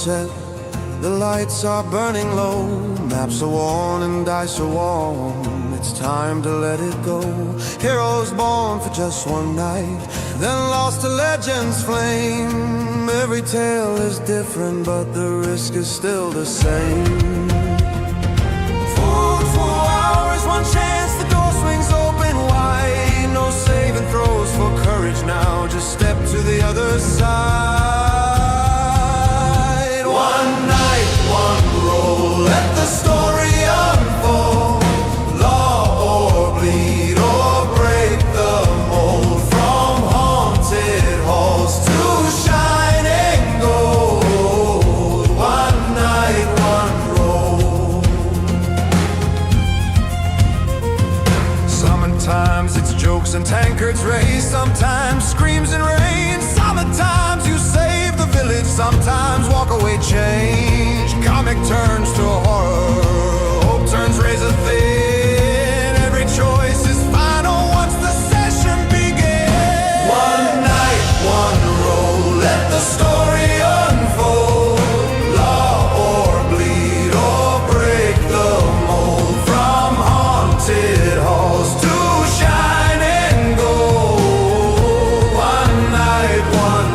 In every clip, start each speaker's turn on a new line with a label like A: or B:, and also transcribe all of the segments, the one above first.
A: set, the lights are burning low, maps are worn and dice are warm. It's time to let it go. Heroes born for just one night, then lost to legend's flame. Every tale is different, but the risk is still the same. 4 hours, one chance, the door swings open wide. No saving throws for courage now, just step to the other side. One night, one roll, let the story unfold. Law or bleed or break the mold. From haunted halls to shining gold. One night, one roll. Sometimes it's jokes and tankards raised, sometimes screams and rain. Sometimes you save the village, sometimes walk away change. Comic turns to horror, hope turns razor thin. Every choice is final once the session begins. One night, one roll, let the story unfold. Law or bleed or break the mold. From haunted halls to shining gold. One night, one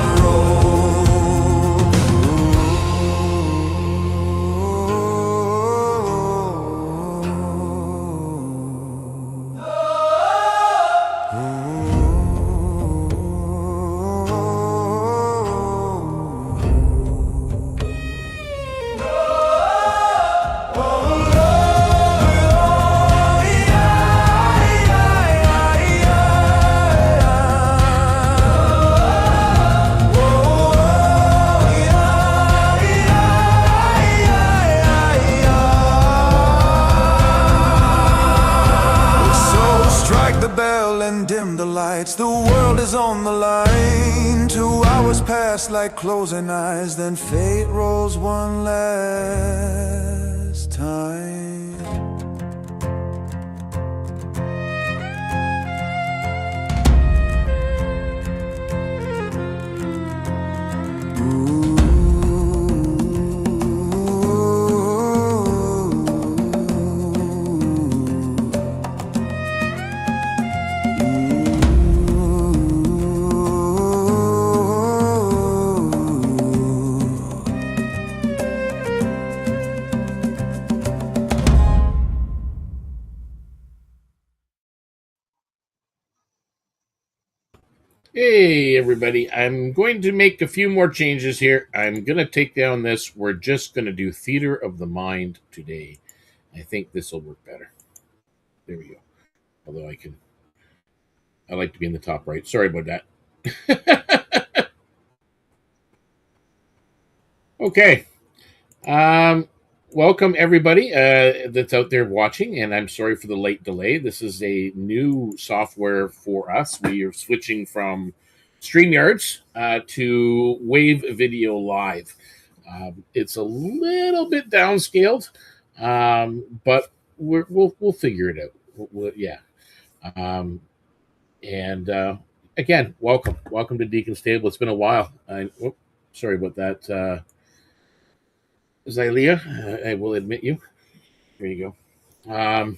A: the world is on the line. 2 hours pass like closing eyes, then fate rolls one last time.
B: Hey everybody, I'm going to make a few more changes here. I'm going to take down this. We're just going to do Theater of the Mind today. I think this will work better. There we go. Although I like to be in the top right. Sorry about that. Okay. Welcome everybody that's out there watching, and I'm sorry for the late delay. This is a new software for us. We are switching from StreamYards to Wave Video Live. It's a little bit downscaled, but we'll figure it out. Again, welcome to DeaconsTable. It's been a while. Sorry about that. Xylea, I will admit you. Here you go.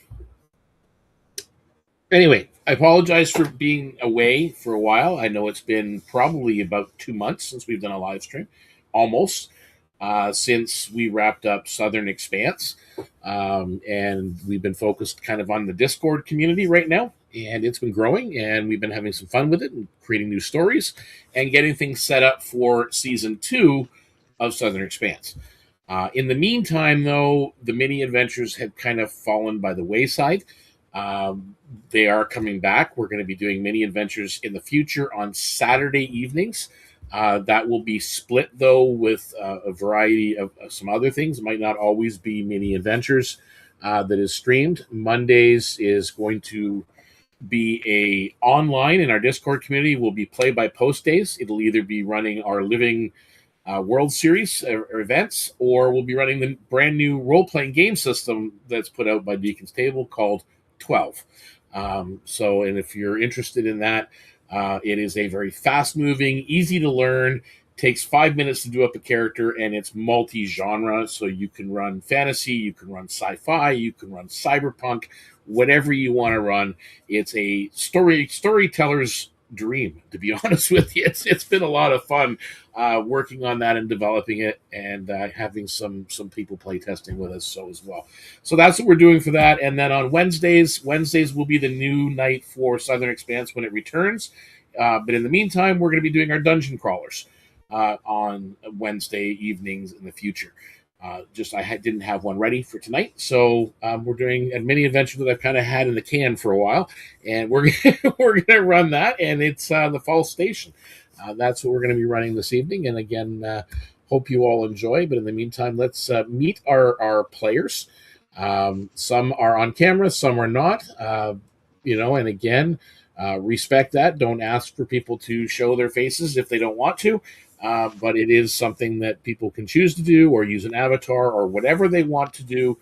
B: Anyway, I apologize for being away for a while. I know it's been probably about 2 months since we've done a live stream, almost, since we wrapped up Southern Expanse. And we've been focused kind of on the Discord community right now, and it's been growing, and we've been having some fun with it and creating new stories and getting things set up for Season 2 of Southern Expanse. In the meantime, though, the MiniAdventures had kind of fallen by the wayside. They are coming back. We're going to be doing MiniAdventures in the future on Saturday evenings. That will be split, though, with a variety of some other things. It might not always be MiniAdventures that is streamed. Mondays is going to be online in our Discord community. Will be play-by-post days. It'll either be running our Living World Series events, or we'll be running the brand new role-playing game system that's put out by DeaconsTable called 12. And if you're interested in that, it is a very fast-moving, easy-to-learn, Takes 5 minutes to do up a character, and it's multi-genre. So you can run fantasy, you can run sci-fi, you can run cyberpunk, whatever you want to run. It's a storyteller's dream, to be honest with you. It's been a lot of fun working on that and developing it, and having some people play testing with us as well. So that's what we're doing for that. And then on Wednesdays will be the new night for Southern Expanse when it returns. But in the meantime, we're going to be doing our dungeon crawlers on Wednesday evenings in the future. I didn't have one ready for tonight, so we're doing a mini adventure that I've kind of had in the can for a while, and we're we're going to run that, and it's the Fall Station. That's what we're going to be running this evening, and again, hope you all enjoy. But in the meantime, let's meet our players. Some are on camera, some are not. And again, respect that. Don't ask for people to show their faces if they don't want to. But it is something that people can choose to do, or use an avatar, or whatever they want to do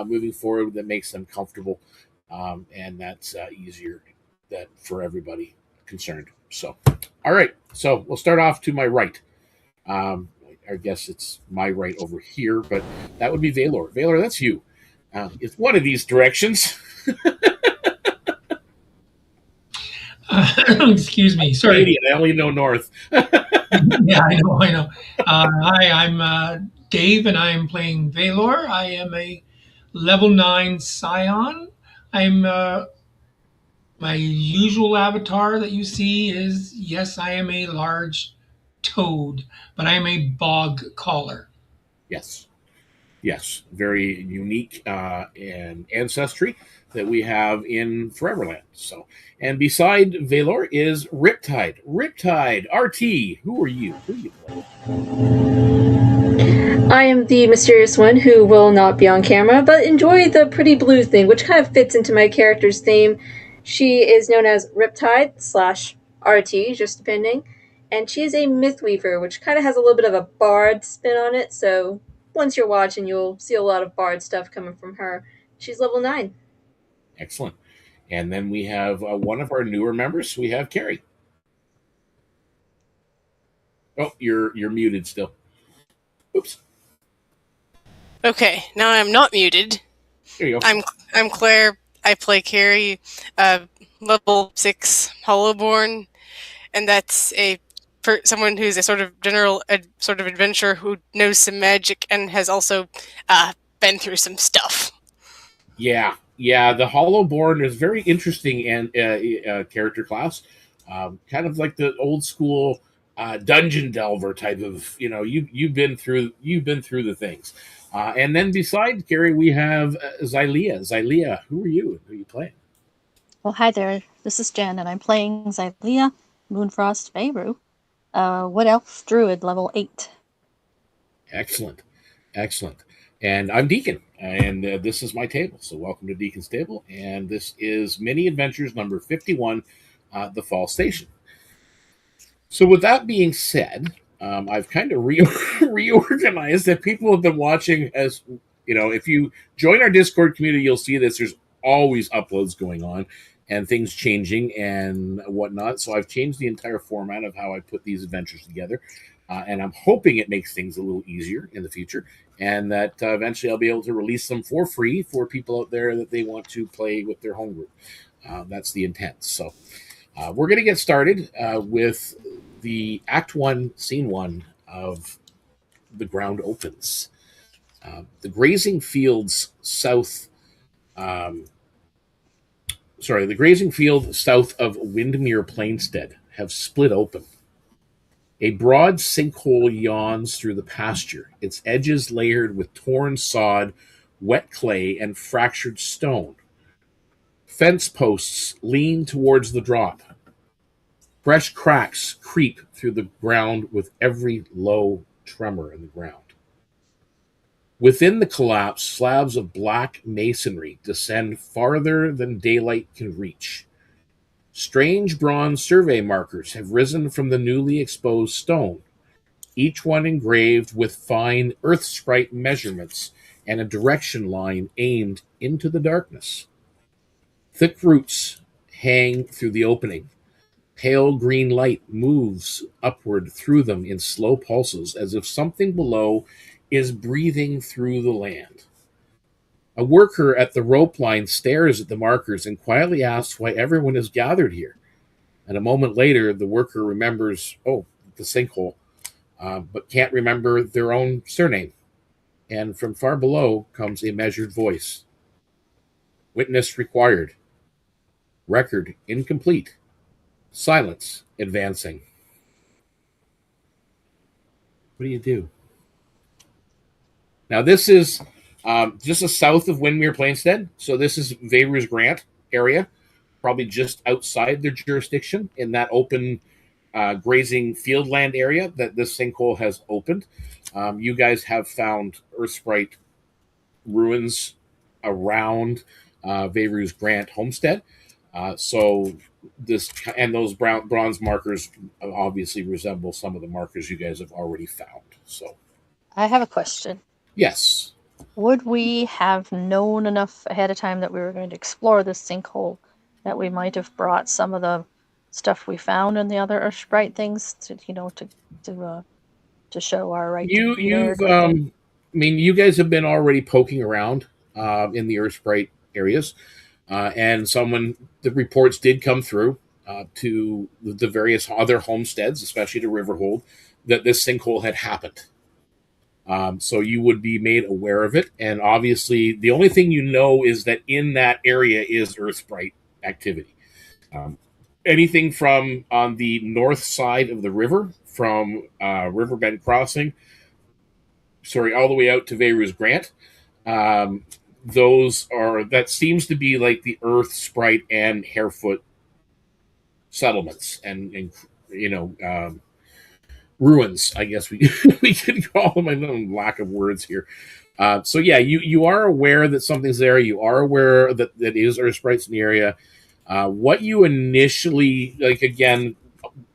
B: moving forward that makes them comfortable, and that's easier for everybody concerned. So, all right. So we'll start off to my right. I guess it's my right over here, but that would be Valor. Valor, that's you. It's one of these directions.
C: Excuse me. Sorry.
B: Canadian, I only know north.
C: Yeah, I know. Hi, I'm Dave, and I am playing Valor. I am a level 9 Scion. I'm my usual avatar that you see is, yes, I am a large toad, but I am a bog caller.
B: Yes, very unique and ancestry that we have in Foreverland. So, and beside Valor is Riptide. Riptide, RT, who are you? Who are you playing?
D: I am the mysterious one who will not be on camera, but enjoy the pretty blue thing, which kind of fits into my character's theme. She is known as Riptide/RT, just depending, and she is a Mythweaver, which kind of has a little bit of a bard spin on it, so once you're watching, you'll see a lot of bard stuff coming from her. She's level 9.
B: Excellent. And then we have one of our newer members. We have Carrie. Oh, you're muted still. Oops.
E: Okay, now I'm not muted.
B: There you go.
E: I'm Claire. I play Carrie, level 6 Hollowborn, and that's someone who's a sort of adventurer who knows some magic and has also been through some stuff.
B: Yeah. The Hollowborn is very interesting and character class, kind of like the old school dungeon delver type of. You've been through the things. And then beside Carrie, we have Xylea. Xylea, who are you? Who are you playing?
F: Well, hi there. This is Jen, and I'm playing Xylea, Moonfrost Feyru. Wood Elf Druid, level 8.
B: Excellent. And I'm Deacon, and this is my table. So welcome to DeaconsTable, and this is MiniAdventures number 51, The Fall Station. So with that being said, I've kind of reorganized that. People have been watching, as if you join our Discord community, you'll see this. There's always uploads going on and things changing and whatnot. So I've changed the entire format of how I put these adventures together. And I'm hoping it makes things a little easier in the future, and that eventually I'll be able to release them for free for people out there that they want to play with their home group. That's the intent. So we're going to get started with the Act 1, Scene 1 of The Ground Opens. The grazing fields south of Windmere Plainstead have split open. A broad sinkhole yawns through the pasture, its edges layered with torn sod, wet clay, and fractured stone. Fence posts lean towards the drop. Fresh cracks creep through the ground with every low tremor in the ground. Within the collapse, slabs of black masonry descend farther than daylight can reach. Strange bronze survey markers have risen from the newly exposed stone, each one engraved with fine earth sprite measurements and a direction line aimed into the darkness. Thick roots hang through the opening, Pale green light moves upward through them in slow pulses, as if something below is breathing through the land. A worker at the rope line stares at the markers and quietly asks why everyone is gathered here. And a moment later, the worker remembers, oh, the sinkhole, but can't remember their own surname. And from far below comes a measured voice. Witness required. Record incomplete. Silence advancing. What do you do? Now, this is just south of Windmere Plainstead. So this is Veyru's Grant area, probably just outside their jurisdiction in that open grazing field land area that this sinkhole has opened. You guys have found Earthsprite ruins around Veyru's Grant homestead. So this and those bronze markers obviously resemble some of the markers you guys have already found. So
F: I have a question.
B: yes.
F: Would we have known enough ahead of time that we were going to explore this sinkhole that we might have brought some of the stuff we found in the other Earthsprite things to show our right to be there?
B: I mean, you guys have been already poking around in the Earthsprite areas, and the reports did come through to the various other homesteads, especially to Riverhold, that this sinkhole had happened. So you would be made aware of it, and obviously, the only thing you know is that in that area is Earthsprite activity. Anything from on the north side of the river, from Riverbend Crossing, all the way out to Veyru's Grant. That seems to be like the Earthsprite and Harefoot settlements, and ruins, I guess we we could call them. I know, lack of words here. So yeah, you are aware that something's there. You are aware that is Earthsprites in the area. What you initially, like, again,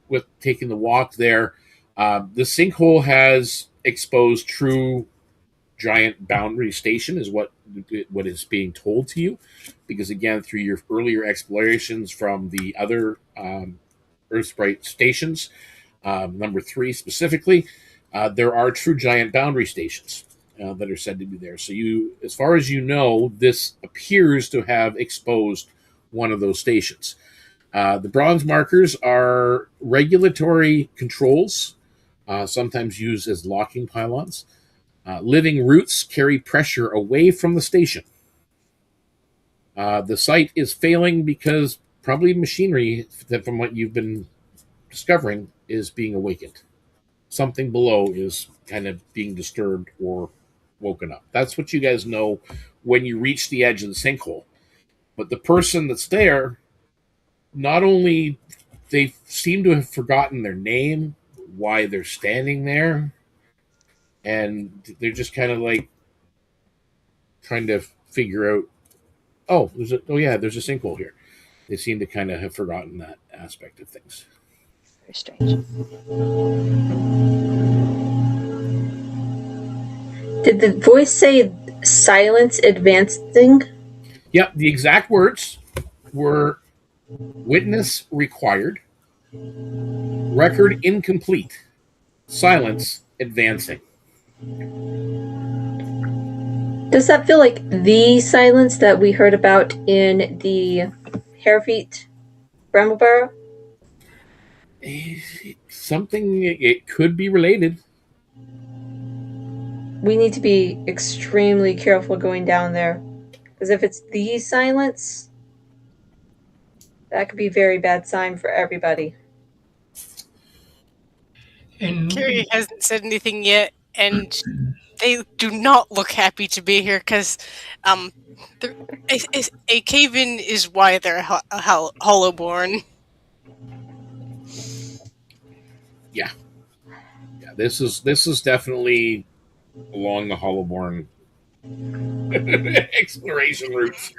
B: with taking the walk there, the sinkhole has exposed true giant boundary station is what is being told to you, because again, through your earlier explorations from the other Earthsprite stations, number 3 specifically, there are true giant boundary stations that are said to be there. So as far as you know, this appears to have exposed one of those stations. The bronze markers are regulatory controls, sometimes used as locking pylons. Living roots carry pressure away from the station. The site is failing because probably machinery, that from what you've been discovering, is being awakened. Something below is kind of being disturbed or woken up. That's what you guys know when you reach the edge of the sinkhole. But the person that's there, not only they seem to have forgotten their name, why they're standing there, and they're just kind of like trying to figure out, there's a sinkhole here. They seem to kind of have forgotten that aspect of things.
F: Very strange.
D: Did the voice say silence advancing?
B: Yep, the exact words were witness required, record incomplete, silence advancing.
D: Does that feel like the silence that we heard about in the Harefeet Brambleborough?
B: It could be related.
D: We need to be extremely careful going down there. Because if it's the silence, that could be a very bad sign for everybody.
C: And
E: Carrie hasn't said anything yet, and they do not look happy to be here because a cave-in is why they're hollowborn.
B: Yeah. This is definitely along the hollowborn exploration routes.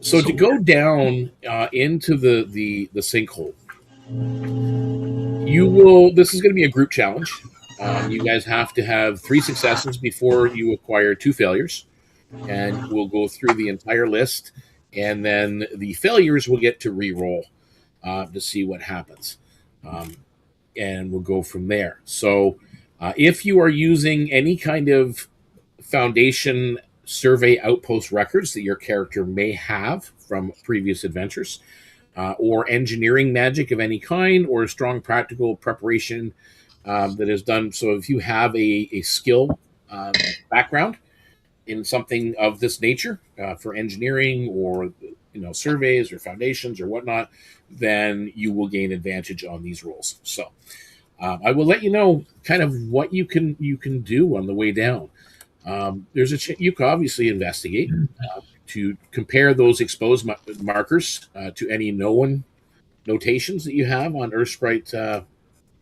B: So to go down into the sinkhole, this is going to be a group challenge. You guys have to have 3 successes before you acquire 2 failures, and we'll go through the entire list, and then the failures will get to re-roll. to see what happens. And we'll go from there. So if you are using any kind of Foundation survey outpost records that your character may have from previous adventures, or engineering magic of any kind, or strong practical preparation that is done. So if you have a skill background in something of this nature for engineering or surveys or foundations or whatnot, then you will gain advantage on these rolls. So I will let you know kind of what you can do on the way down. There's you can obviously investigate to compare those exposed markers to any known notations that you have on Earthsprite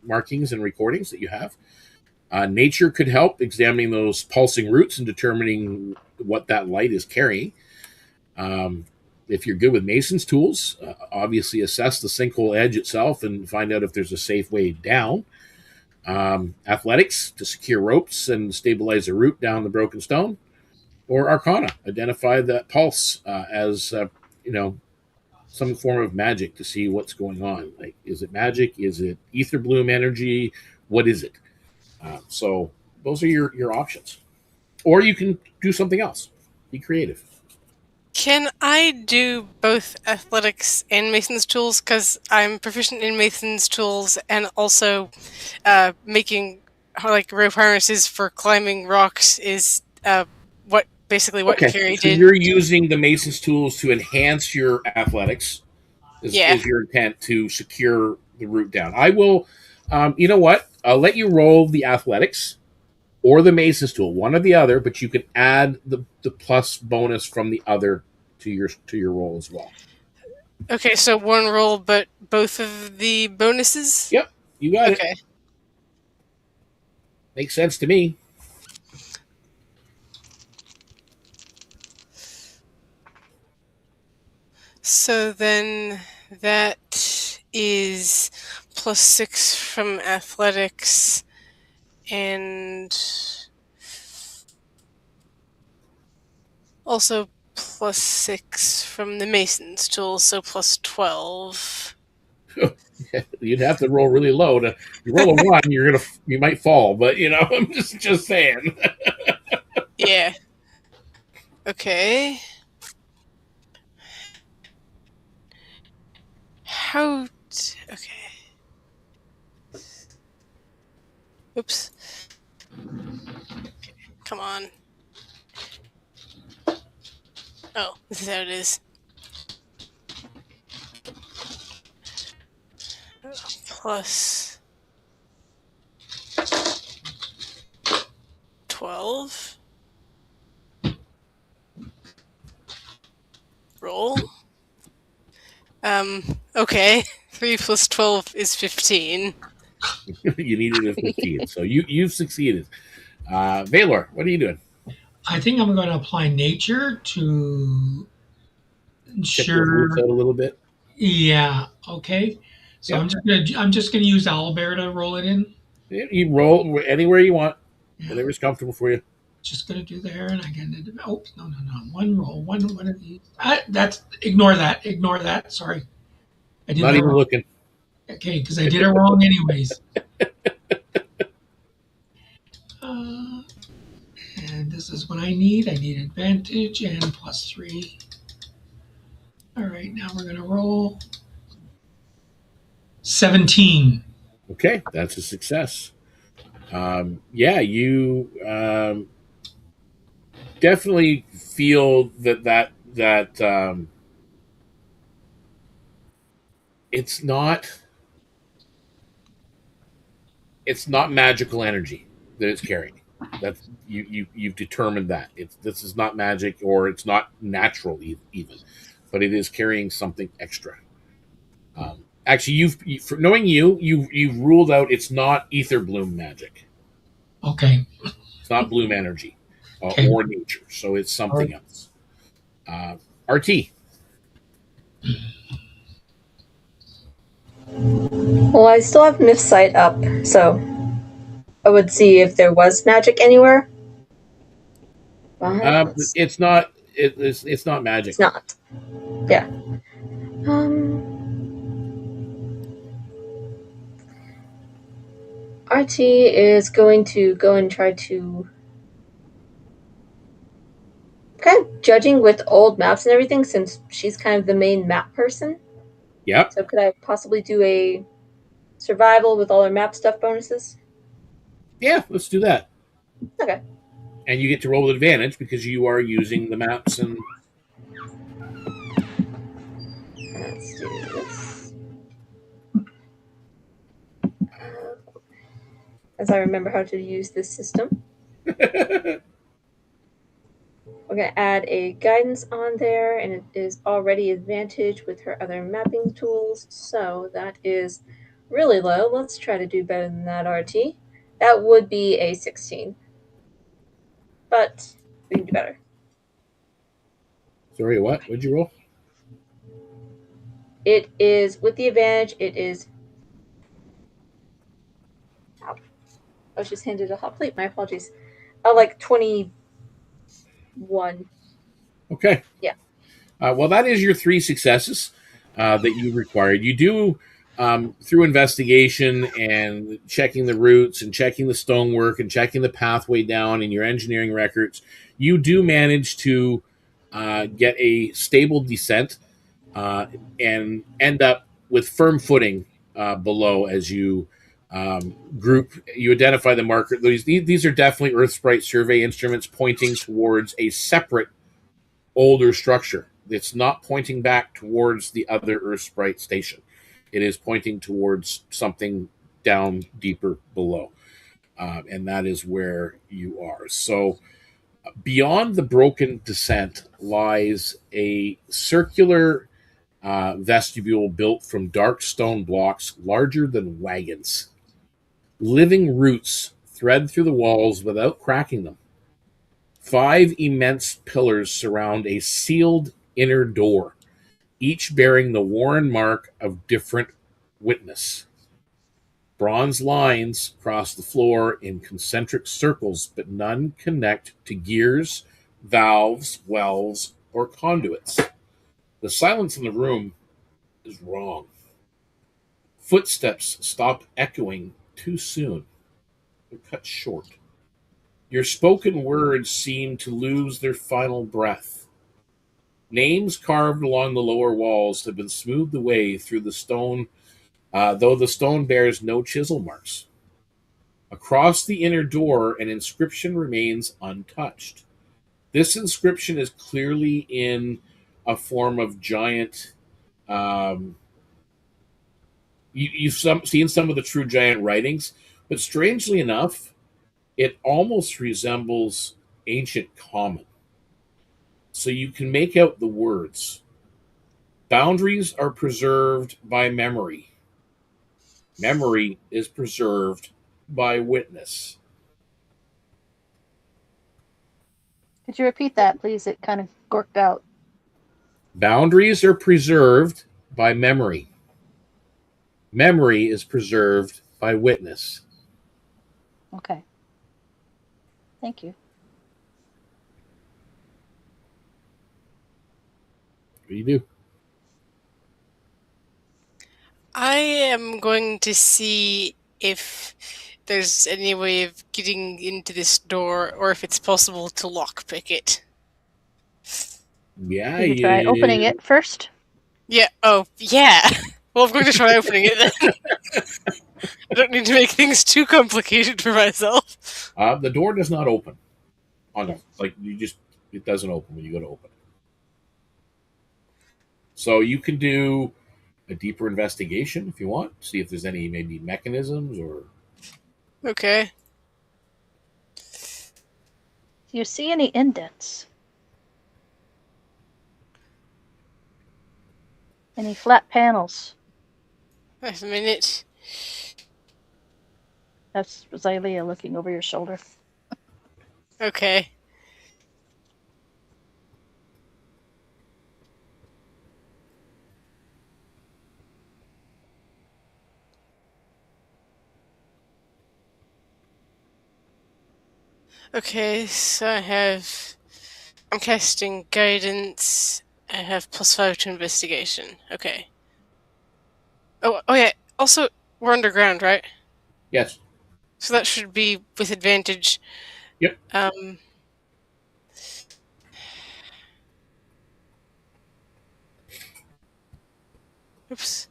B: markings and recordings that you have. Nature could help examining those pulsing roots and determining what that light is carrying. If you're good with Mason's tools, obviously assess the sinkhole edge itself and find out if there's a safe way down. Athletics to secure ropes and stabilize a route down the broken stone. Or Arcana, identify that pulse as some form of magic to see what's going on. Like, is it magic? Is it ether bloom energy? What is it? So those are your options. Or you can do something else. Be creative.
E: Can I do both athletics and Mason's tools? Because I'm proficient in Mason's tools and also making rope harnesses for climbing rocks is what Carrie
B: so
E: did.
B: You're using the Mason's tools to enhance your athletics. Is your intent to secure the route down? I will. You know what? I'll let you roll the athletics or the Mason's tool, one or the other, but you can add the plus bonus from the other to your roll as well.
E: Okay, so one roll, but both of the bonuses?
B: Yep, you got it. Okay. Makes sense to me.
E: So then that is +6 from athletics and also +6 from the Mason's tool, so +12.
B: You'd have to roll really low to. You roll a 1, you might fall, but I'm just saying.
E: Yeah. Okay. Okay. Oops. Okay, come on. Oh, this is how it is. Plus 12. Roll. Okay. 3 plus 12 is 15.
B: You needed a 15, so you've succeeded. Valor, what are you doing?
C: I think I'm going to apply nature to
B: check the roots out a little bit.
C: Yeah. Okay. So yep. I'm just gonna use owlbear to roll it in.
B: Yeah, you roll anywhere you want, whatever's comfortable for you.
C: Just gonna do there, and I can. Oh no! One roll, one of these. That's ignore that. Sorry,
B: I did not even wrong. Looking.
C: Okay, because I did it wrong anyways. And this is what I need. I need advantage and +3. All right, now we're gonna roll 17.
B: Okay, that's a success. You definitely feel that it's not magical energy that it's carrying. That's you've determined that this is not magic, or it's not natural even, but it is carrying something extra. Actually, for knowing you've ruled out it's not ether bloom magic.
C: Okay.
B: It's not bloom energy or nature, so it's something else. RT.
D: Well, I still have Myth Sight up, so I would see if there was magic anywhere.
B: It's not. It's not magic.
D: It's not. Yeah. RT is going to go and try to kind of judging with old maps and everything, since she's kind of the main map person.
B: Yep.
D: So could I possibly do a survival with all her map stuff bonuses?
B: Yeah, let's do that.
D: Okay.
B: And you get to roll with advantage because you are using the maps and
D: Let's do this. As I remember how to use this system. We're going to add a guidance on there, and it is already advantage with her other mapping tools, so that is really low. Let's try to do better than that, RT. That would be a 16. But we can do better.
B: Sorry, what? What'd you roll?
D: It is, with the advantage, it is... Ow. I was just handed a hot plate. My apologies. Like 21.
B: Okay.
D: Yeah.
B: Well, that is your 3 successes that you required. You do, through investigation and checking the routes and checking the stonework and checking the pathway down in your engineering records, you do manage to get a stable descent and end up with firm footing below as you group. You identify the marker. These are definitely Earth Sprite survey instruments pointing towards a separate older structure. It's not pointing back towards the other Earth Sprite station. It is pointing towards something down deeper below. And that is where you are. So beyond the broken descent lies a circular vestibule built from dark stone blocks larger than wagons. Living roots thread through the walls without cracking them. 5 immense pillars surround a sealed inner door, each bearing the worn mark of different witness. Bronze lines cross the floor in concentric circles, but none connect to gears, valves, wells, or conduits. The silence in the room is wrong. Footsteps stop echoing too soon. They're cut short. Your spoken words seem to lose their final breath. Names carved along the lower walls have been smoothed away through the stone, though the stone bears no chisel marks. Across the inner door, an inscription remains untouched. This inscription is clearly in a form of giant. You've seen some of the true giant writings, but strangely enough, it almost resembles ancient common. So you can make out the words. Boundaries are preserved by memory. Memory is preserved by witness.
F: Could you repeat that, please? It kind of gorked out.
B: Boundaries are preserved by memory. Memory is preserved by witness.
F: Okay. Thank you.
B: What do you do?
E: I am going to see if there's any way of getting into this door, or if it's possible to lockpick it.
B: Yeah,
F: You could try opening it first.
E: Yeah. Oh, yeah. Well, I'm going to try opening it then. I don't need to make things too complicated for myself.
B: The door does not open. It doesn't open when you go to open it. So you can do a deeper investigation if you want. See if there's any maybe mechanisms or.
E: Okay.
F: Do you see any indents? Any flat panels?
E: Wait a minute.
F: That's Xylea looking over your shoulder.
E: Okay. Okay, so I'm casting guidance. I have +5 to investigation. Okay. Oh yeah. Also, we're underground, right?
B: Yes.
E: So that should be with advantage.
B: Yep.
E: Oops.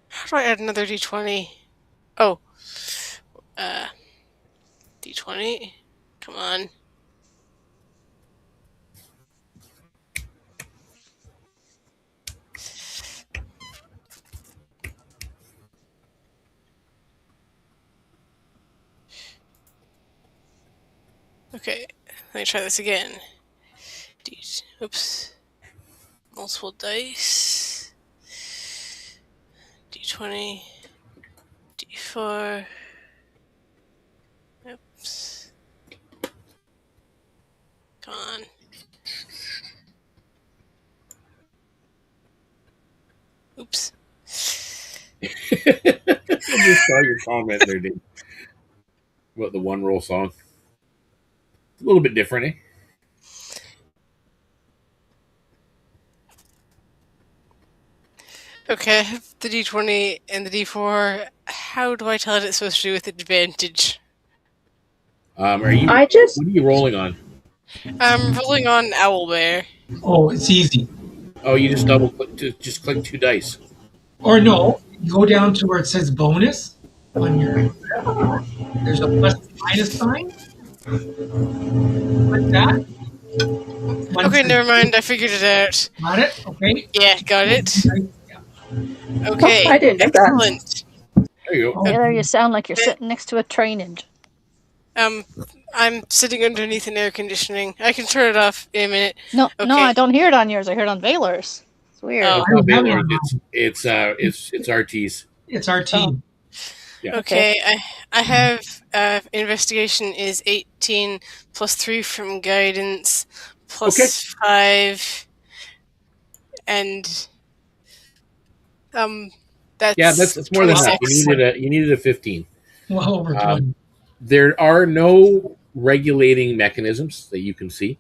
E: How do I add another d20? Oh. D20. Come on. Okay, let me try this again. Oops. Multiple dice. D20. D4. Oops. Come on. Oops.
B: I just saw your comment there, Dave. About the one roll song. A little bit different, eh?
E: Okay, I have the d20 and the d4. How do I tell it it's supposed to do with advantage?
B: Are you?
D: I just
B: What are you rolling on?
E: I'm rolling on Owlbear.
C: Oh, it's easy.
B: Oh, you just double click. Just click 2 dice.
C: Or no, you go down to where it says bonus on your. There's a plus and minus sign. Click that. One
E: Okay,
C: says
E: never mind. I figured it out.
C: got it. Okay.
E: Yeah, got it.
C: Yeah.
E: Okay,
D: I didn't know that.
E: excellent.
B: There you go.
C: Oh,
F: Taylor, you sound like you're sitting next to a train engine.
E: I'm sitting underneath an air conditioning. I can turn it off in a minute.
F: No,
E: Okay.
F: no, I don't hear it on yours. I hear it on Valor's. It's weird.
E: Oh.
B: It's not
C: I have
B: Baylor.
C: one.
B: It's RT's.
C: it's our team.
B: Yeah.
E: Okay, I have investigation is 18 plus 3 from guidance plus 5 and that's
B: Yeah, that's more than enough.
E: 26.
B: You needed a 15.
C: Well over 20.
B: There are no regulating mechanisms that you can see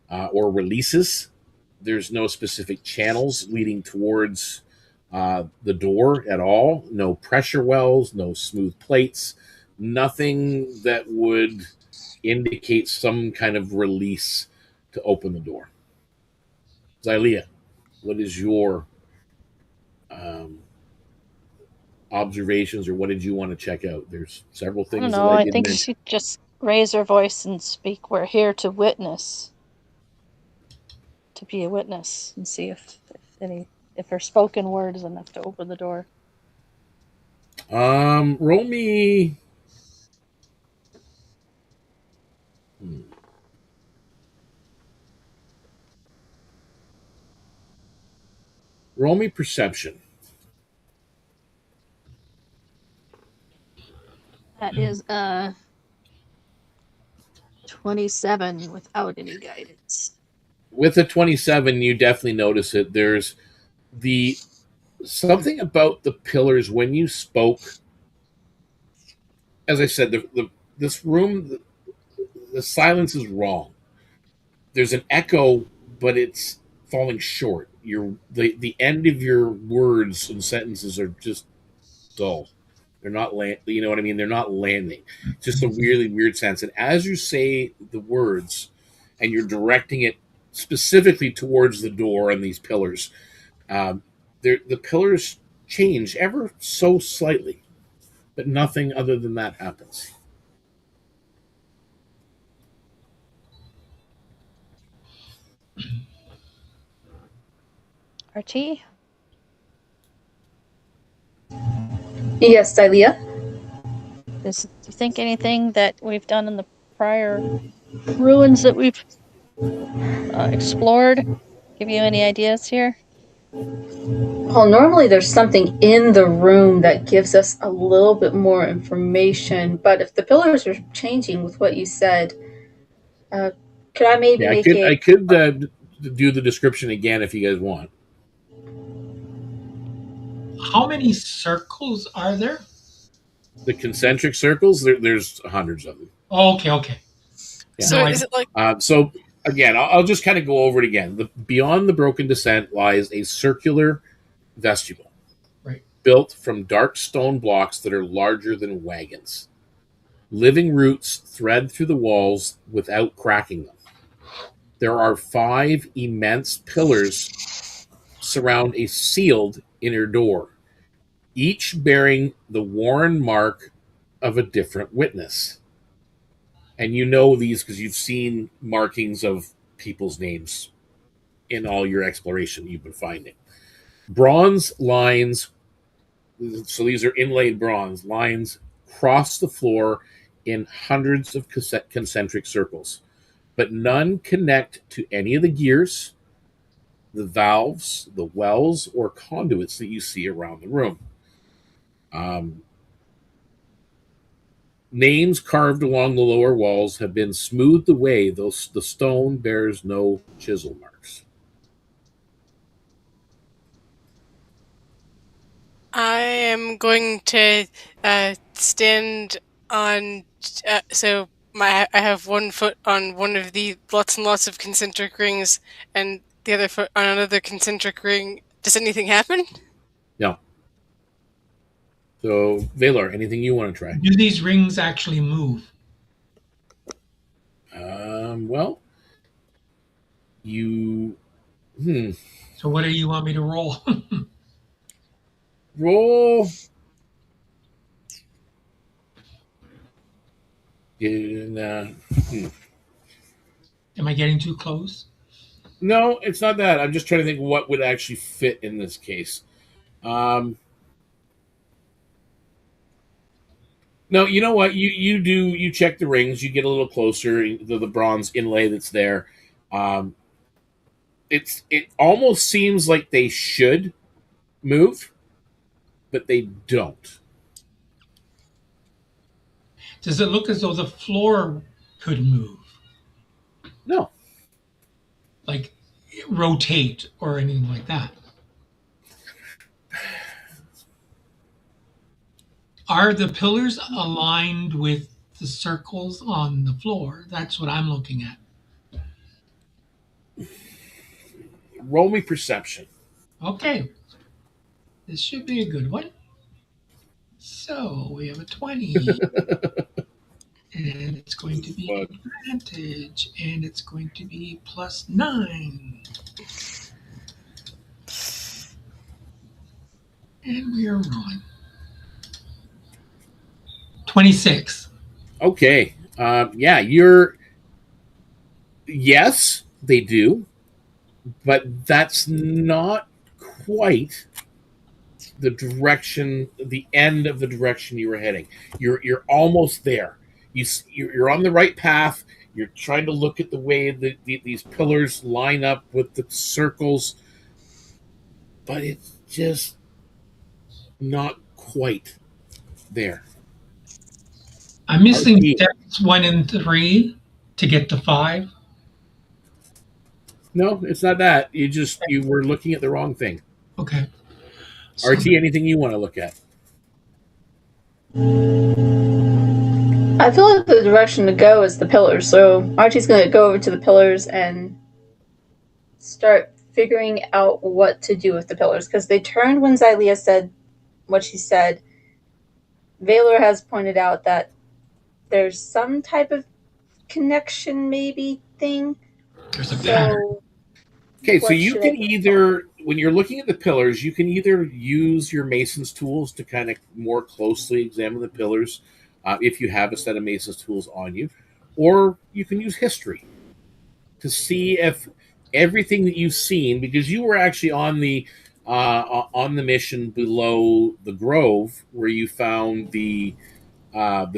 B: or releases. There's no specific channels leading towards the door at all. No pressure wells, no smooth plates, nothing that would indicate some kind of release to open the door. Xylea, what is your observations, or what did you want to check out? There's several
F: I
B: things
F: don't
B: that
F: know.
B: I
F: I
B: didn't
F: think
B: mention.
F: she just raise her voice and speak. We're here to witness. To be a witness and see if her spoken word is enough to open the door.
B: Roll me. Roll me perception.
F: That is 27 without any guidance.
B: With a 27, you definitely notice it. There's the something about the pillars when you spoke. As I said, this room, the silence is wrong. There's an echo, but it's falling short. The end of your words and sentences are just dull. They're not you know what I mean? They're not landing. It's just a really weird sense. And as you say the words, and you're directing it specifically towards the door and these pillars, the pillars change ever so slightly, but nothing other than that happens.
F: RT?
D: Yes, Xylea.
F: Do you think anything that we've done in the prior ruins that we've explored give you any ideas here?
D: Well, normally there's something in the room that gives us a little bit more information, but if the pillars are changing with what you said, could I maybe
B: Yeah,
D: make
B: I could do the description again if you guys want.
C: How many circles are there?
B: The concentric circles, there's hundreds of them.
C: Oh, okay.
B: Yeah.
E: So
C: No,
E: is it like
B: So again, I'll just kind of go over it again. Beyond the broken descent lies a circular vestibule,
C: Right.
B: built from dark stone blocks that are larger than wagons. Living roots thread through the walls without cracking them. There are 5 immense pillars surround a sealed inner door, each bearing the worn mark of a different witness. And you know these because you've seen markings of people's names in all your exploration you've been finding. Bronze lines, so these are inlaid bronze lines, cross the floor in hundreds of concentric circles, but none connect to any of the gears, the valves, the wells, or conduits that you see around the room. Names carved along the lower walls have been smoothed away, though the stone bears no chisel marks.
E: I am going to stand on. I have one foot on one of the lots and lots of concentric rings, and the other foot on another concentric ring. Does anything happen?
B: No. So, Valor, anything you want to try?
C: Do these rings actually move?
B: Well, you.
C: So what do you want me to roll?
B: Roll. In,
C: Am I getting too close?
B: No, it's not that. I'm just trying to think what would actually fit in this case. No, you know what? You check the rings. You get a little closer. The bronze inlay that's there. It almost seems like they should move, but they don't.
C: Does it look as though the floor could move?
B: No.
C: Like rotate or anything like that? Are the pillars aligned with the circles on the floor? That's what I'm looking at.
B: Roll me perception.
C: Okay. This should be a good one. So we have a 20. And it's going to be advantage. And it's going to be +9. And we are rolling. 26.
B: Okay. Yeah, you're. Yes, they do, but that's not quite the direction, the end of the direction you were heading. You're almost there. You're on the right path. You're trying to look at the way these pillars line up with the circles, but it's just not quite there.
C: I'm missing steps 1 and 3 to get to 5.
B: No, it's not that. You were looking at the wrong thing.
C: Okay. So,
B: RT, anything you want to look at?
D: I feel like the direction to go is the pillars, so Archie's going to go over to the pillars and start figuring out what to do with the pillars, because they turned when Xylea said what she said. Valor has pointed out that there's some type of connection maybe thing.
C: there's a pattern.
B: Okay, so
D: What
B: you
D: should
B: can
D: I-
B: either, when you're looking at the pillars, you can either use your mason's tools to kind of more closely examine the pillars, if you have a set of mason's tools on you, or you can use history to see if everything that you've seen, because you were actually on the mission below the grove where you found the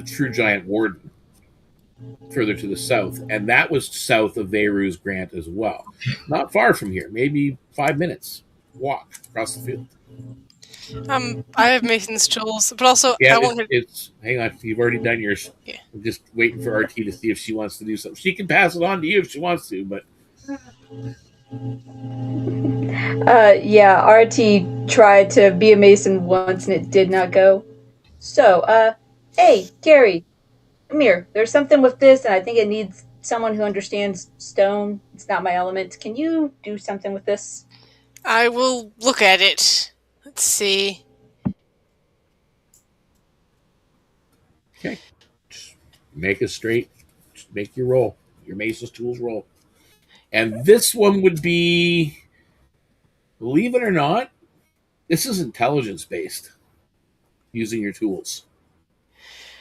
B: true giant warden further to the south, and that was south of Veyru's Grant as well. Not far from here, maybe 5 minutes walk across the field.
E: I have Mason's tools, but also
B: Yeah,
E: I want to.
B: it's hang on, you've already done yours.
E: Yeah.
B: I'm just waiting for RT to see if she wants to do something. She can pass it on to you if she wants to, but
D: Yeah, RT tried to be a mason once and it did not go. So, hey, Gary, come here. There's something with this and I think it needs someone who understands stone. It's not my element. Can you do something with this?
E: I will look at it. Let's see.
B: Okay. Just make a straight, just make your roll. Your Mace's tools roll. And this one would be, believe it or not, this is intelligence based using your tools.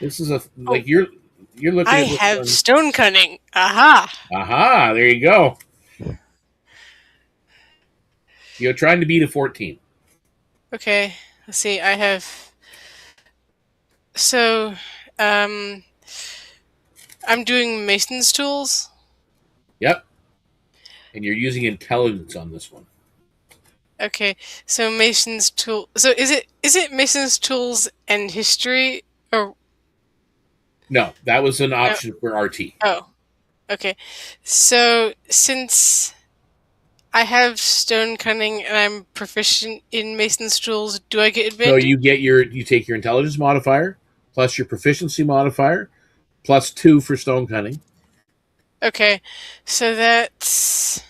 B: This is like you're looking
E: I
B: at this
E: have
B: one.
E: stone cunning. Aha!
B: Aha, there you go. You're trying to beat a 14.
E: Okay, let's see. I have. So, I'm doing Mason's tools.
B: Yep. And you're using intelligence on this one.
E: Okay, so Mason's tool. So is it Mason's tools and history or
B: No, that was an option for RT.
E: oh? Okay, so since I have stone cunning and I'm proficient in Mason's tools, do I get
B: So
E: advantage?
B: you take your intelligence modifier plus your proficiency modifier plus 2 for stone cunning.
E: Okay, so that's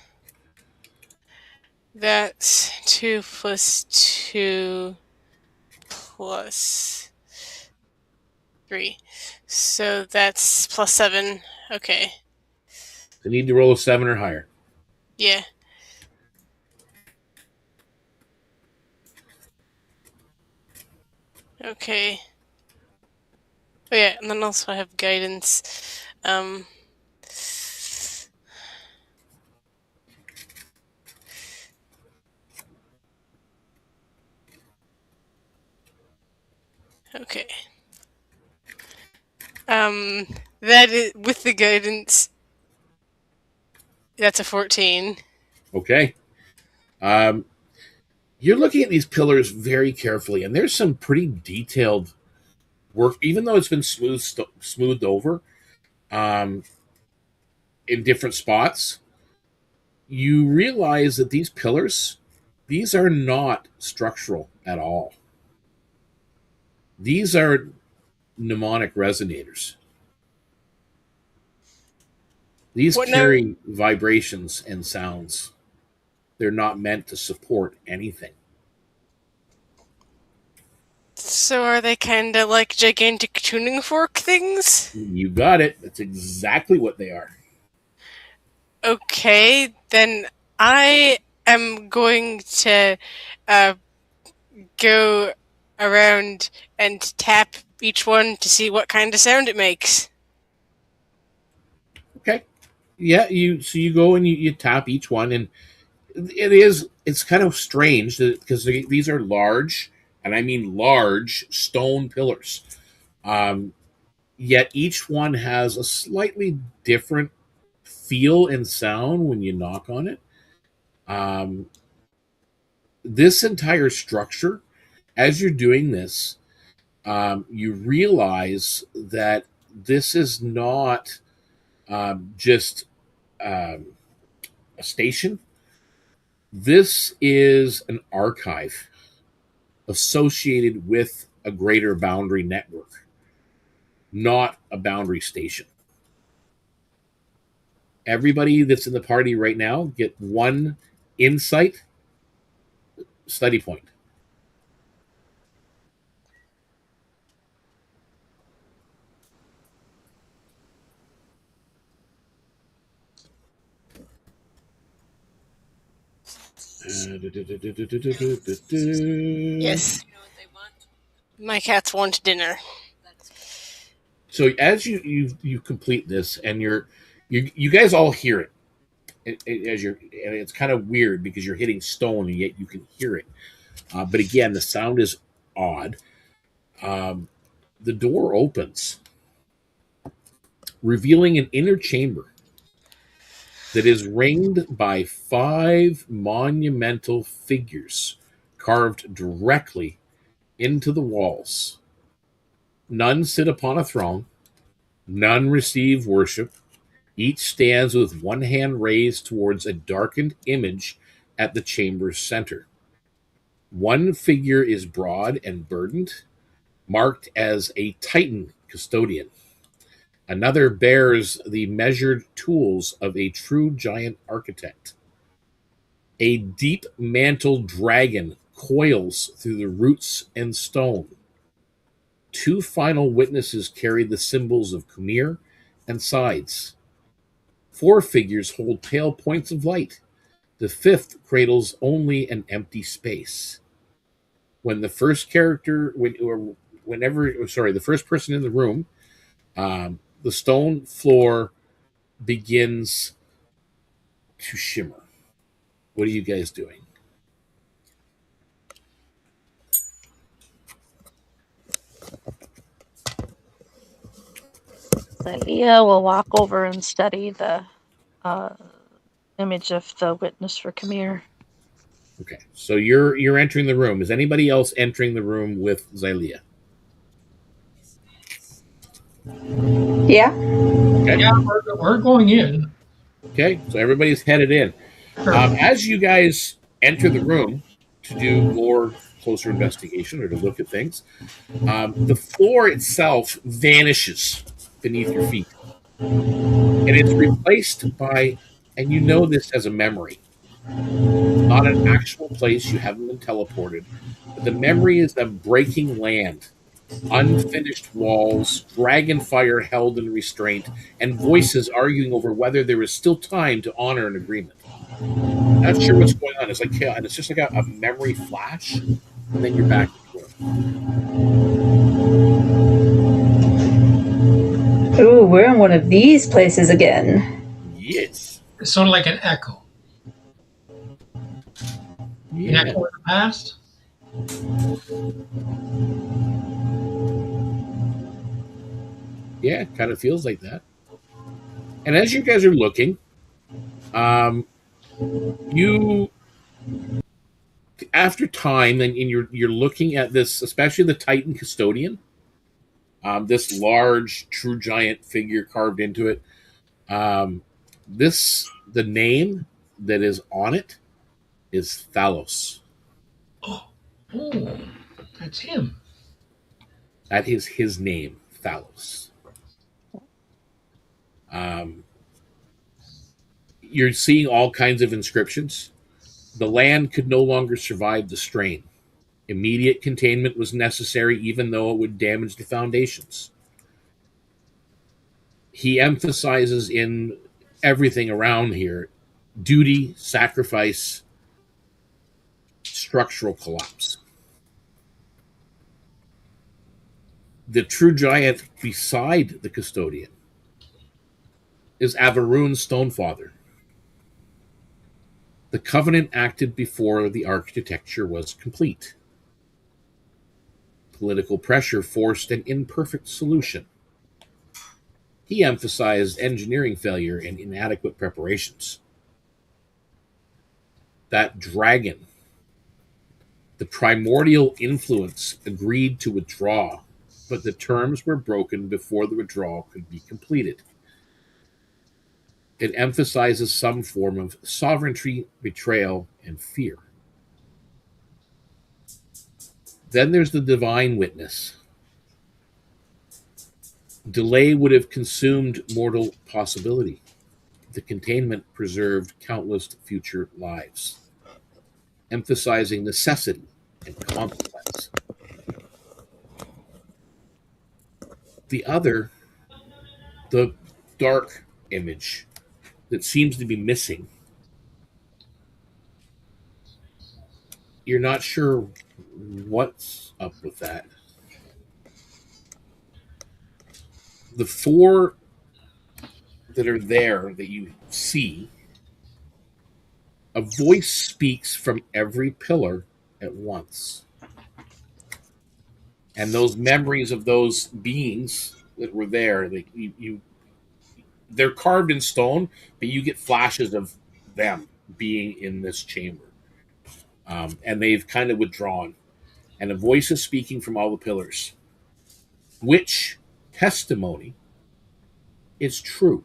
E: 2 plus 2 plus 3. So that's plus 7. Okay.
B: You need to roll a 7 or higher.
E: Yeah. Okay. Oh yeah, and then also I have guidance. Okay. That is with the guidance. That's a 14.
B: Okay. You're looking at these pillars very carefully, and there's some pretty detailed work, even though it's been smoothed over in different spots. You realize that these pillars, these are not structural at all. These are mnemonic resonators. These
E: What
B: carry vibrations and sounds. They're not meant to support anything.
E: So are they kind of like gigantic tuning fork things?
B: You got it. That's exactly what they are.
E: Okay, then I am going to go around and tap each one to see what kind of sound it makes.
B: Okay. Yeah, you go and you tap each one, and it's kind of strange because these are large, and I mean large stone pillars. Yet each one has a slightly different feel and sound when you knock on it. This entire structure, as you're doing this, you realize that this is not just um, a station. This is an archive associated with a greater boundary network, not a boundary station. Everybody that's in the party right now get 1 insight study point.
E: Yes. My cats want dinner.
B: So as you complete this, and you guys all hear it, as you're, and it's kind of weird because you're hitting stone and yet you can hear it. But again, the sound is odd. The door opens, revealing an inner chamber that is ringed by 5 monumental figures carved directly into the walls. None sit upon a throne, none receive worship. Each stands with one hand raised towards a darkened image at the chamber's center. One figure is broad and burdened, marked as a Titan custodian. Another bears the measured tools of a true giant architect. A deep mantled dragon coils through the roots and stone. Two final witnesses carry the symbols of Kumir and sides. Four figures hold pale points of light. The fifth cradles only an empty space. When the first character, the first person in the room, the stone floor begins to shimmer. What are you guys doing?
F: Leah will walk over and study the image of the witness for Kamir.
B: Okay, so you're entering the room. Is anybody else entering the room with Xylea?
D: Yeah.
B: Okay.
C: Yeah, we're going in.
B: Okay, so everybody's headed in.
C: Sure.
B: As you guys enter the room to do more closer investigation or to look at things, the floor itself vanishes beneath your feet. And it's replaced by, and you know this as a memory, not an actual place, you haven't been teleported, but the memory is of breaking land, unfinished walls, dragon fire held in restraint, and voices arguing over whether there is still time to honor an agreement. Not sure what's going on. It's like, and it's just like a memory flash, and then you're back.
D: Ooh, we're in one of these places again.
B: Yes.
C: It's sort of like an echo.
B: Yeah.
C: An echo of the past.
B: Yeah, it kind of feels like that. And as you guys are looking, you after time, and you're looking at this, especially the Titan custodian, this large true giant figure carved into it. The name that is on it is Thalos.
C: Oh, that's him.
B: That is his name, Thalos. You're seeing all kinds of inscriptions. The land could no longer survive the strain. Immediate containment was necessary, even though it would damage the foundations. He emphasizes in everything around here duty, sacrifice, structural collapse. The true giant beside the custodian is Avarun's Stonefather. The covenant acted before the architecture was complete. Political pressure forced an imperfect solution. He emphasized engineering failure and inadequate preparations. That dragon, the primordial influence, agreed to withdraw, but the terms were broken before the withdrawal could be completed. It emphasizes some form of sovereignty, betrayal, and fear. Then there's the divine witness. Delay would have consumed mortal possibility. The containment preserved countless future lives, emphasizing necessity and consequence. The other, the dark image that seems to be missing, you're not sure what's up with that. The four that are there that you see, a voice speaks from every pillar at once. And those memories of those beings that were there, they're carved in stone, but you get flashes of them being in this chamber. And they've kind of withdrawn. And a voice is speaking from all the pillars. Which testimony is true?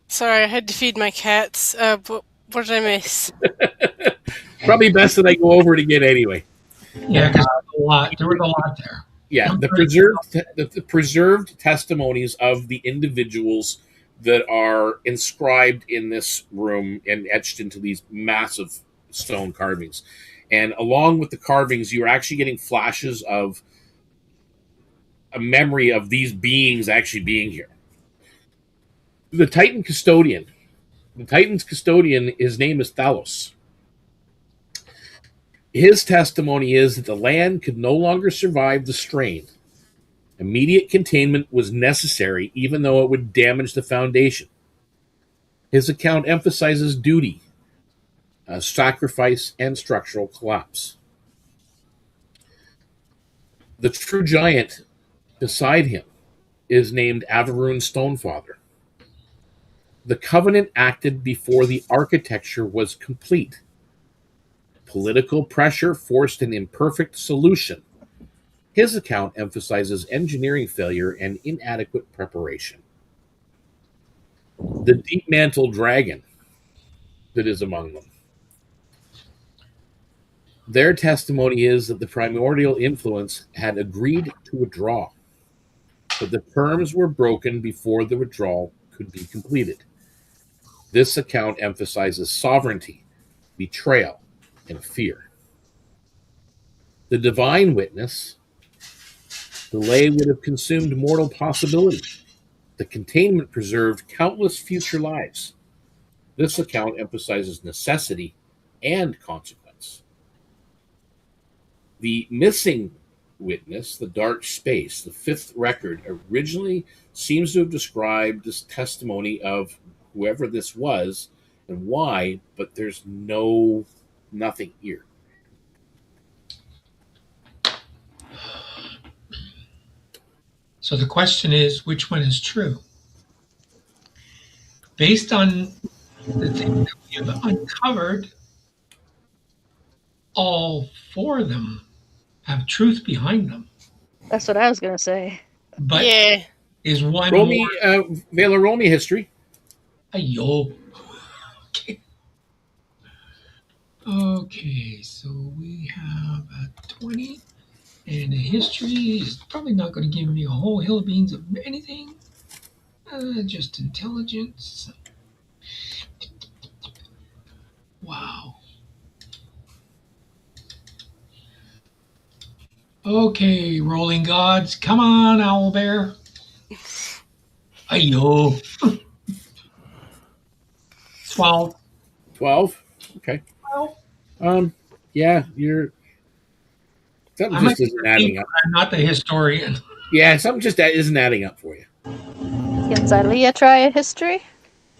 E: Sorry, I had to feed my cats. What did I miss?
B: Probably best that I go over it again anyway.
C: Yeah, because a lot. There was a lot there.
B: Yeah,
C: I'm
B: the
C: sorry.
B: preserved testimonies of the individuals that are inscribed in this room and etched into these massive stone carvings. And along with the carvings, you're actually getting flashes of a memory of these beings actually being here. The Titan custodian, the Titan's custodian, his name is Thalos. His testimony is that the land could no longer survive the strain. Immediate containment was necessary, even though it would damage the foundation. His account emphasizes duty, sacrifice, and structural collapse. The true giant beside him is named Averoon Stonefather. The covenant acted before the architecture was complete. Political pressure forced an imperfect solution. His account emphasizes engineering failure and inadequate preparation. The deep mantled dragon that is among them. Their testimony is that the primordial influence had agreed to withdraw, but the terms were broken before the withdrawal could be completed. This account emphasizes sovereignty, betrayal, and fear. The divine witness, delay would have consumed mortal possibility. The containment preserved countless future lives. This account emphasizes necessity and consequence. The missing witness, the dark space, the fifth record, originally seems to have described this testimony of whoever this was and why, but there's nothing here.
C: So the question is, which one is true? Based on the things that we have uncovered, all four of them have truth behind them.
F: That's what I was gonna say.
C: But
E: Yeah.
C: is one
B: Roll
C: more?
B: me, Vela, roll me history.
C: Ayo. Okay. Okay, so we have a 20, and the history is probably not going to give me a whole hill of beans of anything. Just intelligence. Wow. Okay, rolling gods. Come on, Owlbear. Ayo. 12.
B: 12. Okay.
C: 12.
B: Yeah, you're. Something
C: I might
B: just
C: be
B: isn't adding up.
C: I'm not the historian.
B: Yeah, something just isn't adding up for you.
F: Can Xylea try a history?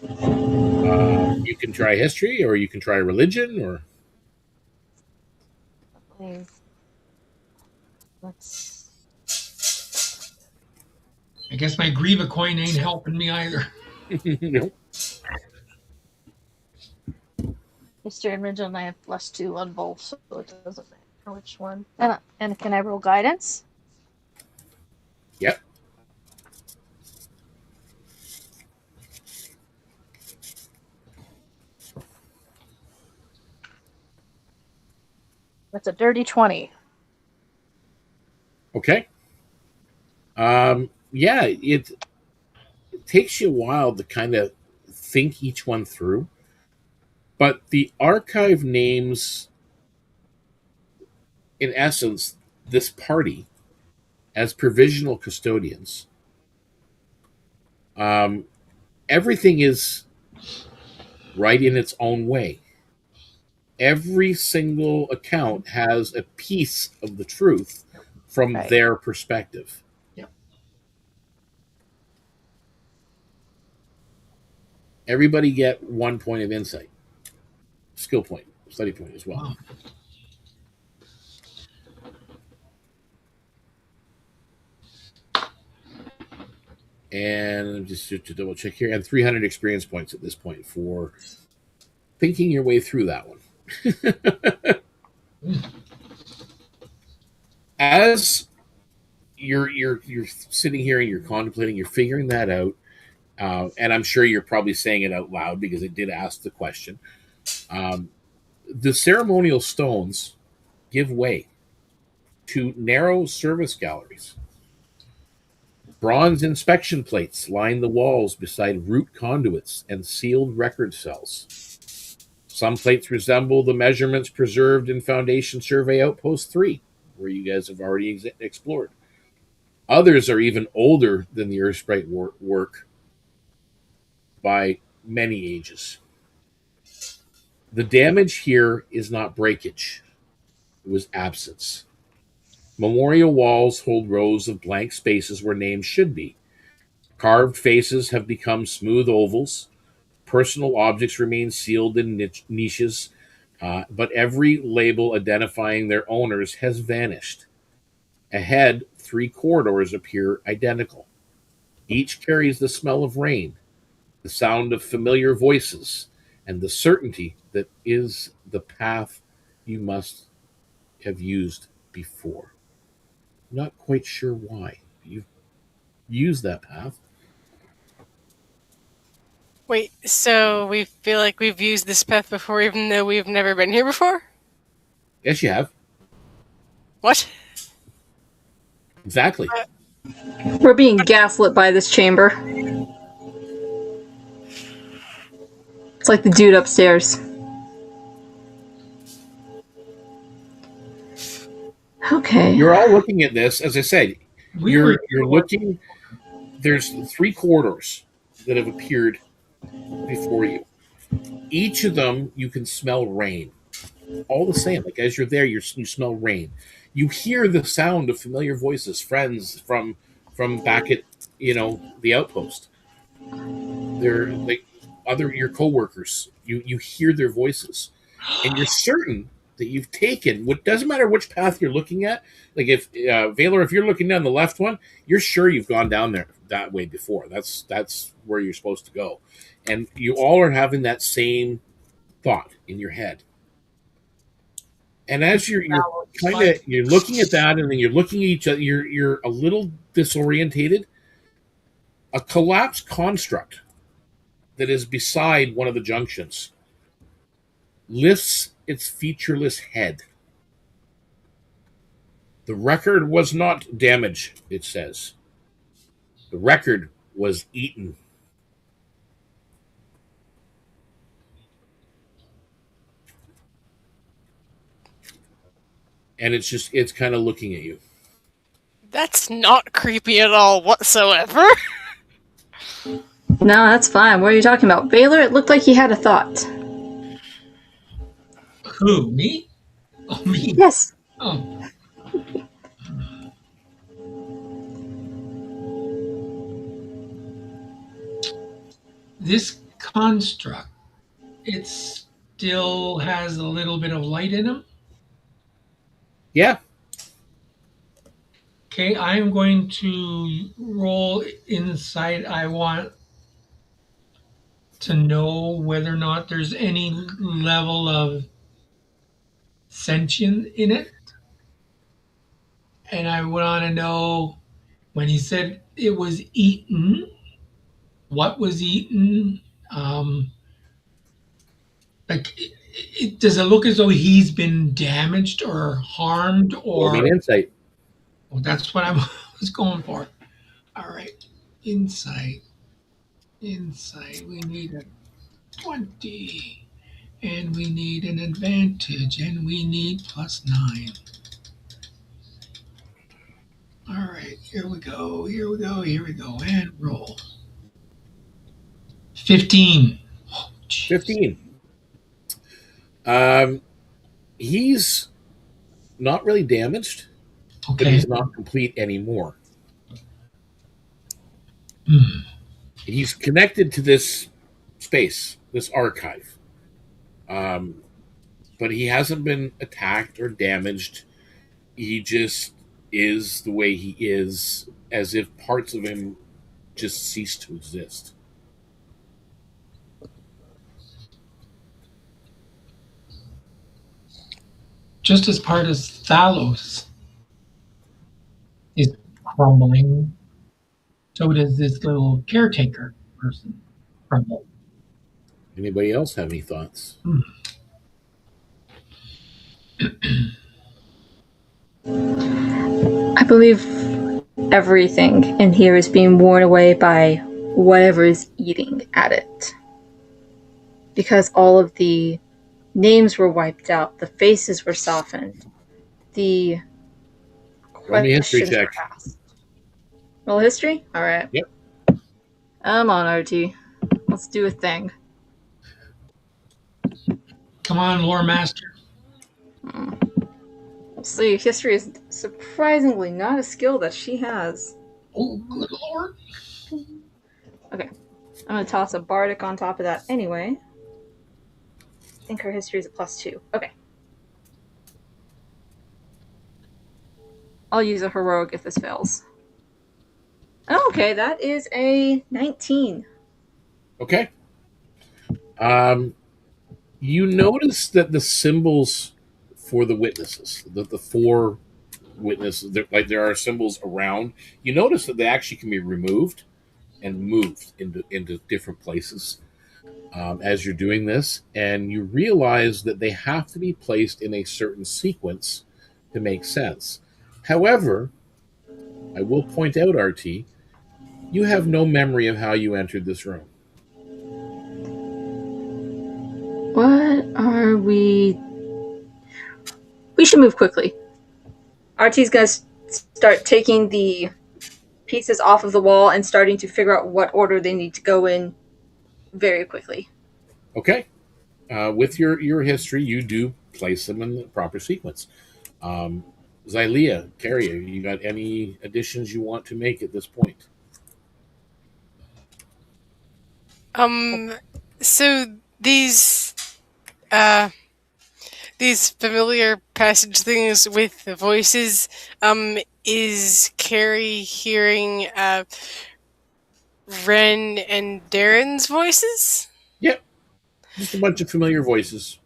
B: You can try history, or you can try religion, or
F: Let's.
C: I guess my Grieva coin ain't helping me either.
B: no.
F: History and religion, I have +2 on both, so it doesn't matter which one. And can I roll guidance?
B: Yep.
F: That's a dirty 20.
B: Okay. Yeah, it takes you a while to kind of think each one through, but the archive names, in essence, this party as provisional custodians. Everything is right in its own way. Every single account has a piece of the truth from
F: Right.
B: their perspective.
C: Yep.
B: Everybody get 1 point of insight, skill point, study point as well.
C: Wow.
B: And just to double check here, and 300 experience points at this point for thinking your way through that one. As you're sitting here and you're contemplating, you're figuring that out, and I'm sure you're probably saying it out loud because it did ask the question. The ceremonial stones give way. to narrow service galleries. Bronze inspection plates line the walls beside root conduits and sealed record cells. Some plates resemble the measurements preserved in Foundation Survey Outpost 3, where you guys have already explored. Others are even older than the Earthsprite work by many ages. The damage here is not breakage, it was absence. Memorial walls hold rows of blank spaces where names should be. Carved faces have become smooth ovals. Personal objects remain sealed in niches, but every label identifying their owners has vanished. Ahead, 3 corridors appear identical. Each carries the smell of rain, the sound of familiar voices, and the certainty that is the path you must have used before. Not quite sure why. You've used that path.
E: Wait, so we feel like we've used this path before even though we've never been here before?
B: Yes, you have.
E: What?
B: Exactly.
D: We're being gaslit by this chamber. It's like the dude upstairs. Okay.
B: You're all looking at this. As I said,
C: We
B: you're looking. There's 3 corridors that have appeared before you. Each of them, you can smell rain. All the same, like as you're there, you smell rain. You hear the sound of familiar voices, friends from back at the outpost. They're like your coworkers. You hear their voices, and you're certain that you've taken. What doesn't matter which path you're looking at. Like if Valor, if you're looking down the left one, you're sure you've gone down there that way before. That's where you're supposed to go, and you all are having that same thought in your head. And as you're looking at that, and then you're looking at each other, you're a little disorientated. A collapsed construct that is beside one of the junctions lifts its featureless head. The record was not damaged, it says. The record was eaten. And it's kind of looking at you.
E: That's not creepy at all whatsoever.
D: No, that's fine. What are you talking about? Baylor, it looked like he had a thought.
C: Who? Me? Oh, me.
D: Yes.
C: Oh. This construct, it still has a little bit of light in him.
B: Yeah.
C: Okay, I'm going to roll insight. I want to know whether or not there's any level of sentient in it. And I want to know when he said it was eaten, what was eaten. Does it look as though he's been damaged or harmed or?
B: I mean, insight.
C: Well, that's what I was going for. All right, insight. We need a 20, and we need an advantage, and we need +9. All right, here we go, and roll. 15. Oh,
B: 15. He's not really damaged, but
C: okay.
B: he's not complete anymore. He's connected to this space, this archive. But he hasn't been attacked or damaged. He just is the way he is, as if parts of him just cease to exist.
C: Just as part of Thalos is crumbling, so does this little caretaker person crumble.
B: Anybody else have any thoughts?
D: believe everything in here is being worn away by whatever is eating at it. Because all of the names were wiped out, the faces were softened, the
B: Roll me a history
D: questions
B: check.
D: were asked. Roll history? Alright.
B: Yep.
D: I'm on RT. Let's do a thing.
C: Come on, lore master.
D: Let's see. History is surprisingly not a skill that she has.
C: Oh, good lord.
D: Okay. I'm going to toss a bardic on top of that anyway. I think her history is a +2. Okay. I'll use a heroic if this fails. Oh, okay, that is a 19.
B: Okay. You notice that the symbols for the witnesses, the four witnesses, there are symbols around. You notice that they actually can be removed and moved into different places as you're doing this, and you realize that they have to be placed in a certain sequence to make sense. However, I will point out, RT, you have no memory of how you entered this room.
D: What are we... We should move quickly. RT's going to start taking the pieces off of the wall and starting to figure out what order they need to go in very quickly.
B: Okay. With your history, you do place them in the proper sequence. Xylea, Carrier, you got any additions you want to make at this point?
E: So these familiar passage things with the voices, is Carrie hearing Ren and Darren's voices?
B: Yep. Just a bunch of familiar voices.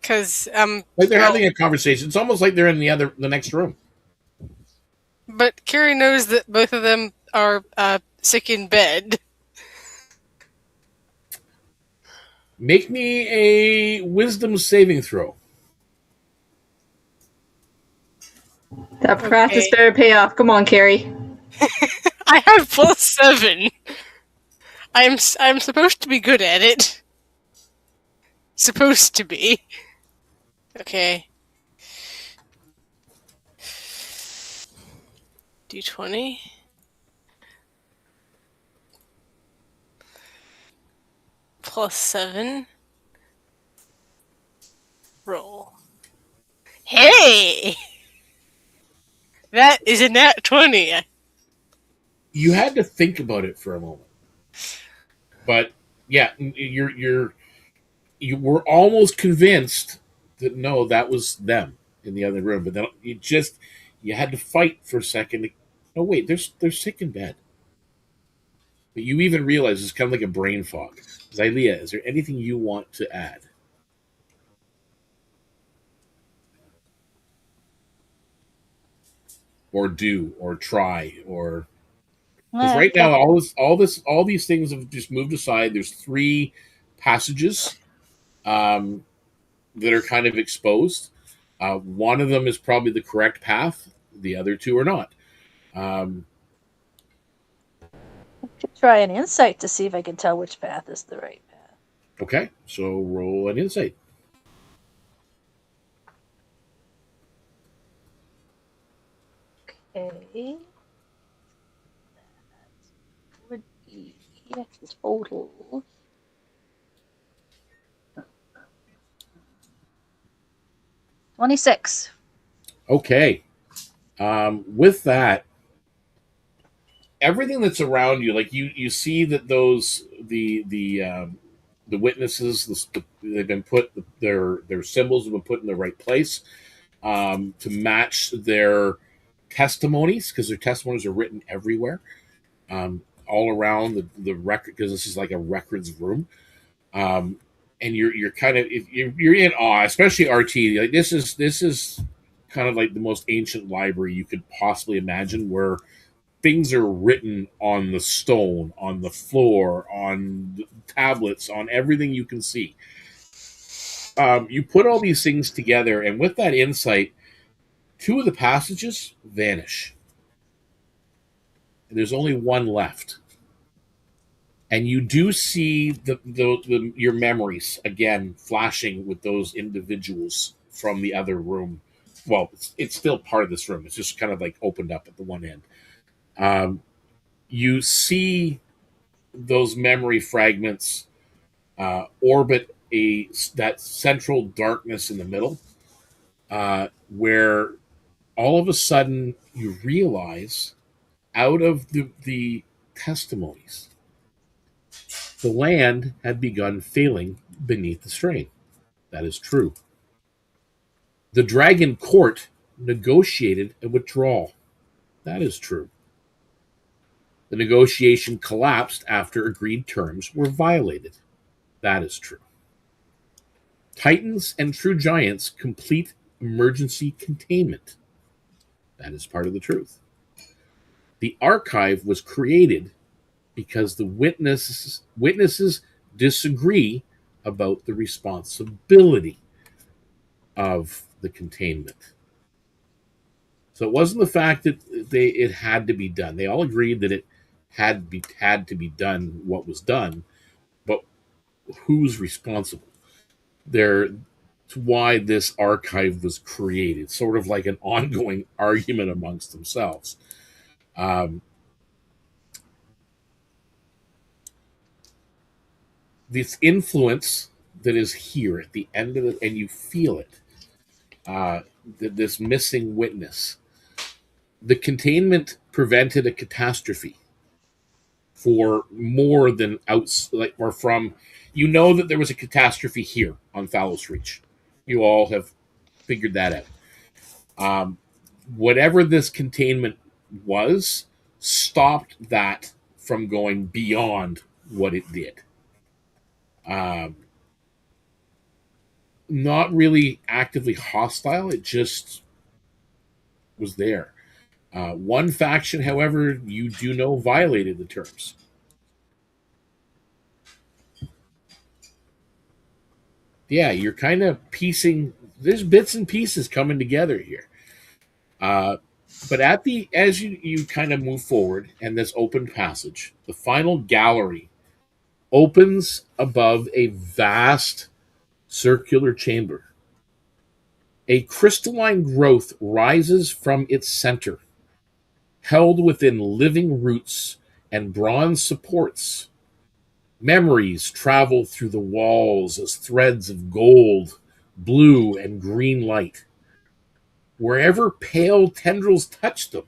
E: Because
B: Like they're having a conversation. It's almost like they're in the next room.
E: but Carrie knows that both of them are sick in bed.
B: Make me a wisdom saving throw.
D: That practice
E: Okay.
D: better pay off. Come on, Carrie.
E: I have +7. I'm supposed to be good at it. Supposed to be. Okay. D20. +7. Roll. Hey! That is a nat 20.
B: You had to think about it for a moment, but yeah, you were almost convinced that no, that was them in the other room, but then you had to fight for a second. No, wait, they're sick in bed. But you even realize it's kind of like a brain fog. Xylea, is there anything you want to add? Or do, or try, or because right now all these things have just moved aside. There's 3 passages that are kind of exposed. One of them is probably the correct path. The other 2 are not.
F: Could try an insight to see if I can tell which path is the right path.
B: Okay, so roll an insight.
F: Okay. That would be total. $26.
B: Okay. With that, everything that's around you, like you see that the witnesses, they've been put, their symbols have been put in the right place to match their testimonies, because their testimonies are written everywhere, all around the record, because this is like a records room. And you're kind of, you're in awe, especially RT. Like this is kind of like the most ancient library you could possibly imagine, where things are written on the stone, on the floor, on the tablets, on everything you can see. You put all these things together, and with that insight, two of the passages vanish. There's only one left. And you do see your memories again flashing with those individuals from the other room. Well, it's still part of this room. It's just kind of like opened up at the one end. You see those memory fragments orbit that central darkness in the middle, where all of a sudden you realize, out of the testimonies, the land had begun failing beneath the strain. That is true. The Dragon Court negotiated a withdrawal. That is true. The negotiation collapsed after agreed terms were violated. That is true. Titans and true giants complete emergency containment. That is part of the truth. The archive was created because the witnesses disagree about the responsibility of the containment. So it wasn't the fact that it had to be done. They all agreed that it had to be done what was done, but who's responsible? It's why this archive was created, sort of like an ongoing argument amongst themselves. This influence that is here at the end of it, and you feel it, this missing witness. The containment prevented a catastrophe for more than you know that there was a catastrophe here on Fallows Reach. You all have figured that out. Whatever this containment was stopped that from going beyond what it did. Not really actively hostile, it just was there. One faction, however, you do know violated the terms. Yeah, you're kind of piecing. There's bits and pieces coming together here. But as you kind of move forward and this open passage, the final gallery opens above a vast circular chamber. A crystalline growth rises from its center, held within living roots and bronze supports. Memories travel through the walls as threads of gold, blue, and green light. Wherever pale tendrils touch them,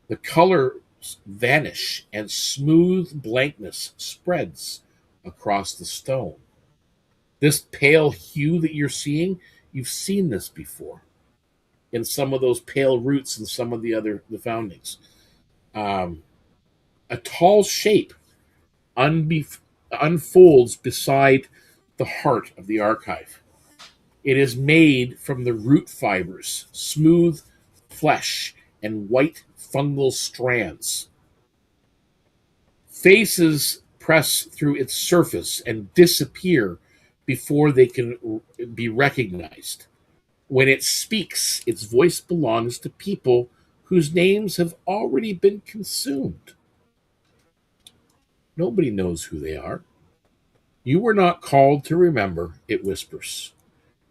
B: the colors vanish and smooth blankness spreads across the stone. This pale hue that you're seeing, you've seen this before in some of those pale roots and some of the foundings. A tall shape unfolds beside the heart of the archive. It is made from the root fibers, smooth flesh, and white fungal strands. Faces press through its surface and disappear before they can be recognized. When it speaks, its voice belongs to people whose names have already been consumed. Nobody knows who they are. You were not called to remember, it whispers.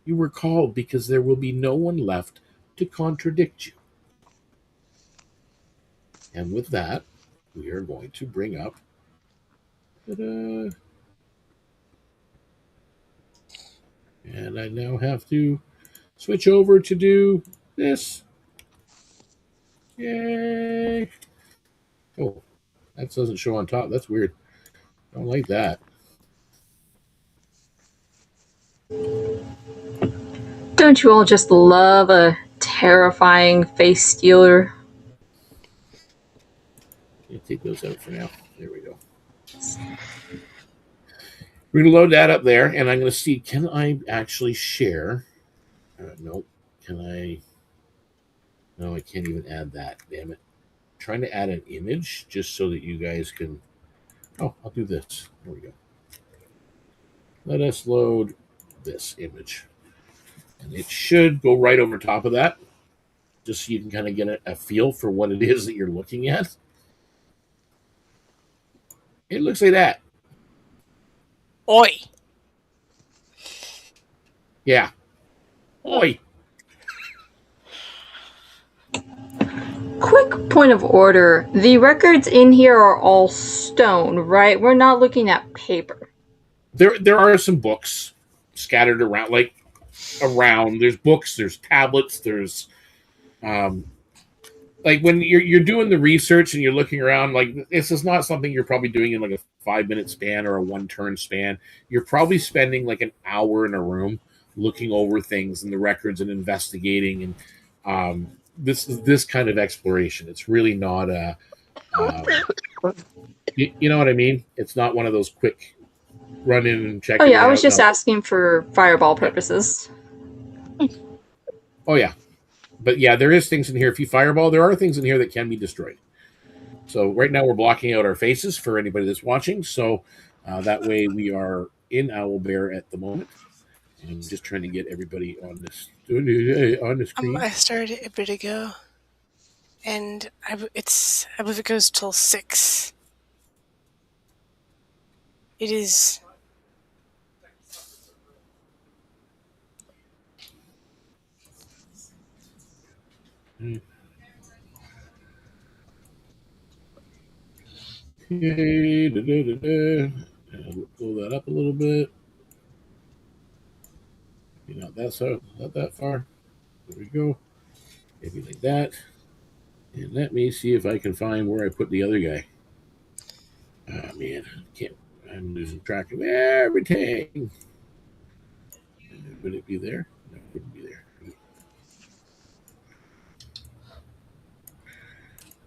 B: You were called because there will be no one left to contradict you. And with that, we are going to bring up. Ta-da. And I now have to switch over to do this. Yay! Oh, that doesn't show on top. That's weird. I don't like that.
D: Don't you all just love a terrifying face stealer?
B: I'll take those out for now. There we go. We're going to load that up there, and I'm going to see, can I actually share? Nope. Can I? No, I can't even add that. Damn it. I'm trying to add an image just so that you guys can. Oh, I'll do this. There we go. Let us load this image. And it should go right over top of that, just so you can kind of get a feel for what it is that you're looking at. It looks like that.
E: Oi.
B: Yeah. Oi.
D: Quick point of order. The records in here are all stone, right? We're not looking at paper.
B: There are some books scattered around, there's books, there's tablets, there's like when you're doing the research and you're looking around, like this is not something you're probably doing in like a 5-minute span or a 1-turn span. You're probably spending like an hour in a room looking over things and the records and investigating, and this kind of exploration. It's really not a you know what I mean? It's not one of those quick run in and check.
D: Oh yeah, I was just asking for fireball purposes.
B: Oh yeah. But yeah, there is things in here. If you fireball, there are things in here that can be destroyed. So right now we're blocking out our faces for anybody that's watching. So that way we are in Owlbear at the moment. And I'm just trying to get everybody on the screen.
E: I started a bit ago, and I believe it goes till 6. It is.
B: Okay, we'll pull that up a little bit. Not that far. There we go. Maybe like that. And let me see if I can find where I put the other guy. Oh man, I'm losing track of everything. Would it be there? No, it wouldn't be there.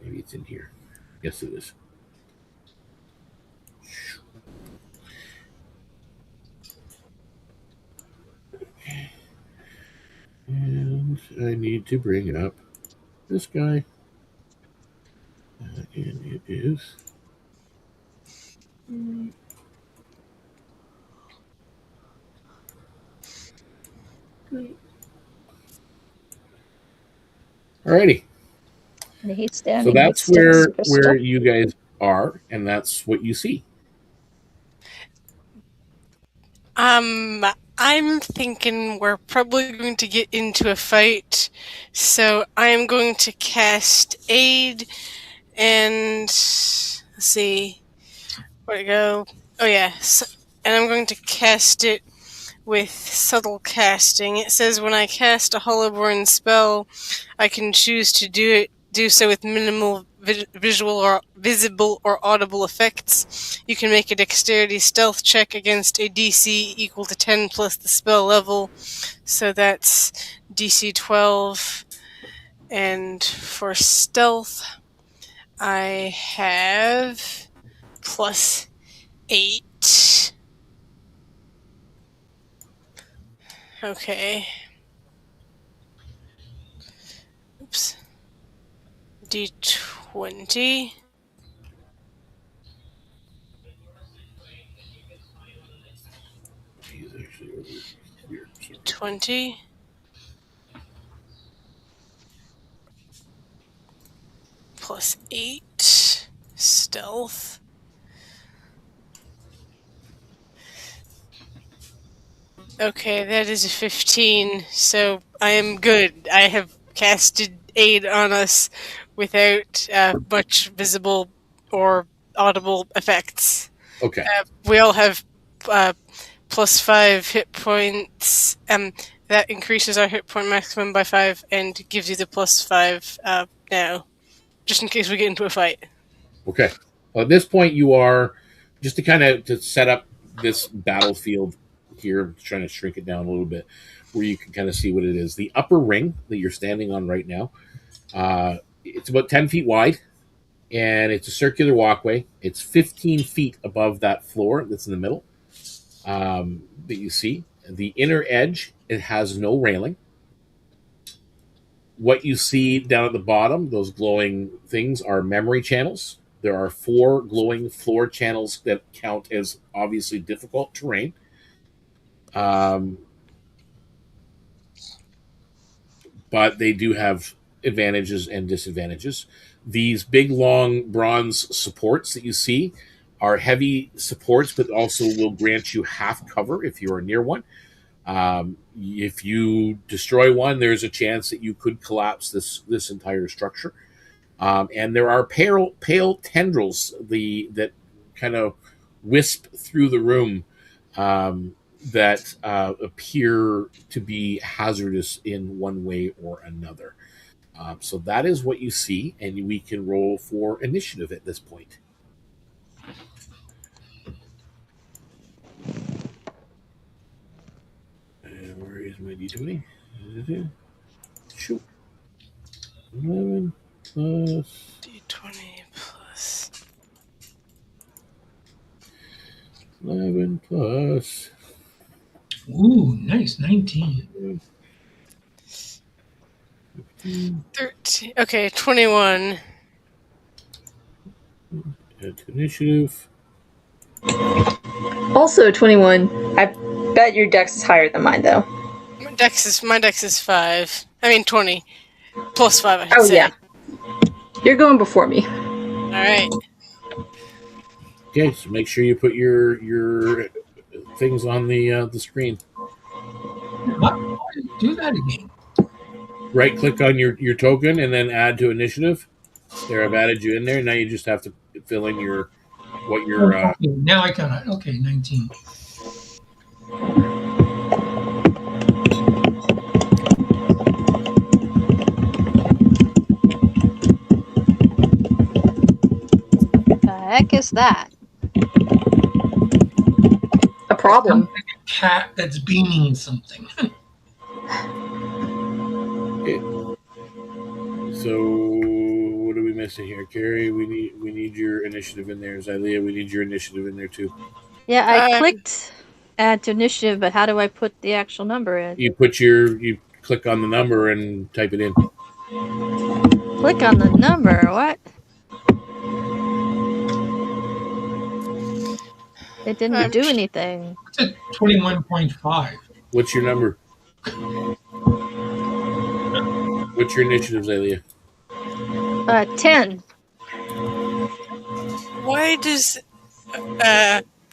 B: Maybe it's in here. Yes, it is. And I need to bring up this guy. And it is. Alrighty.
F: And he's standing
B: So that's
F: next to his
B: where
F: crystal.
B: you guys are, and that's what you see.
E: I'm thinking we're probably going to get into a fight, so I am going to cast Aid, and let's see, where'd it go? Oh yeah, and I'm going to cast it with subtle casting. It says when I cast a Hollowborn spell, I can choose to do so with minimal visible or audible effects. You can make a dexterity stealth check against a DC equal to 10 plus the spell level. So that's DC 12. And for stealth, I have plus 8. Okay. Oops. D20.
B: He's actually over here.
E: 20. Plus 8. Stealth. Okay, that is a 15, so I am good. I have casted Aid on us without much visible or audible effects.
B: Okay.
E: We all have plus 5 hit points. That increases our hit point maximum by 5 and gives you the plus 5 now, just in case we get into a fight.
B: Okay. Well, at this point, you are just to set up this battlefield here. I'm trying to shrink it down a little bit, where you can kind of see what it is. The upper ring that you're standing on right now, it's about 10 feet wide, and it's a circular walkway. It's 15 feet above that floor that's in the middle that you see. The inner edge, it has no railing. What you see down at the bottom, those glowing things, are memory channels. There are 4 glowing floor channels that count as obviously difficult terrain. but they do have advantages and disadvantages. These big, long bronze supports that you see are heavy supports, but also will grant you half cover if you are near one. If you destroy one, there's a chance that you could collapse this entire structure. And there are pale tendrils that kind of wisp through the room that appear to be hazardous in one way or another. So that is what you see, and we can roll for initiative at this point. And where is my d20? Shoot. 11 plus...
E: D20 plus...
B: 11 plus...
C: Ooh, nice. 19.
E: 13. Okay, 21.
B: Add to initiative.
D: Also 21. I bet your dex is higher than mine, though.
E: My dex is 5. I mean 20. Plus 5, I should
D: Oh,
E: say.
D: yeah. You're going before me.
E: Alright.
B: Okay, so make sure you put your things on the screen.
C: Why did you do that again?
B: Right click on your token and then add to initiative. There, I've added you in there. Now you just have to fill in what your
C: Okay, now I got it. Okay, 19.
F: The heck is that?
D: A problem.
C: Sounds like a cat that's beaning something.
B: Okay. So what are we missing here, Carrie? We need your initiative in there. Xylea, we need your initiative in there too.
F: Yeah, I clicked add to initiative, but how do I put the actual number in?
B: You click on the number and type it in.
F: Click on the number. What? It didn't do anything.
C: It's at 21.5.
B: What's your number? What's your initiative, Xylea?
F: 10.
E: Why does...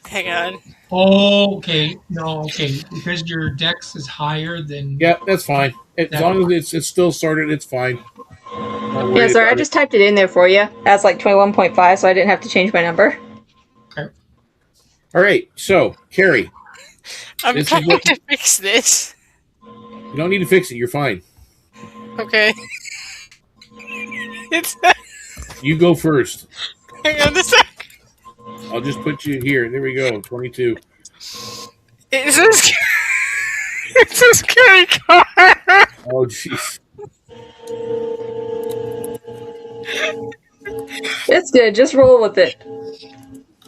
E: hang on.
C: Oh, okay. No, okay. Because your dex is higher than...
B: Yeah, that's fine. As long as it's still sorted, it's fine.
D: Yeah, sorry, I just typed it in there for you. That's like 21.5, so I didn't have to change my number.
C: Okay.
B: All right, so Carrie,
E: I'm
B: This is
E: trying
B: what-
E: to fix this.
B: you don't need to fix it. You're fine.
E: Okay. It's...
B: You go first.
E: Hang on a sec.
B: I'll just put you here. There we go. 22.
E: It says... It says carry car.
B: Oh, jeez.
D: It's good. Just roll with it.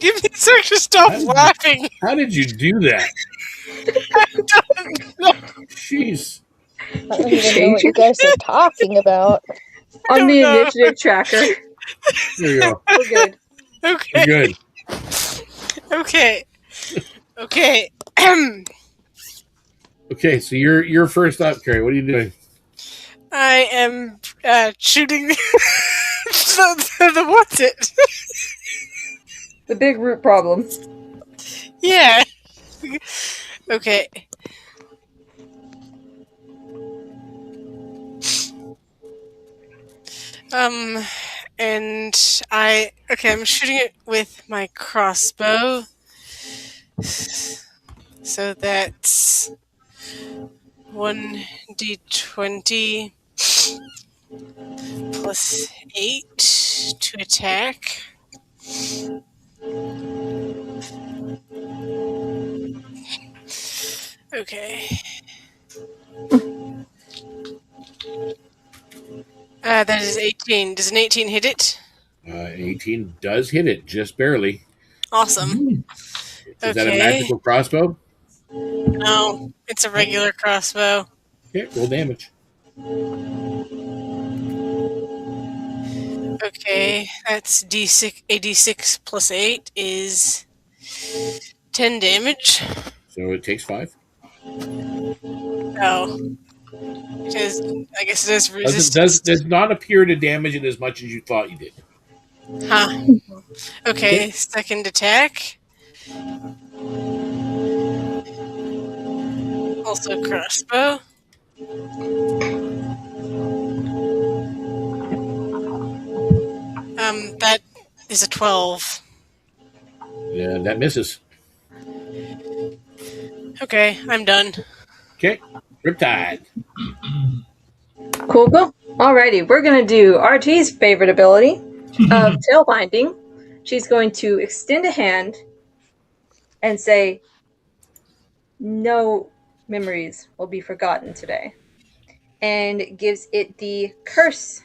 E: Give me a sec to stop laughing.
B: How did you do that? Jeez.
F: I don't even know what you guys are talking about.
D: On the
E: know.
D: initiative tracker.
B: There you go.
D: We're good.
E: Okay.
B: You're good.
E: Okay. Okay.
B: Okay, so you're first up, Carrie. What are you doing?
E: I am shooting the what's it?
D: The big root problem.
E: Yeah. Okay. And I'm shooting it with my crossbow. So that's 1d20 plus 8 to attack. Okay. That is 18. Does an 18 hit it?
B: 18 does hit it, just barely.
E: Awesome.
B: Is that a magical crossbow?
E: No, it's a regular crossbow.
B: Okay, roll damage.
E: Okay, that's D6. A D6 plus 8 is 10 damage.
B: So it takes 5.
E: Oh. Because I guess it is
B: Does not appear to damage it as much as you thought you did.
E: Huh. Okay, second attack. Also crossbow. That is a 12.
B: Yeah, that misses.
E: Okay, I'm done.
B: Okay, Riptide.
D: Cool, cool. Alrighty, we're gonna do RT's favorite ability of tail binding. She's going to extend a hand and say, "No memories will be forgotten today," and gives it the curse.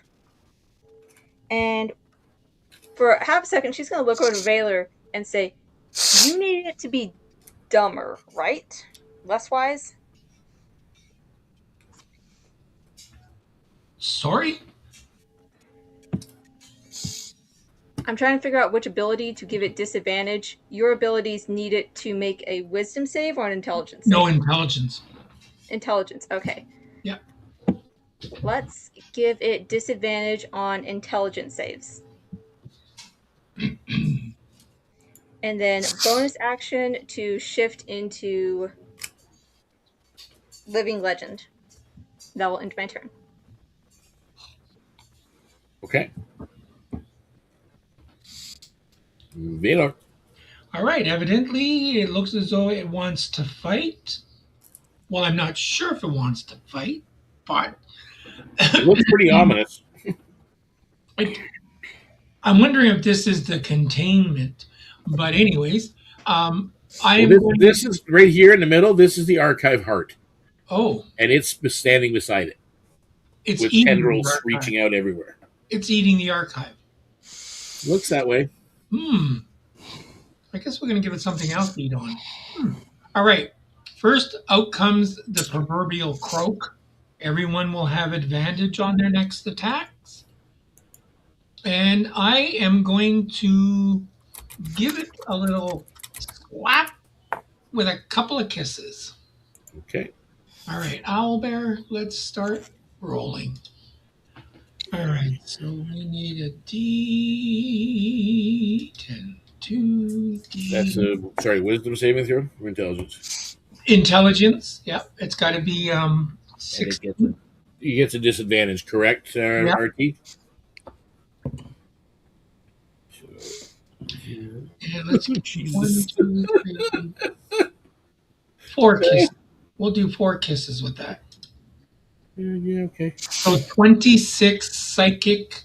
D: And for half a second, she's gonna look over to Valor and say, "You need it to be dumber, right? Less wise?"
C: Sorry?
D: I'm trying to figure out which ability to give it disadvantage. Your abilities need it to make a wisdom save or an intelligence save?
C: No intelligence.
D: Intelligence, okay.
C: Yep.
D: Let's give it disadvantage on intelligence saves. And then bonus action to shift into Living Legend. That will end my turn.
B: Okay. Valor.
C: All right, evidently it looks as though it wants to fight. Well, I'm not sure if it wants to fight, but
B: It looks pretty ominous.
C: I'm wondering if this is the containment. But anyways,
B: This is right here in the middle. This is the archive heart,
C: Oh,
B: and it's standing beside it
C: it's
B: with
C: eating the
B: tendrils
C: archive.
B: reaching out everywhere.
C: It's eating the archive.
B: Looks that way.
C: I guess we're going to give it something else to eat on. All right. First, out comes the proverbial croak. Everyone will have advantage on their next attacks. And I am going to give it a little slap with a couple of kisses.
B: Okay.
C: All right, Owlbear, let's start rolling. All right, so we need a D10. 2D.
B: That's a wisdom saving throw or intelligence.
C: Intelligence. Yep, it's got to be
B: And
C: 16.
B: he gets a disadvantage, correct,
C: Yep.
B: RT?
C: And let's get 1, 2, 3, 4 kisses. We'll do 4 kisses with that.
B: Yeah, okay.
C: So 26 psychic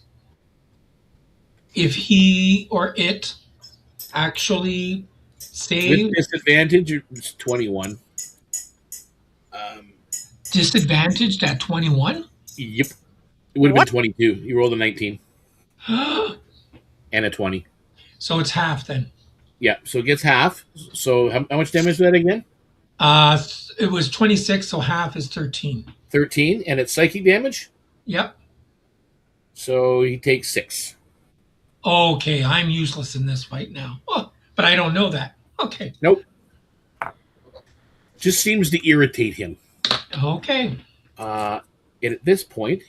C: if he or it actually saves.
B: With disadvantage, it's 21.
C: Disadvantaged at 21?
B: Yep. It would have been 22. You rolled a 19 and a 20.
C: So it's half then.
B: Yeah, so it gets half. So how much damage is that again?
C: It was 26, so half is 13.
B: 13, and it's psychic damage?
C: Yep.
B: So he takes 6.
C: Okay, I'm useless in this fight now. Oh, but I don't know that. Okay.
B: Nope. Just seems to irritate him.
C: Okay.
B: And at this point,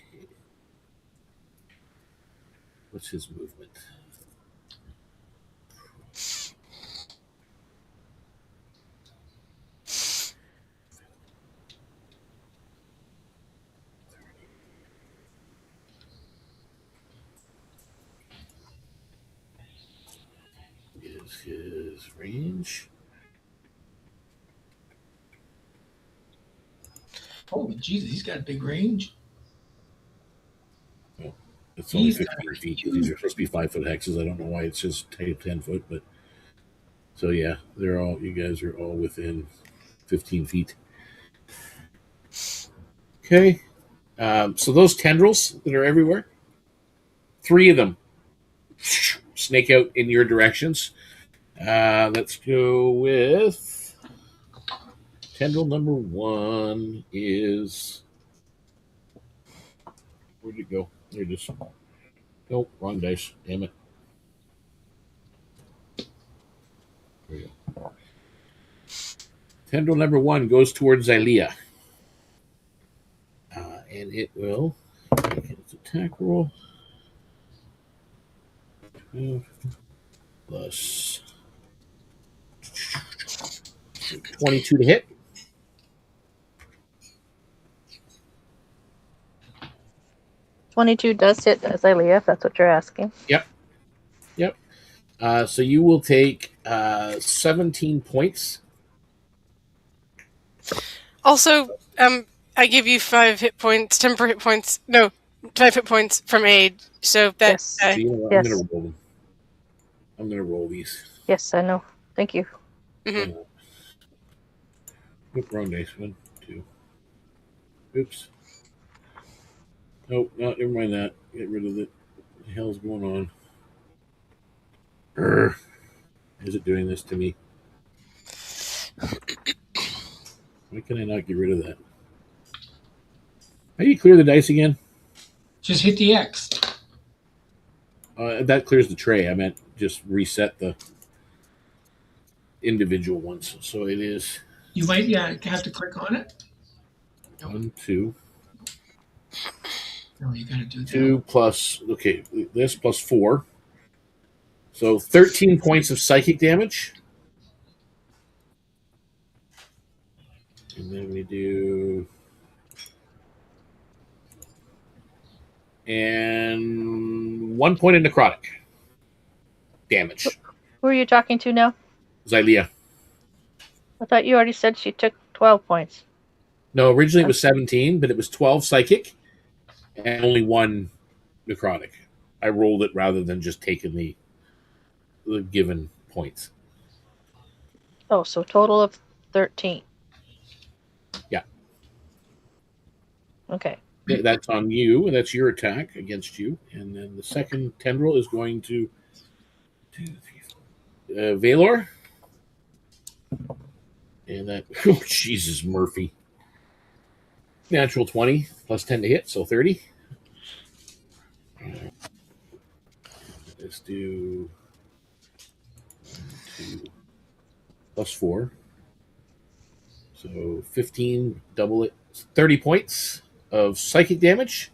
B: what's his movement? Is his range?
C: Oh, Jesus, he's got a big range.
B: It's only
C: He's
B: 15 feet because these are supposed to be 5-foot hexes. I don't know why it's just 10 foot, but so yeah, you guys are all within 15 feet. Okay. So those tendrils that are everywhere, 3 of them snake out in your directions. Let's go with tendril number 1 is. Where'd it go? There it is. Nope, wrong dice. Damn it. There we go. Tendril number 1 goes towards Xylea. it will make its attack roll. 12 plus 22 to hit.
F: $22 does hit Azalea, if that's what you're asking.
B: Yep. So you will take 17 points.
E: Also, I give you 5 hit points, temporary hit points. No, 5 hit points from aid. So that
F: Yes.
B: So you know what?
F: Yes.
B: I'm going to roll them. I'm going to roll these.
F: Yes, I know. Thank you.
E: Mhm.
B: Oop, wrong dice. 1, 2. Oops. Nope, no, never mind that. Get rid of it. What the hell's going on? Urgh. Is it doing this to me? Why can I not get rid of that? How do you clear the dice again?
C: Just hit the X.
B: That clears the tray. I meant just reset the individual ones. So it is
C: You might have to click on it.
B: 1, 2,
C: No, you gotta do
B: 2 plus, okay, this plus 4. So 13 points of psychic damage. And then we do. And 1 point of necrotic damage.
F: Who are you talking to now?
B: Xylea.
F: I thought you already said she took 12 points.
B: No, originally it was 17, but it was 12 psychic and only 1 necrotic. I rolled it rather than just taking the given points.
F: Oh, so total of 13.
B: Yeah.
F: Okay.
B: That's on you, and that's your attack against you. And then the second tendril is going to 2, 3, 4. Valor. And that, oh, Jesus, Murphy. Natural 20 plus 10 to hit, so 30. Let's do 2 plus 4. So 15, double it, 30 points of psychic damage.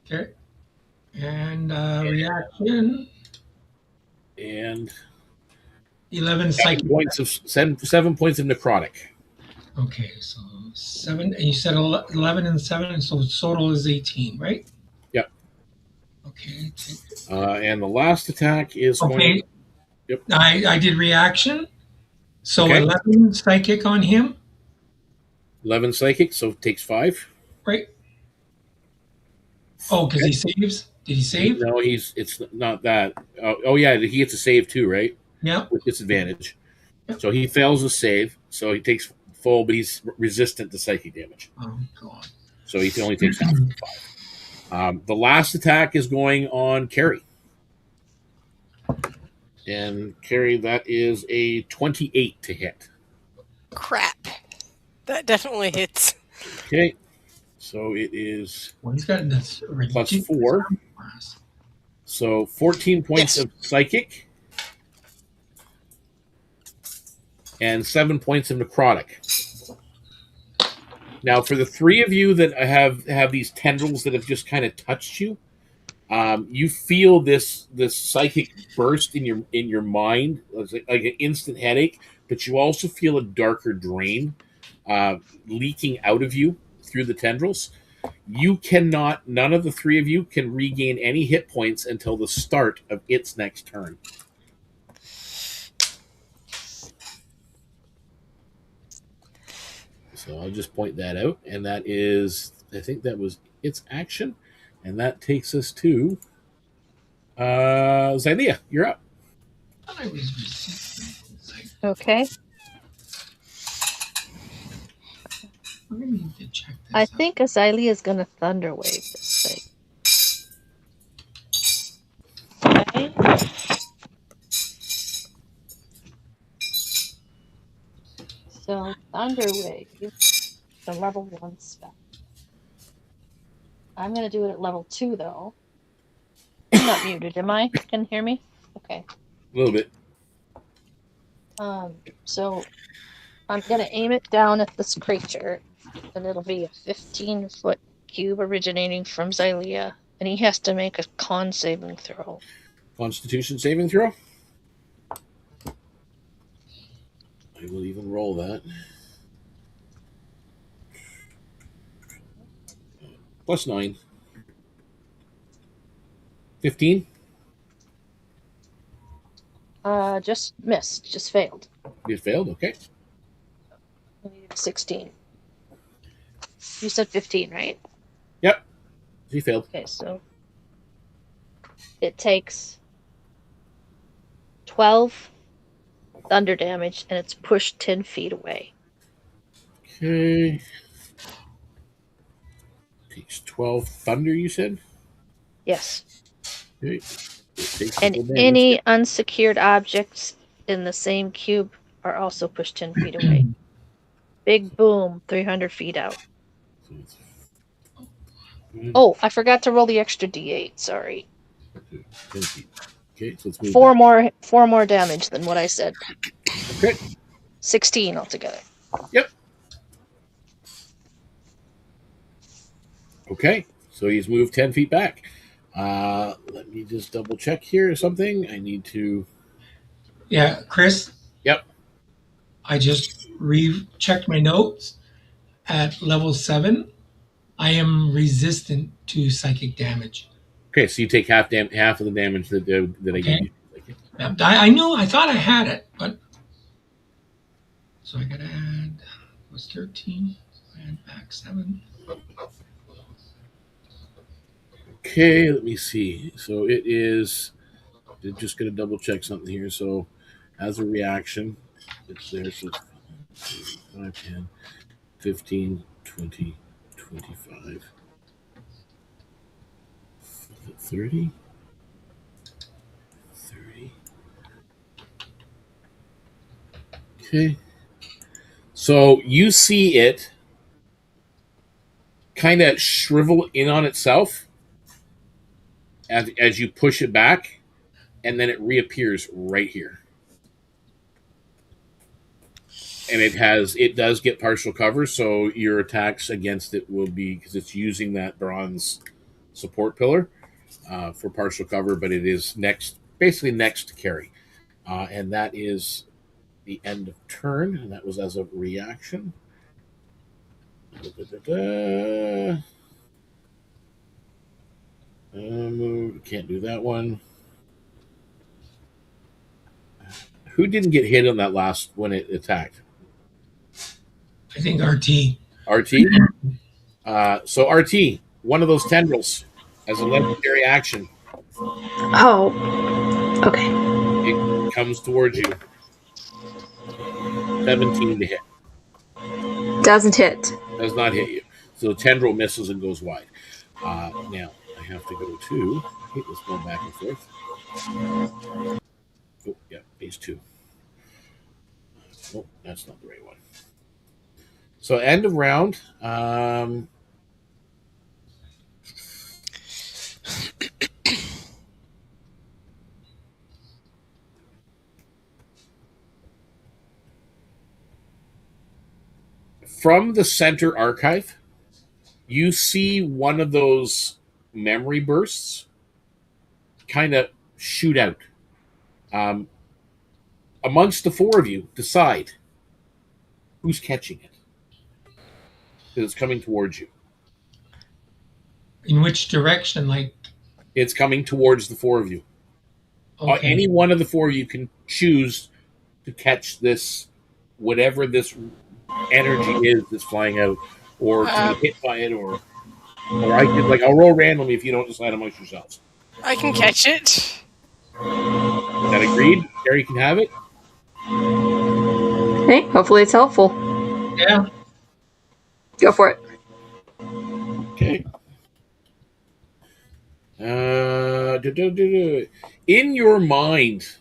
C: Okay. And reaction.
B: And
C: 11 psychic.
B: 7 points of necrotic.
C: Okay, so 7, and you said 11 and 7, so total is 18, right?
B: Yep.
C: Okay.
B: And the last attack is
C: Okay.
B: going. Yep.
C: I did reaction. So
B: Okay.
C: 11 psychic on him,
B: 11 psychic, so it takes 5.
C: right? Oh, because he saves. Did he save?
B: No, it's not that. Oh yeah, he gets a save too, right?
C: Yeah.
B: With disadvantage.
C: Yep.
B: So he fails a save, so he takes full, but he's resistant to psychic damage.
C: Oh God.
B: So he only takes half of 5. The last attack is going on Carrie. And Carrie, that is a 28 to hit.
E: Crap. That definitely hits.
B: Okay. So it is
C: Well, he's got this
B: plus 4. So 14 points of psychic and 7 points of necrotic. Now, for the 3 of you that have these tendrils that have just kind of touched you, you feel this psychic burst in your mind, like an instant headache, but you also feel a darker drain leaking out of you through the tendrils. You cannot, none of the 3 of you can regain any hit points until the start of its next turn. So I'll just point that out, and that is, I think that was its action, and that takes us to Xylea. You're up.
C: I was resistant.
F: Okay.
C: We're gonna need to check this
F: I
C: out.
F: think Azalea is going to Thunder Wave this thing. Okay. So, Thunder Wave, the level 1 spell. I'm going to do it at level 2, though. I'm not muted, am I? Can you hear me? Okay.
B: A little bit.
F: So, I'm going to aim it down at this creature, and it'll be a 15-foot cube originating from Xylea, and he has to make a con saving throw.
B: Constitution saving throw. I will even roll that. +9. 15.
F: Just missed. Just failed.
B: You failed. Okay.
F: I needed 16. You said 15, right?
B: Yep. He failed.
F: Okay, so it takes 12 thunder damage, and it's pushed 10 feet away.
B: Okay. Takes 12 thunder, you said?
F: Yes.
B: Okay.
F: And any unsecured objects in the same cube are also pushed 10 feet away. Big boom, 300 feet out. Oh, I forgot to roll the extra d8. Sorry.
B: 10 feet. Okay, so let's move
F: Four more damage than what I said.
B: Okay.
F: 16 altogether.
B: Yep. Okay, so he's moved 10 feet back. Let me just double check here or something. I need to.
C: Yeah, Chris.
B: Yep.
C: I just checked my notes. At level 7, I am resistant to psychic damage.
B: Okay, so you take half of the damage that I gave you.
C: I know. I thought I had it, but so I gotta add. It was 13. So I add back 7.
B: Okay, let me see. So it is. I'm just going to double check something here. So, as a reaction, it's there. So it's 5, 10, 15, 20, 25, 30. 30. Okay. So you see it kind of shrivel in on itself as you push it back, and then it reappears right here. And it does get partial cover, so your attacks against it will be, because it's using that bronze support pillar for partial cover, but it is basically next to carry. And that is the end of turn, and that was as a reaction. Can't do that one. Who didn't get hit on that last when it attacked?
C: I think RT.
B: RT? So RT, one of those tendrils as a legendary action.
D: Oh, okay.
B: It comes towards you. 17 to hit.
D: Doesn't hit.
B: Does not hit you. So the tendril misses and goes wide. Now, I have to go to... Okay, let's go back and forth. Oh, yeah, phase 2. Oh, that's not the right one. So end of round. From the center archive, you see one of those memory bursts kind of shoot out. Amongst the four of you, decide who's catching it. It's coming towards you.
C: In which direction? Like,
B: It's coming towards the four of you.
C: okay.
B: Any one of the four of you can choose to catch this, whatever this energy is that's flying out, or to be hit by it, or I could I'll roll randomly if you don't decide amongst yourselves.
E: I can catch it.
B: Is that agreed? Gary can have it.
D: Hey, hopefully it's helpful.
C: Yeah.
D: Go for it.
B: Okay. In your mind,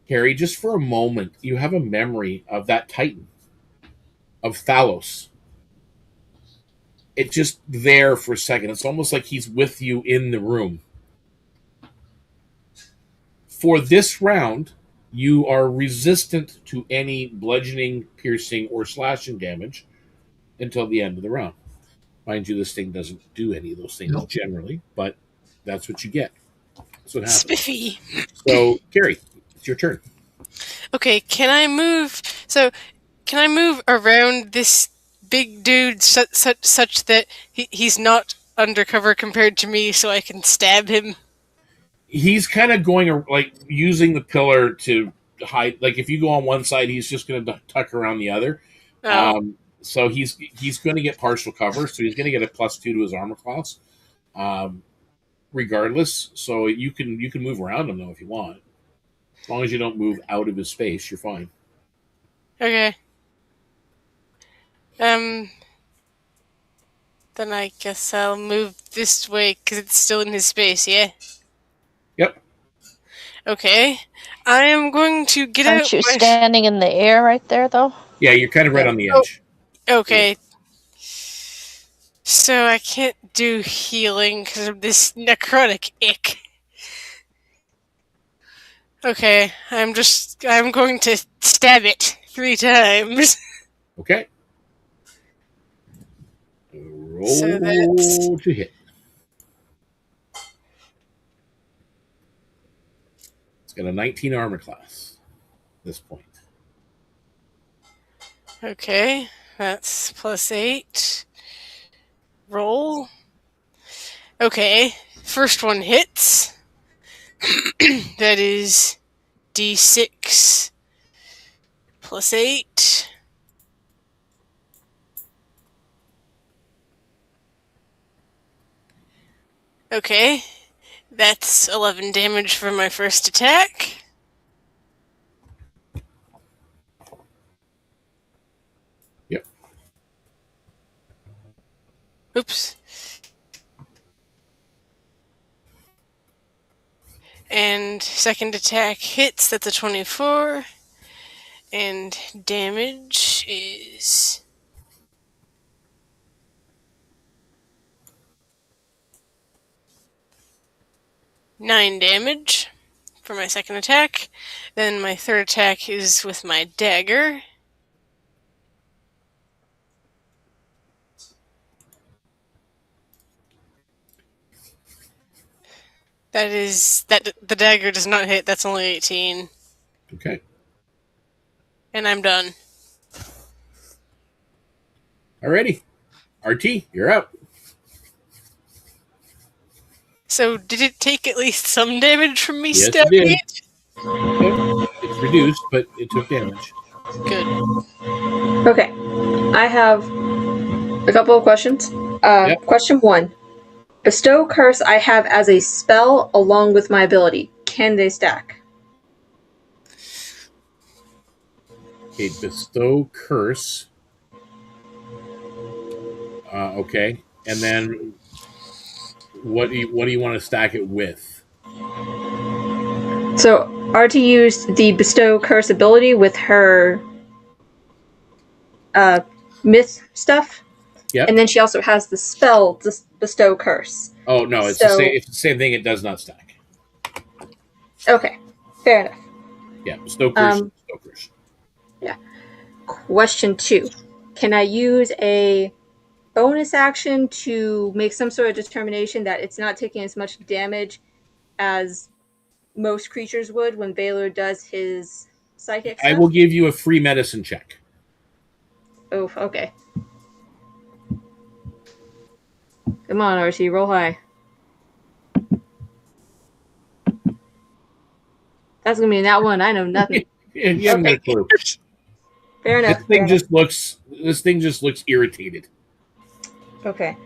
B: Harry, just for a moment, you have a memory of that Titan, of Thalos. It's just there for a second. It's almost like he's with you in the room. For this round, you are resistant to any bludgeoning, piercing, or slashing damage until the end of the round. Mind you, this thing doesn't do any of those things
C: Nope.
B: generally, but that's what you get. That's what happens.
E: Spiffy.
B: So, Carrie, it's your turn.
E: Okay, can I move? So, can I move around this big dude such that he's not undercover compared to me, so I can stab him?
B: He's kind of going like using the pillar to hide. Like if you go on one side, he's just going to tuck around the other.
E: Oh,
B: So he's going to get partial cover. So he's going to get a +2 to his armor class, regardless. So you can move around him though if you want, as long as you don't move out of his space, you're fine.
E: okay. Then I guess I'll move this way because it's still in his space. Yeah.
B: Yep.
E: Okay. I am going to get out.
F: Aren't you standing in the air right there, though?
B: Yeah, you're kind of right on the edge.
E: Okay. So I can't do healing because of this necrotic ick. Okay, I'm going to stab it 3 times.
B: Okay. Roll
E: So that's
B: to hit. It's got a 19 armor class at this point.
E: okay. That's +8. Roll. Okay, first one hits. That is D6 +8. Okay, that's 11 damage for my first attack.
B: Yep.
E: Oops. And second attack hits, that's a 24. And damage is 9 damage for my second attack. Then my third attack is with my dagger. That the dagger does not hit, that's only 18.
B: Okay.
E: And I'm done.
B: Alrighty. RT, you're up.
E: So did it take at least some damage from me
B: Yes, it
E: stabbing
B: did.
E: it?
B: It's reduced, but it took damage.
E: Good.
D: Okay. I have a couple of questions.
B: Yep.
D: Question 1. Bestow Curse I have as a spell along with my ability. Can they stack?
B: Okay, Bestow Curse. Okay. And then what do you want to stack it with?
D: So, RT used the Bestow Curse ability with her myth stuff.
B: Yep.
D: And then she also has the spell Bestow Curse.
B: Oh no, it's the same thing. It does not stack.
D: Okay, fair enough.
B: Yeah, Bestow Curse. Bestow Curse.
D: Yeah. Question 2. Can I use a bonus action to make some sort of determination that it's not taking as much damage as most creatures would when Baylor does his psychic stuff?
B: I will give you a free medicine check.
D: Oh, okay. Come on, RT, roll high. That's gonna be that one. I know nothing.
B: You haven't got a clue.
D: Fair enough.
B: This thing just looks irritated.
D: Okay.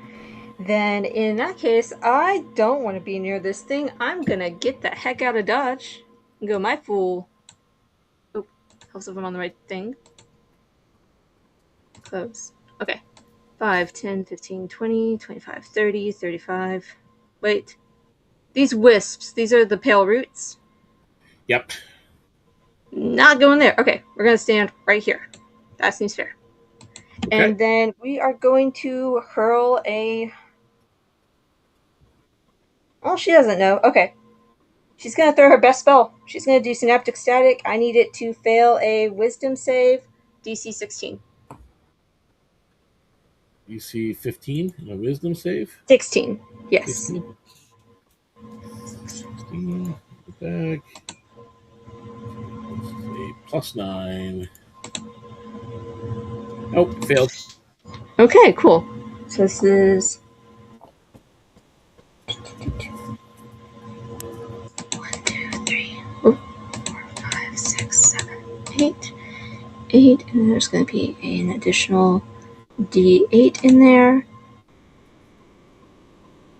D: Then in that case, I don't want to be near this thing. I'm gonna get the heck out of Dodge and go my full. Oh, helps if I'm on the right thing. Close. Okay. 5, 10, 15, 20, 25, 30, 35. Wait. These wisps, these are the pale roots?
B: Yep.
D: Not going there. Okay, we're gonna stand right here. That seems fair.
B: Okay.
D: And then we are going to hurl a... Oh, she doesn't know. Okay. She's going to throw her best spell. She's going to do Synaptic Static. I need it to fail a Wisdom save, DC 16.
B: DC 15 and a wisdom save.
D: 16. Yes.
B: 15. 16. Back. This is a +9. Nope, failed.
D: Okay, cool. So this is 1, 2, 3, 4, 5, 6, 7, 8. 8, and then there's going to be an additional D8 in there.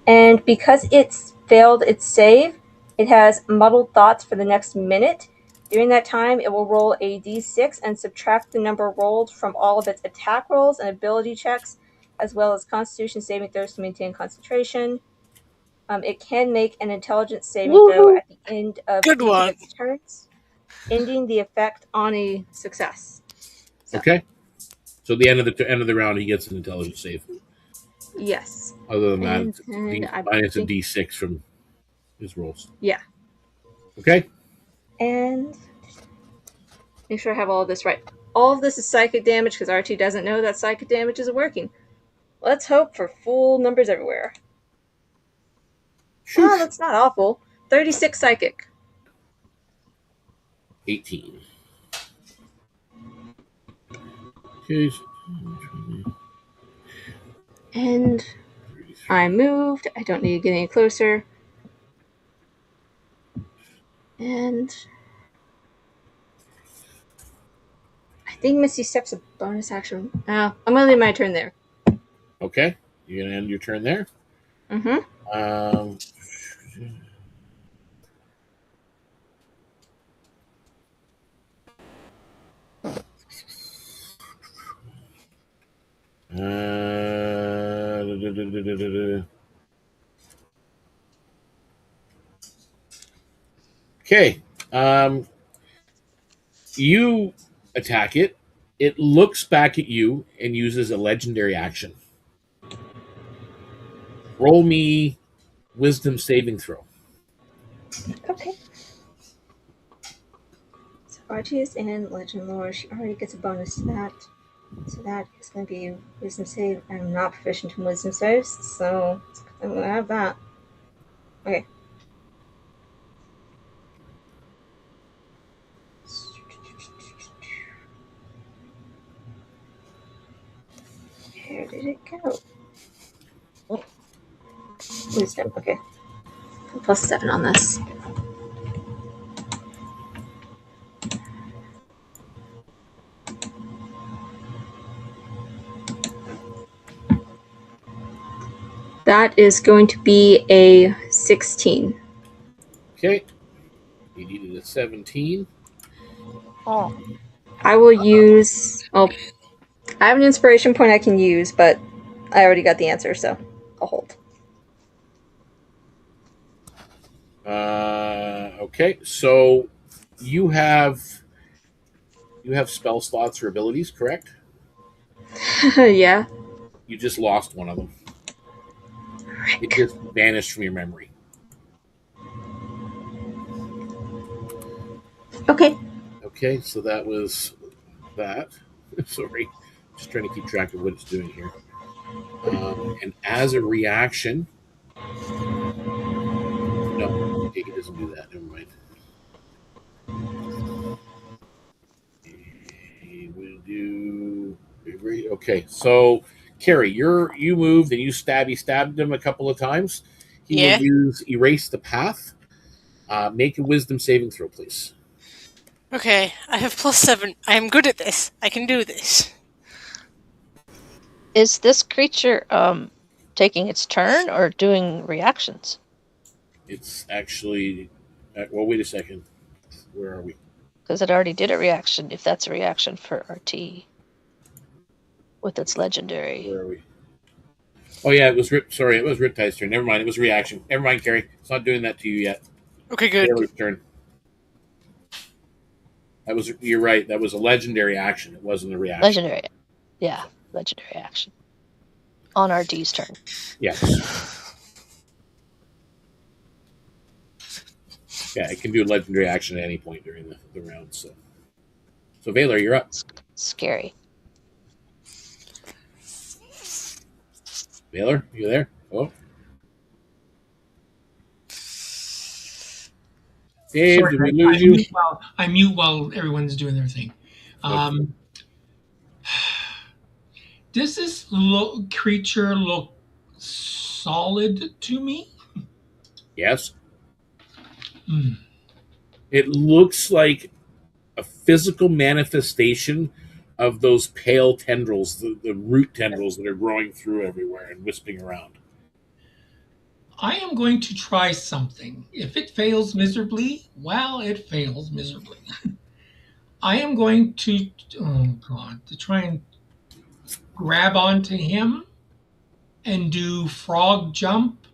D: And because it's failed its save, it has muddled thoughts for the next minute. During that time, it will roll a D6 and subtract the number rolled from all of its attack rolls and ability checks, as well as Constitution saving throws to maintain concentration. It can make an intelligence saving throw at the end of
E: Good
D: each
E: one.
D: of its turns, ending the effect on a success. So,
B: Okay. So at the end of the round, he gets an intelligence save.
D: yes.
B: Other than that,
D: And
B: it's
D: then I
B: minus a
D: think-
B: D6 from his rolls.
D: Yeah.
B: Okay.
D: And make sure I have all of this right. All of this is psychic damage because RT doesn't know that psychic damage is working. Let's hope for full numbers everywhere. Oh, that's not awful. 36 psychic.
B: 18. Okay.
D: And I moved. I don't need to get any closer. And I think Misty Step's a bonus action. I'm going to leave my turn there.
B: Okay. You're going to end your turn there.
D: Mm-hmm.
B: Okay. You attack it. It looks back at you and uses a legendary action. Roll me wisdom saving throw.
D: Okay. So RT is in Legend Lore. She already gets a bonus to that. So that is going to be wisdom save. I'm not proficient in wisdom saves, so I'm going to have that. Okay. Where did it go? Oh. Wisdom, okay. +7 on this. That is going to be a 16.
B: Okay. You needed a 17.
F: Oh,
D: I will use... Oh, I have an inspiration point I can use, but I already got the answer, so I'll hold.
B: Okay. So you have spell slots or abilities, correct?
D: Yeah.
B: You just lost one of them. It just vanished from your memory.
D: Okay.
B: Okay, so that was that. Sorry. Just trying to keep track of what it's doing here. And as a reaction... No, it doesn't do that. Never mind. It will do... Okay, so... Carrie, you moved and you stabbed him a couple of times. He
E: Yeah.
B: will use Erase the Path. Make a wisdom saving throw, please.
E: Okay, I have +7. I am good at this. I can do this.
F: is this creature taking its turn or doing reactions?
B: It's actually... well, wait a second. Where are we?
F: Because it already did a reaction, if that's a reaction for RT. With its legendary.
B: Where are we? Oh, yeah, it was Rip. Sorry, it was Riptide's turn. Never mind, it was reaction. Never mind, Carrie. It's not doing that to you yet.
E: Okay, good.
B: Carrie's turn. You're right. That was a legendary action. It wasn't a reaction.
F: Legendary. Yeah, legendary action. On RT's turn.
B: Yes. Yeah, it can do a legendary action at any point during the round. So Valor, you're up.
F: Scary.
B: Baylor, you there? Oh, Dave,
C: Sorry,
B: did we lose you?
C: I mute while everyone's doing their thing.
B: Okay.
C: Does this creature look solid to me?
B: Yes.
C: Hmm.
B: It looks like a physical manifestation of those pale tendrils, the root tendrils that are growing through everywhere and wisping around.
C: I am going to try something. If it fails miserably, well, it fails miserably. I am going to, oh God, to try and grab onto him and do frog jump,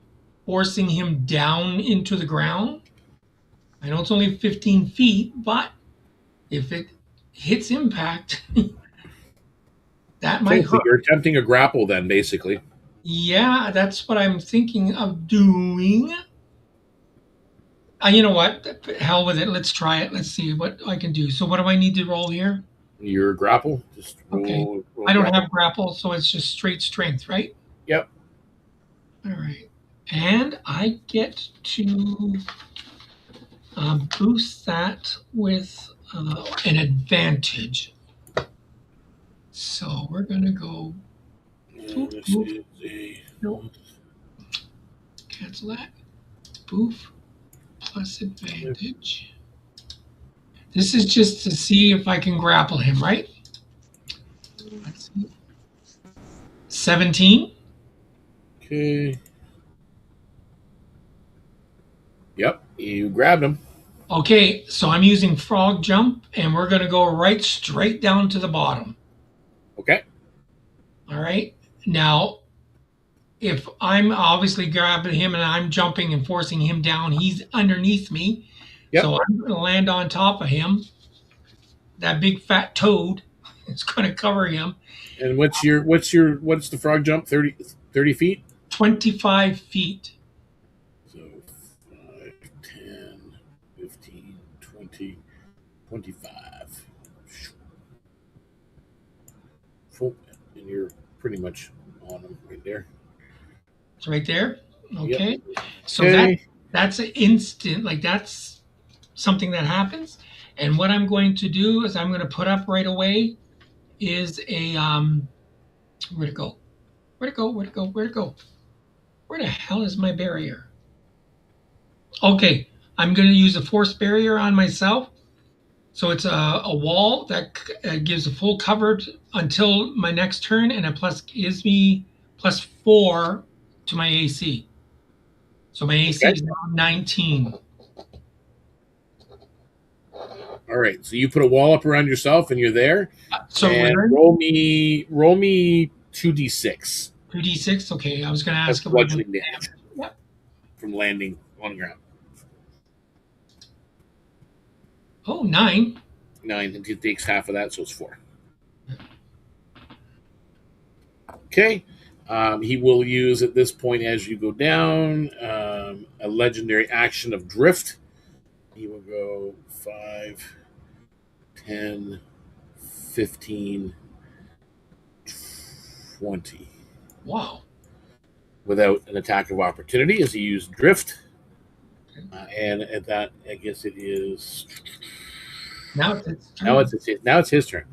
C: forcing him down into the ground. I know it's only 15 feet, but if it hits impact, that
B: Okay,
C: might
B: so
C: hurt.
B: you're attempting a grapple then, basically.
C: Yeah, that's what I'm thinking of doing. You know what? Hell with it. Let's try it. Let's see what I can do. So, what do I need to roll here?
B: Your grapple, just
C: Okay.
B: roll
C: I don't
B: grapple.
C: have grapple, so it's just straight strength, right?
B: Yep.
C: All right. And I get to boost that with an advantage. So we're going to go.
B: And this is a
C: Nope. Cancel that. Boof plus advantage. This is just to see if I can grapple him, right? Let's see. 17.
B: okay. Yep, you grabbed him.
C: Okay, so I'm using frog jump, and we're going to go right straight down to the bottom.
B: Okay.
C: All right. Now, if I'm obviously grabbing him and I'm jumping and forcing him down, he's underneath me.
B: Yep.
C: So I'm going to land on top of him. That big fat toad is going to cover him.
B: And what's the frog jump? 30 feet?
C: 25 feet.
B: So 5, 10, 15, 20, 25. Full, and you're pretty much on him right there.
C: It's right there. Okay.
B: Yep.
C: So
B: Okay.
C: that's an instant, like that's something that happens. And what I'm going to do is I'm going to put up right away is a where'd it go? Where'd it go? Where'd it go? Where'd it go? Where the hell is my barrier? Okay, I'm going to use a force barrier on myself. So it's a wall that gives a full cover until my next turn, and it plus gives me +4 to my AC. So my AC
B: Okay.
C: is now 19.
B: All right. So you put a wall up around yourself and you're there.
C: So
B: and
C: we're
B: roll me 2d6.
C: 2d6. Okay, I was going to
B: That's
C: ask about
B: bludgeoning damage
C: Yep.
B: from landing on the ground.
C: Oh, 9.
B: 9, and he takes half of that, so it's 4. Okay. He will use at this point as you go down a legendary action of drift. He will go 5, 10, 15, 20.
C: Wow.
B: Without an attack of opportunity as he used drift. And at that, I guess it is.
C: Now it's its turn.
B: Now it's his turn.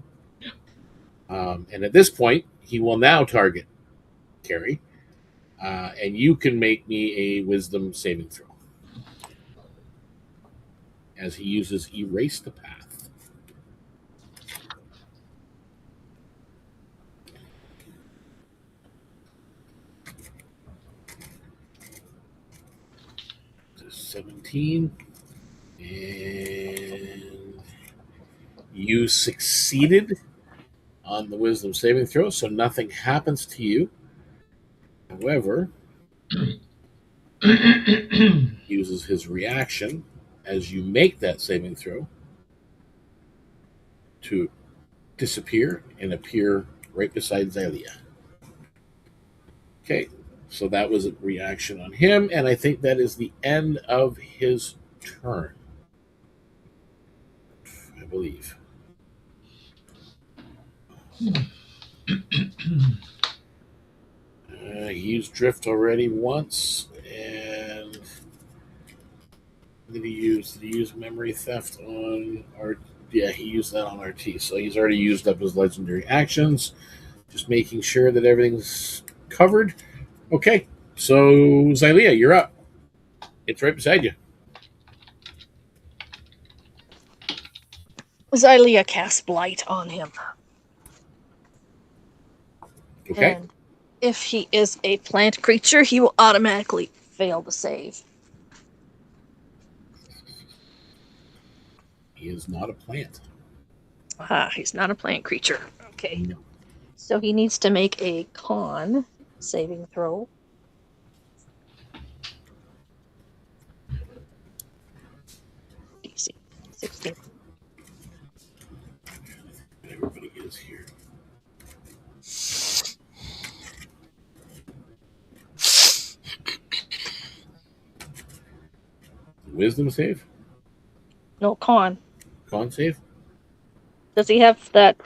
B: And at this point, he will now target Carrie. And you can make me a wisdom saving throw. As he uses Erase the Path. This is 17. And you succeeded on the wisdom saving throw, so nothing happens to you. However, uses his reaction as you make that saving throw to disappear and appear right beside Xylia. Okay, so that was a reaction on him, and I think that is the end of his turn. I believe. he used drift already once, and did he use memory theft on RT? Yeah, he used that on RT. So he's already used up his legendary actions. Just making sure that everything's covered. Okay, so Xylea, you're up. It's right beside you.
F: Xylea casts blight on him.
B: Okay.
F: And if he is a plant creature, he will automatically fail to save.
B: He is not a plant.
F: Ah, he's not a plant creature. Okay.
B: No.
F: So he needs to make a con saving throw. DC 16.
B: Everybody is here. Wisdom save?
F: No, con.
B: Con save?
F: Does he have that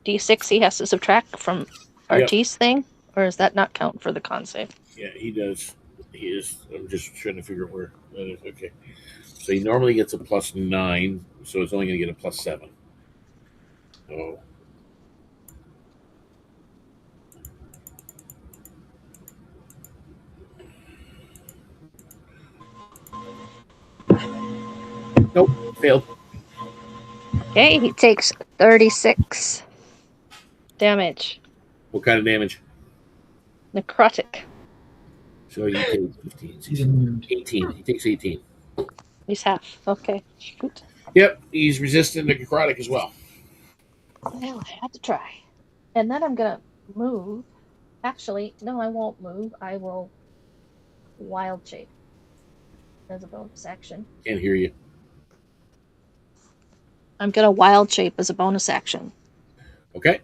F: D6 he has to subtract from
B: Yep.
F: RT's thing? Or does that not count for the con save?
B: Yeah, he does. He is. I'm just trying to figure out where that is. Okay. So he normally gets a +9, so it's only going to get a +7. So. Nope, failed.
F: Okay, he takes 36 damage.
B: What kind of damage?
F: Necrotic.
B: So he takes 15.
C: He's immune.
B: 18. He takes 18.
F: He's half. Okay. Shoot.
B: Yep, he's resistant to necrotic as well.
F: Well, I had to try. And then I'm gonna move. Actually, no, I won't move. I will wild shape as a bonus action.
B: Can't hear you.
F: I'm gonna wild shape as a bonus action
B: Okay.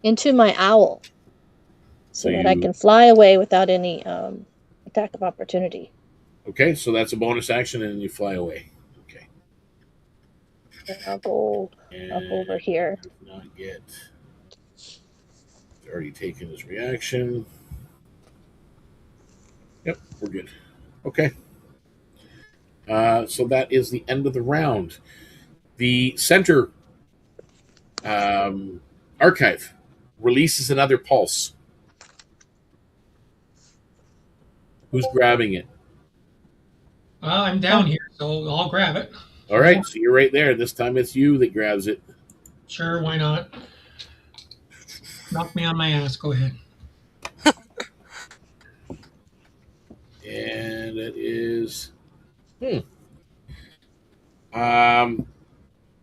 F: into my owl, so
B: So
F: that I
B: you-
F: can fly away without any attack of opportunity.
B: Okay, so that's a bonus action, and you fly away. Okay.
F: And I'll go up over here.
B: Does not get. He's already taken his reaction. Yep, we're good. Okay. So that is the end of the round. The center archive releases another pulse. Who's grabbing it?
C: Well, I'm down here, so I'll grab it.
B: All right, so you're right there. This time it's you that grabs it.
C: Sure, why not? Knock me on my ass. Go ahead.
B: And it is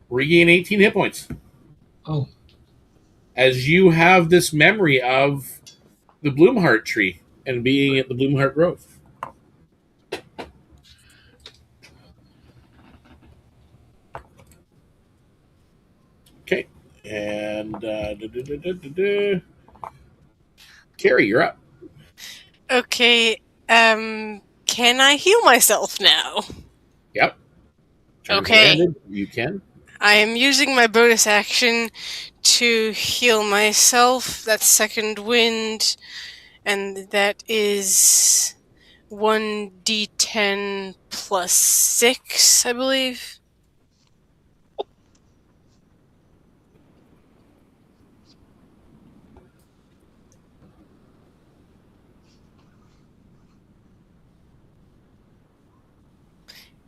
B: regain 18 hit points.
C: Oh,
B: As you have this memory of the Bloomheart tree and being at the Bloomheart Grove. Okay. And Carrie, you're up.
E: Okay, can I heal myself now?
B: Yep. Turns
E: Okay.
B: landed. You can.
E: I am using my bonus action to heal myself. That's second wind, and that is 1d10 plus 6, I believe.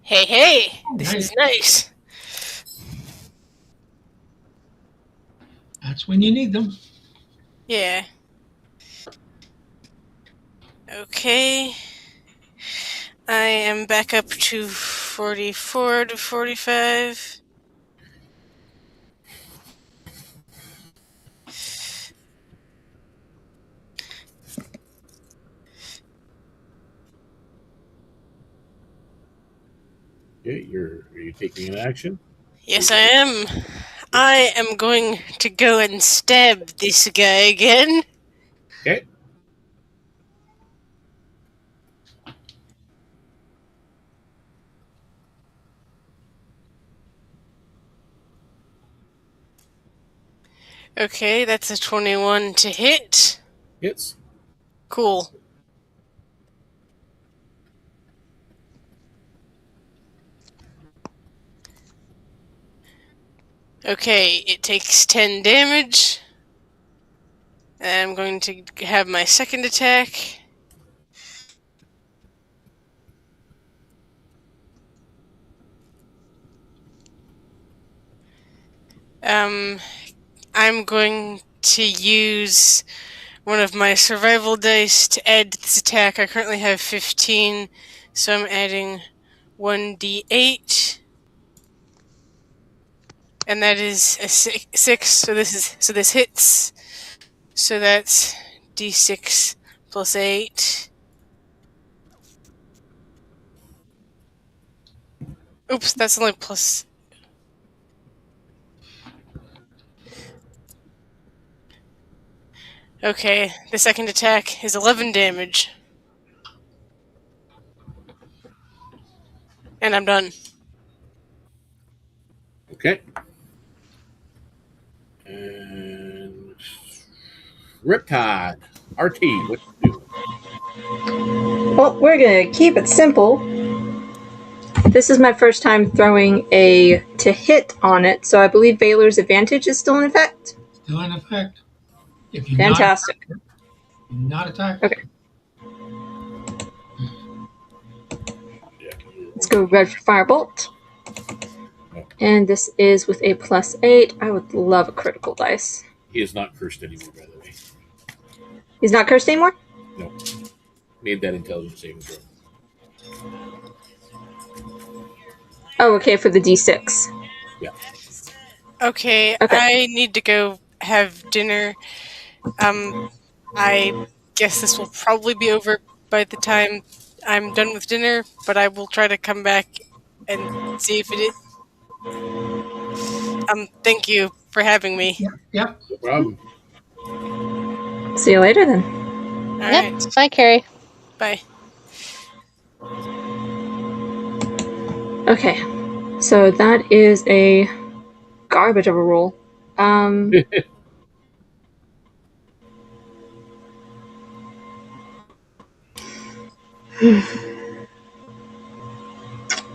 E: Hey, this is nice.
C: that's when you need them.
E: Yeah. Okay. I am back up to 44 to 45.
B: Okay, are you taking an action?
E: Yes, I am. I am going to go and stab this guy again.
B: Okay.
E: Okay, that's a 21 to hit.
B: Hits.
E: Cool. Okay, it takes 10 damage. And I'm going to have my second attack. I'm going to use one of my survival dice to add to this attack. I currently have 15, so I'm adding 1d8, and that is a 6. So this hits. So that's d6 plus 8. Oops, that's only plus. Okay, the second attack is 11 damage. And I'm done.
B: Okay. And Riptide. RT, what you do?
D: Well, we're gonna keep it simple. This is my first time throwing a to hit on it, so I believe Valor's advantage is still in effect.
C: Still in effect. If you're
D: Fantastic.
C: not attacked.
D: Okay. Let's go red for Firebolt. And this is with a +8. I would love a critical dice.
B: He is not cursed anymore, by the way.
D: He's not cursed anymore?
B: No. Made that intelligence saving throw.
D: Oh, okay, for the D6.
B: Yeah.
E: Okay, I need to go have dinner. I guess this will probably be over by the time I'm done with dinner, but I will try to come back and see if it is. Thank you for having me.
C: Yep.
B: No problem.
D: See you later then.
E: All
F: Yep.
E: right.
F: Bye, Carrie.
E: Bye.
D: Okay, so that is a garbage of a roll.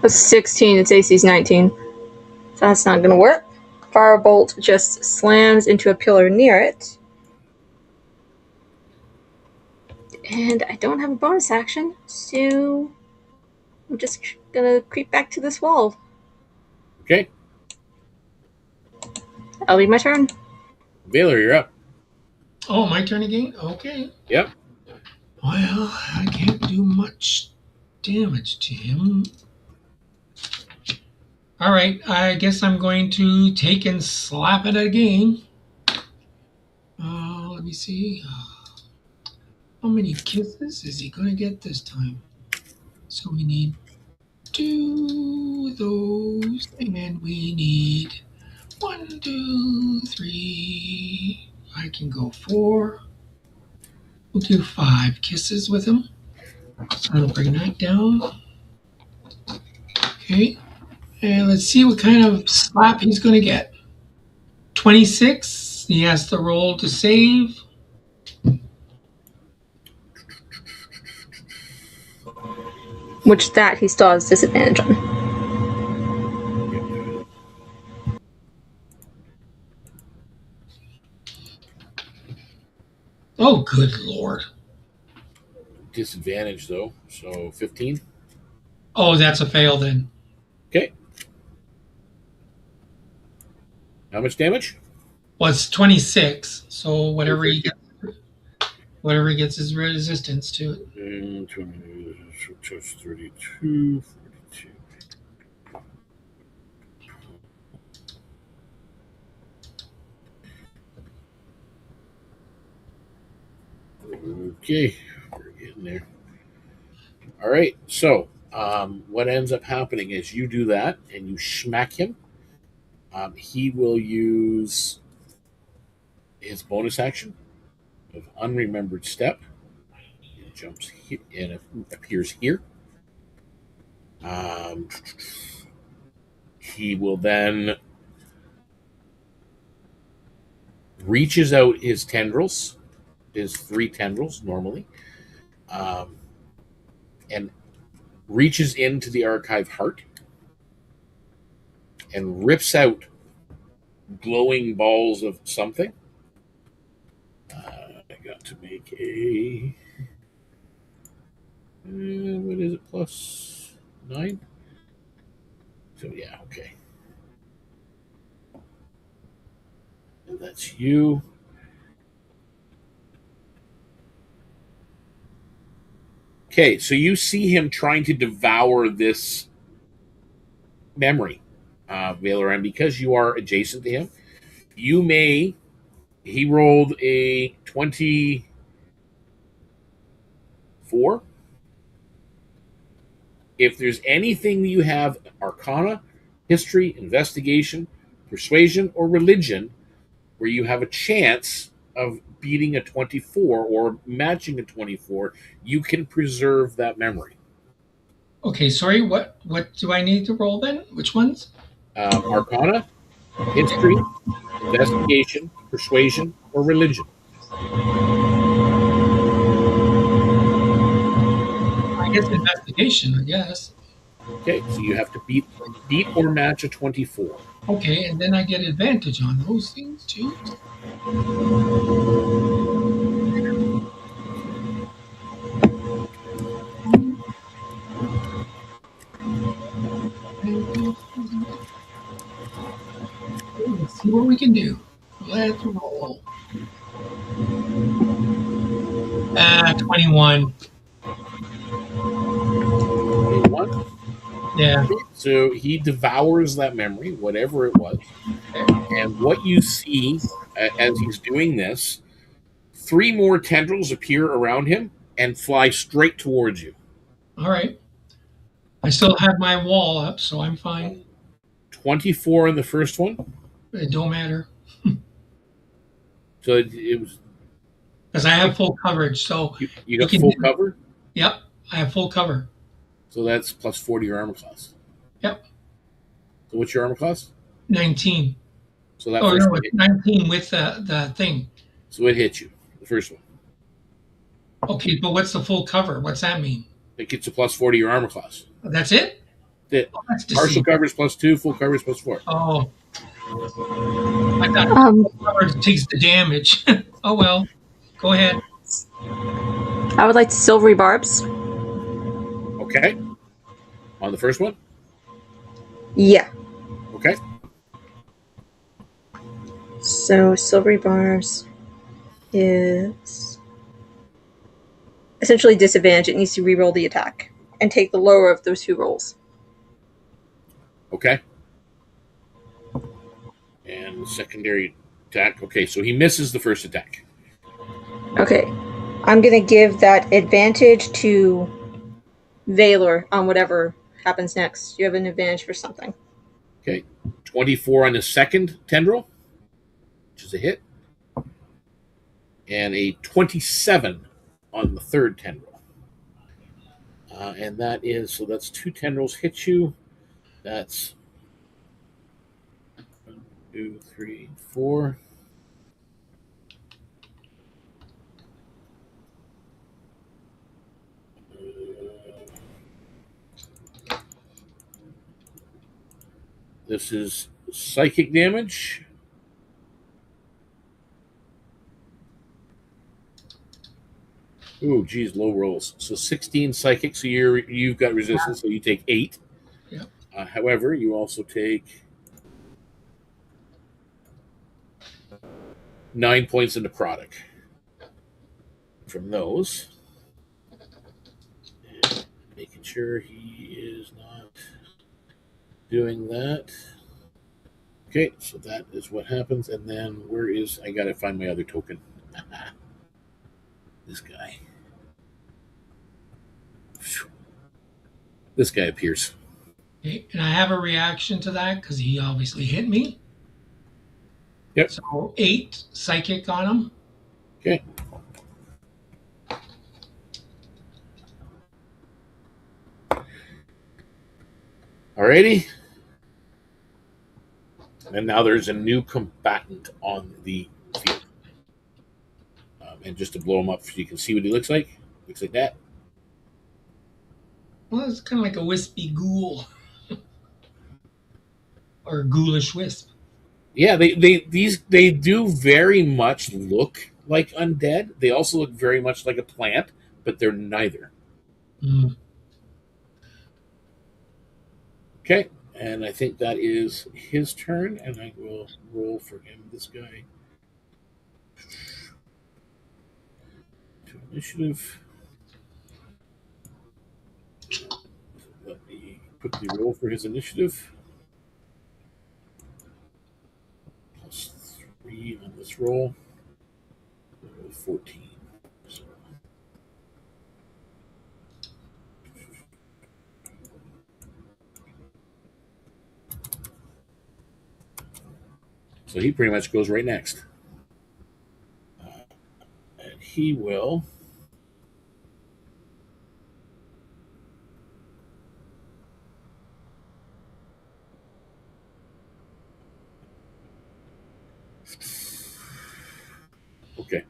D: A 16, its AC's 19. So that's not gonna work. Firebolt just slams into a pillar near it. And I don't have a bonus action, so I'm just gonna creep back to this wall.
B: Okay.
D: That'll be my turn.
B: Valor, you're up.
C: Oh, my turn again? Okay.
B: Yep.
C: Well, I can't do much damage to him. All right, I guess I'm going to take and slap it again. Let me see. How many kisses is he going to get this time? So we need 2 of those, and we need 1, 2, 3. I can go 4. We'll do 5 kisses with him. So I'll bring that down. Okay. And let's see what kind of slap he's going to get. 26. He has to roll to save.
D: Which that he still has disadvantage on.
C: Oh, good lord.
B: Disadvantage, though. So 15.
C: Oh, that's a fail then.
B: Okay. How much damage?
C: Well, it's 26. So whatever he gets his resistance to it.
B: 32, 42. Okay, we're getting there. All right, so what ends up happening is you do that and you smack him. He will use his bonus action of unremembered step. He jumps here and appears here. He will then reaches out his tendrils his 3 tendrils normally, and reaches into the archive heart and rips out glowing balls of something. I got to make a what is it, +9? So yeah, okay. And that's you. Okay, so you see him trying to devour this memory, Valor, and because you are adjacent to him, you may. He rolled a 24. If there's anything you have, Arcana, History, Investigation, Persuasion, or Religion, where you have a chance of beating a 24 or matching a 24, you can preserve that memory.
C: Okay, sorry. What do I need to roll then? Which ones?
B: Arcana, History, Investigation, Persuasion, or Religion.
C: I guess investigation. I guess.
B: Okay, so you have to beat or match a 24.
C: Okay, and then I get advantage on those things too. Let's see what we can do. Let's roll. 21.
B: 21.
C: Yeah.
B: So he devours that memory, whatever it was. And what you see as he's doing this, 3 more tendrils appear around him and fly straight towards you.
C: All right. I still have my wall up, so I'm fine.
B: 24 in the first one.
C: It don't matter
B: So it was.
C: because I have full coverage. So
B: You got full cover?
C: Yep, I have full cover.
B: So that's +4 to your armor class.
C: Yep.
B: So what's your armor class?
C: 19.
B: So that
C: Oh,
B: first
C: no,
B: one
C: it's 19 with the thing.
B: So it hits you, the first one.
C: Okay, but what's the full cover? What's that mean?
B: It gets a +4 to your armor class.
C: That's it?
B: That
C: Oh, that's
B: partial
C: deceiving.
B: coverage +2, full coverage +4.
C: Oh. I thought full coverage takes the damage. Oh, well. Go ahead.
G: I would like silvery barbs.
B: Okay. On the first one?
G: Yeah.
B: Okay.
G: So silvery barbs is essentially disadvantage. It needs to re-roll the attack and take the lower of those 2 rolls.
B: Okay. And the secondary attack. Okay, so he misses the first attack.
G: Okay. I'm going to give that advantage to Valor on whatever happens next. You have an advantage for something.
B: Okay. 24 on the second tendril, which is a hit. And a 27 on the third tendril. And that is, so that's 2 tendrils hit you. That's 1, 2, 3, 4. This is psychic damage. Ooh, geez, low rolls. So 16 psychic. So you've got resistance, so you take 8.
C: Yep.
B: However, you also take 9 points of necrotic from those. And making sure he is not doing that. Okay, so that is what happens. And then where is, I gotta find my other token. This guy. This guy appears.
C: Okay, and I have a reaction to that because he obviously hit me.
B: Yep.
C: So 8 psychic on him.
B: Okay. Alrighty. And now there's a new combatant on the field. And just to blow him up so you can see what he looks like that.
C: Well, it's kind of like a wispy ghoul. Or a ghoulish wisp.
B: Yeah, they do very much look like undead. They also look very much like a plant, but they're neither.
C: Mm.
B: Okay, and I think that is his turn, and I will roll for him. This guy to initiative. Let me quickly roll for his initiative. +3 on this roll. 14. So, so he pretty much goes right next. And he will. Okay.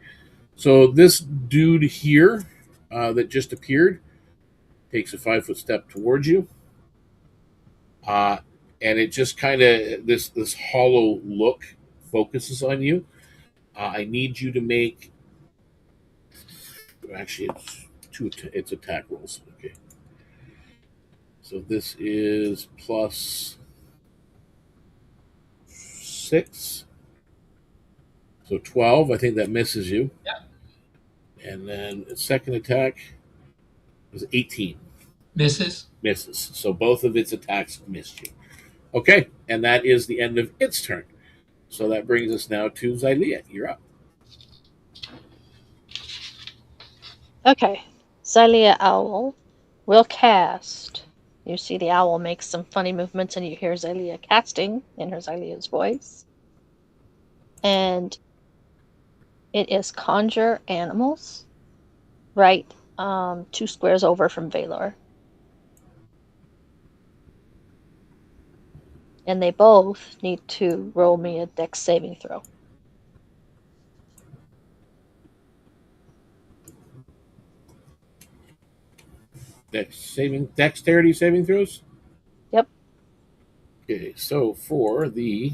B: So this dude here that just appeared takes a 5-foot step towards you. And it just kind of this hollow look focuses on you. I need you to make. Actually, it's attack rolls. Okay. So this is +6. So 12. I think that misses you.
C: Yeah.
B: And then the second attack is 18.
C: Misses.
B: Misses. So both of its attacks missed you. Okay, and that is the end of its turn. So that brings us now to Xylea. You're up.
F: Okay. Xylea Owl will cast. You see the owl makes some funny movements, and you hear Xylea casting in her Xylea's voice. And it is conjure animals, right? 2 squares over from Valor. And they both need to roll me a dex saving throw.
B: Dexterity saving throws?
F: Yep.
B: Okay, so for the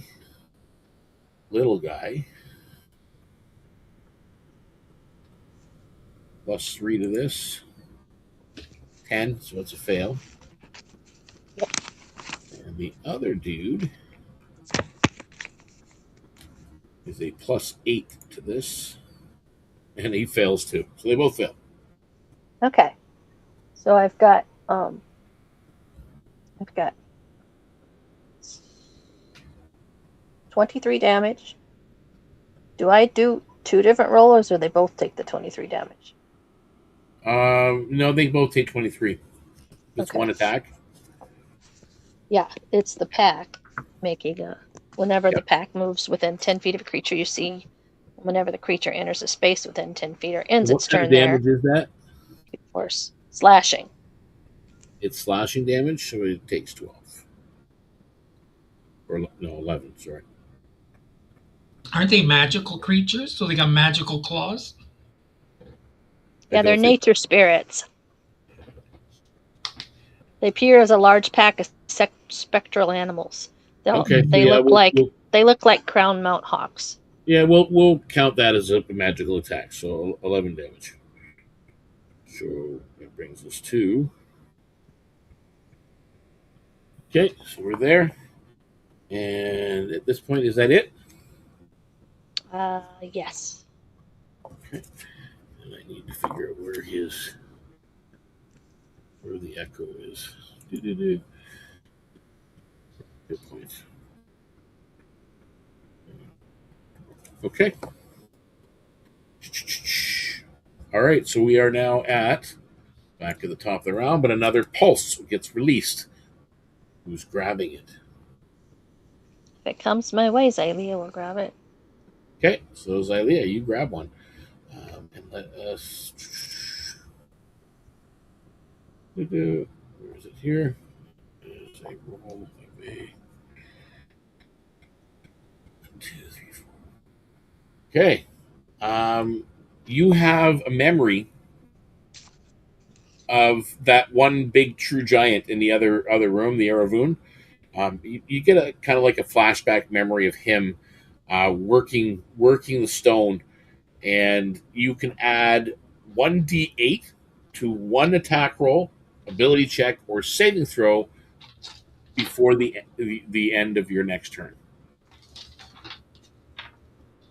B: little guy, +3 to this, 10, so it's a fail.
F: Yep.
B: And the other dude is a +8 to this, and he fails too. So they both fail.
F: Okay. So I've got 23 damage. Do I do 2 different rollers, or they both take the 23 damage?
B: No, they both take 23. It's
F: Okay.
B: one attack.
F: Yeah, it's the pack making a. Whenever the
B: Yep.
F: pack moves within 10 feet of a creature, you see. Whenever the creature enters a space within 10 feet or ends
B: What
F: its
B: kind
F: turn
B: of damage
F: there,
B: is that?
F: force slashing.
B: It's slashing damage, so it takes 12. Or no, 11, sorry.
C: Aren't they magical creatures? So they got magical claws?
F: Yeah, they're
B: don't think-
F: nature spirits. They appear as a large pack of spectral animals.
B: Okay,
F: They
B: yeah,
F: look like crown mount hawks.
B: Yeah, we'll count that as a magical attack. So 11 damage. So that brings us to. Okay, so we're there. And at this point, is that it?
F: Yes.
B: Okay. And I need to figure out where the echo is. Good point. Okay. All right, so we are now at back at the top of the round, but another pulse gets released. Who's grabbing it?
F: If it comes my way, Xylea will grab it.
B: Okay, so Xylea, you grab one. And let us. Where is it here? There's a roll of a 2, 3, 4. Okay. you have a memory of that one big true giant in the other room, the Aravoon. You get a kind of like a flashback memory of him working the stone, and you can add 1d8 to one attack roll, ability check, or saving throw before the end of your next turn,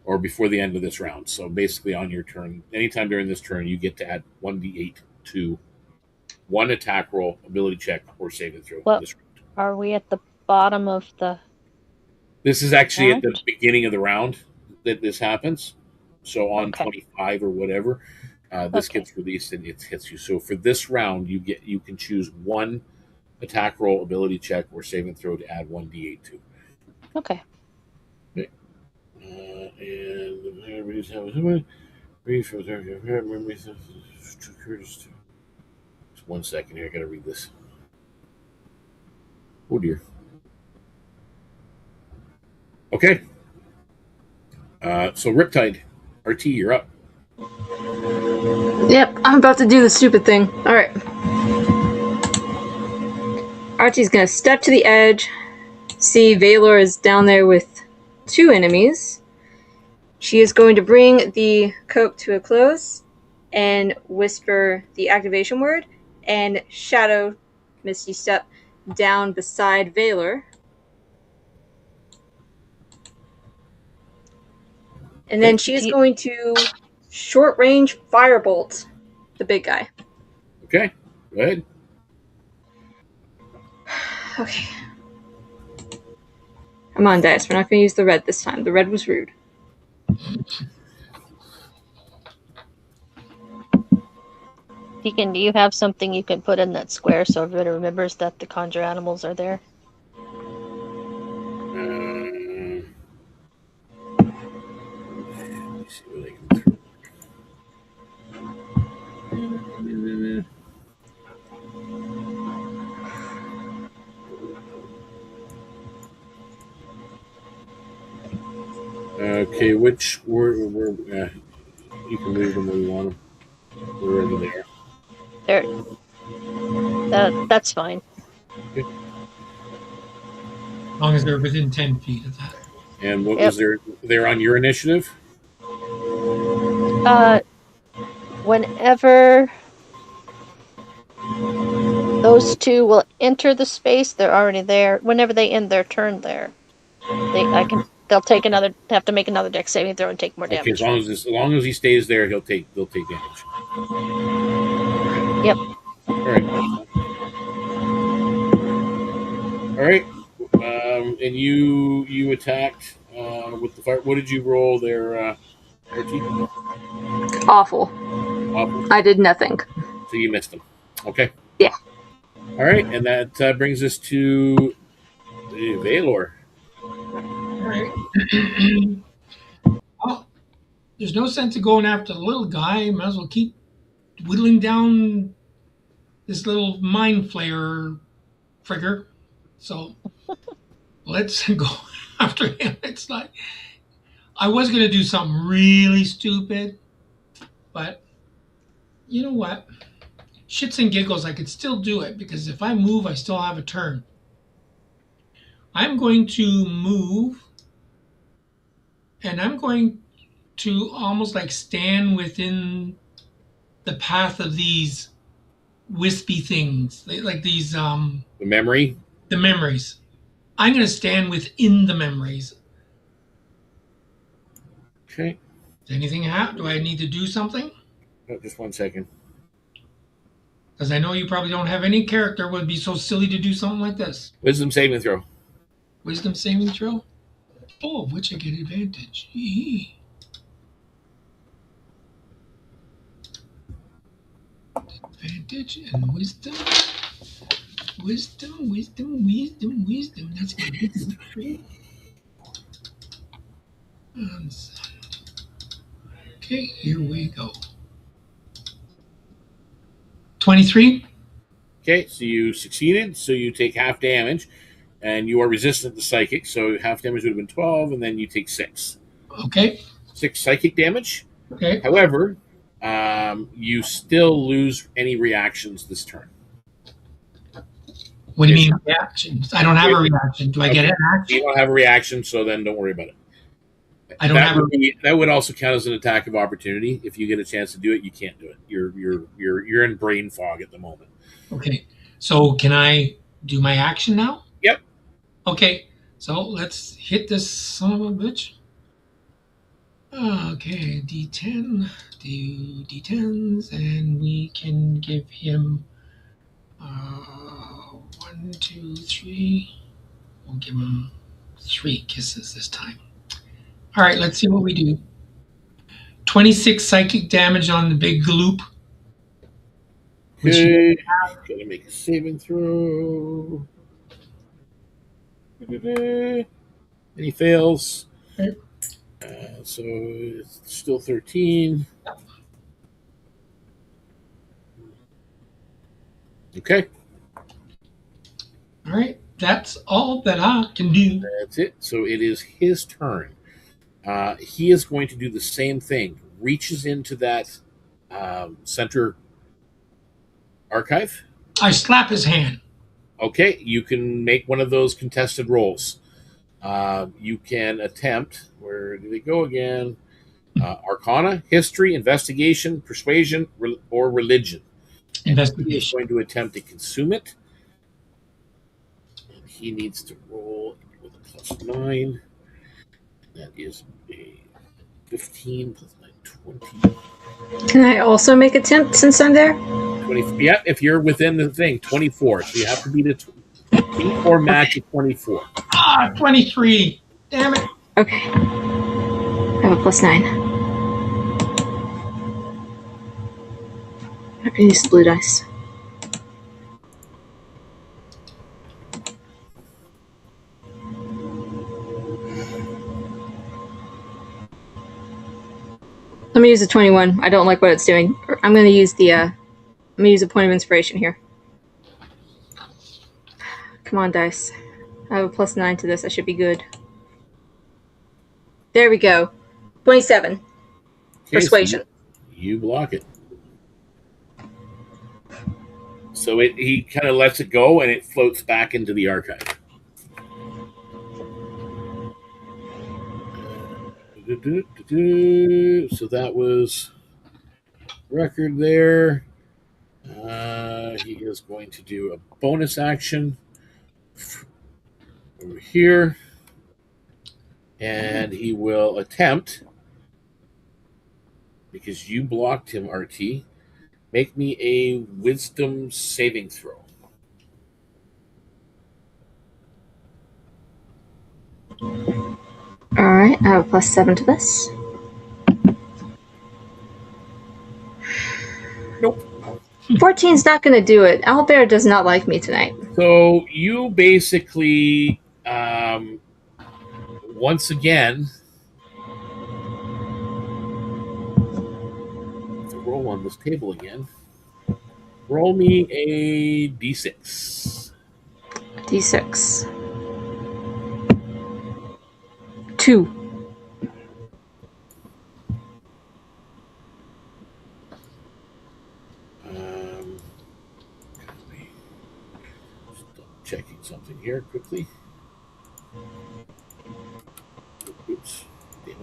B: or before the end of this round. So basically, on your turn, anytime during this turn, you get to add 1d8 to one attack roll, ability check, or saving throw.
F: Well,
B: this round.
F: are we at the bottom of the?
B: This is actually
F: round?
B: at the beginning of the round that this happens. So on
F: Okay.
B: 25 or whatever, this
F: Okay.
B: gets released and it hits you. So for this round, you can choose one attack roll, ability check, or saving throw to add 1d8 to.
F: Okay.
B: Just 1 second here. I gotta read this. Oh dear. Okay. So Riptide, RT, you're up.
G: Yep, I'm about to do the stupid thing. Alright. Archie's gonna step to the edge. See, Valor is down there with 2 enemies. She is going to bring the cope to a close and whisper the activation word and shadow Misty Step down beside Valor. And then she is going to short range firebolt the big guy.
B: Okay, go ahead.
G: Okay. Come on, dice. We're not going to use the red this time. The red was rude.
F: Deacon, do you have something you can put in that square so everybody remembers that the conjure animals are there?
B: Let's see what I can throw. Okay, which where you can move them where you want them. Wherever they are.
F: That's fine.
C: As long as they're within 10 feet of that.
B: And what was they're on your initiative?
F: Whenever those 2 will enter the space, they're already there. Whenever they end their turn there, they'll have to make another dex saving throw and take more damage.
B: Okay, as long as he stays there, they'll take damage.
F: Yep.
B: All right. And you attacked with the fire. What did you roll there, RT?
G: Awful. I did nothing.
B: So you missed him. Okay.
G: Yeah.
B: All right, and that brings us to Valor.
C: Alright. Well, there's no sense of going after the little guy. Might as well keep whittling down this little mind flayer frigger. So let's go after him. It's like I was gonna do something really stupid, but you know what? Shits and giggles, I could still do it because if I move, I still have a turn. I'm going to move, and I'm going to almost like stand within the path of these wispy things, like these
B: The memory.
C: the memories. I'm going to stand within the memories.
B: Okay.
C: Does anything happen? Do I need to do something?
B: Oh, just 1 second.
C: Because I know you probably don't have any character would be so silly to do something like this.
B: Wisdom saving throw.
C: Wisdom saving throw? Oh, of which I get advantage. Advantage and wisdom. Wisdom. That's good. Okay, here we go. 23.
B: Okay, so you succeeded. So you take half damage, and you are resistant to psychic. So half damage would have been 12, and then you take 6.
C: Okay.
B: 6 psychic damage.
C: Okay.
B: However, You still lose any reactions this turn.
C: What do you mean reactions? I don't have a reaction. Do I get an
B: You
C: action?
B: don't have a reaction, so then don't worry about it.
C: I don't have
B: that would also count as an attack of opportunity. If you get a chance to do it, you can't do it. You're in brain fog at the moment.
C: Okay. So can I do my action now?
B: Yep.
C: Okay. So let's hit this son of a bitch. Okay, D10. Do D10s, and we can give him 1, 2, 3. We'll give him 3 kisses this time. All right, let's see what we do. 26 psychic damage on the big gloop.
B: Okay. Gotta make a saving throw. And he fails.
C: Okay.
B: So it's still 13. Okay.
C: All right, that's all that I can do.
B: That's it. So it is his turn. He is going to do the same thing. Reaches into that center archive.
C: I slap his hand.
B: Okay, you can make one of those contested rolls. You can attempt. Where do they go again? Arcana, history, investigation, persuasion, or religion.
C: Investigation.
B: He's going to attempt to consume it. And he needs to roll with a +9. That is a 15 plus 9, 20.
G: Can I also make a attempt since I'm there?
B: 20. Yeah, if you're within the thing, 24. So you have to beat a 24 match of 24.
C: 23. Damn it.
G: Okay. I have a +9. I can use blue dice. Let me use a 21. I don't like what it's doing. I'm going to use I'm going to use a point of inspiration here. Come on, dice. I have a +9 to this. I should be good. There we go. 27.
B: Okay,
G: Persuasion.
B: So you block it. So he kind of lets it go, and it floats back into the archive. So that was record there. He is going to do a bonus action over here, and he will attempt, because you blocked him, RT, make me a wisdom saving throw.
G: Alright, I have a +7 to this.
B: Nope.
G: 14's not going to do it. Owlbear does not like me tonight.
B: So you basically, once again, to roll on this table again. Roll me a d6.
G: D6. 2.
B: Checking something here quickly. Oops, damn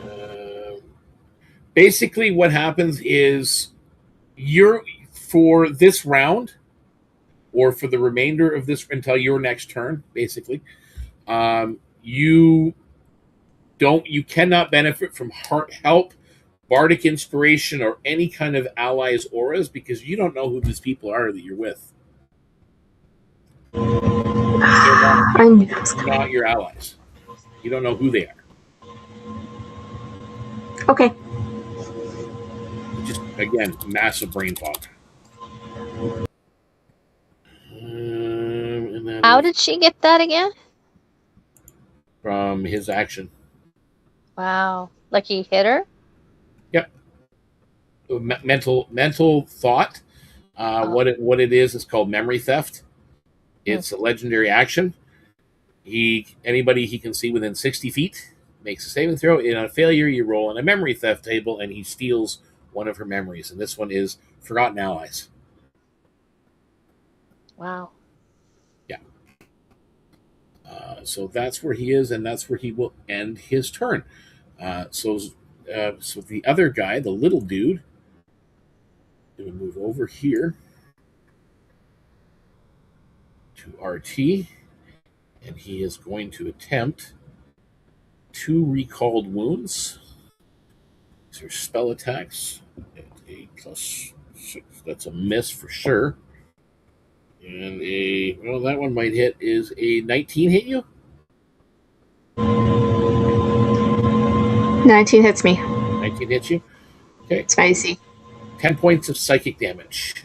B: it. Basically, what happens is you're, for this round, or for the remainder of this until your next turn, basically, you cannot benefit from help, bardic inspiration, or any kind of allies' auras, because you don't know who these people are that you're with.
G: I knew that was
B: They're
G: coming.
B: not your allies. You don't know who they are.
G: Okay.
B: Just, again, massive brain fog. And then
F: How did she get that again?
B: from his action.
F: Wow. Like he hit her?
B: Yep. Mental thought. What it is called memory theft. It's a legendary action. Anybody he can see within 60 feet makes a saving throw. In a failure, you roll on a memory theft table, and he steals one of her memories. And this one is Forgotten Allies.
F: Wow.
B: Yeah. So that's where he is, and that's where he will end his turn. So the other guy, the little dude, going to move over here to RT, and he is going to attempt 2 recalled wounds. These are spell attacks. At a +6. That's a miss for sure. And that one might hit. Is a 19 hit you?
G: 19 hits me.
B: 19 hits you? Okay.
G: It's my AC.
B: 10 points of psychic damage.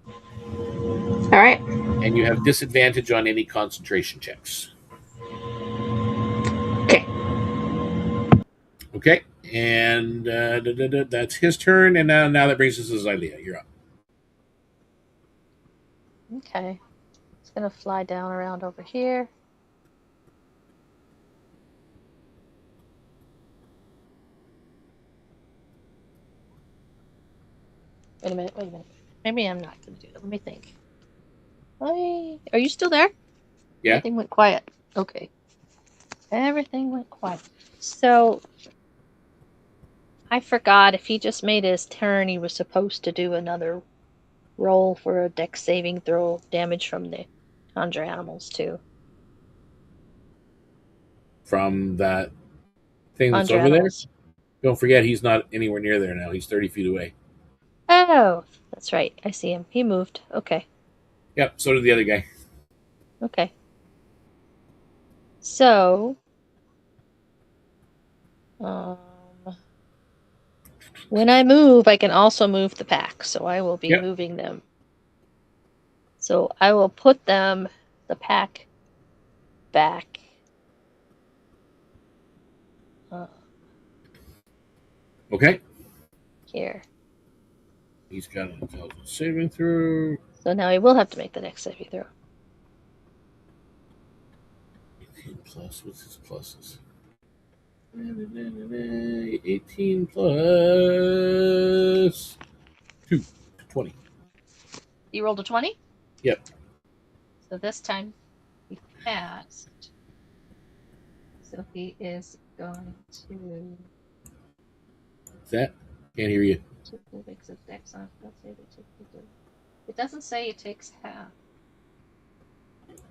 G: All right.
B: And you have disadvantage on any concentration checks.
G: Okay.
B: Okay. And that's his turn. And now that brings us to Xylea. You're up.
F: Okay. It's gonna fly down around over here. Wait a minute. Maybe I'm not gonna do that. Let me think. Are you still there?
B: Yeah.
F: Everything went quiet. Okay. Everything went quiet. So I forgot if he just made his turn, he was supposed to do another roll for a dex saving throw damage from the conjure animals too.
B: From that thing that's
F: Conjure
B: over
F: animals.
B: there. Don't forget, he's not anywhere near there now. He's 30 feet away.
F: Oh, that's right. I see him. He moved. Okay.
B: Yep, so did the other guy.
F: Okay. So, when I move, I can also move the pack. So I will be moving them. So I will put the pack back.
B: Okay.
F: Here.
B: He's got an intelligence saving throw.
F: So now he will have to make the next saving throw.
B: 18 plus, what's his pluses? 18 plus 2, 20.
F: You rolled a 20?
B: Yep.
F: So this time he passed. So he is going to.
B: What's that? Can't hear you.
F: It doesn't say it takes half.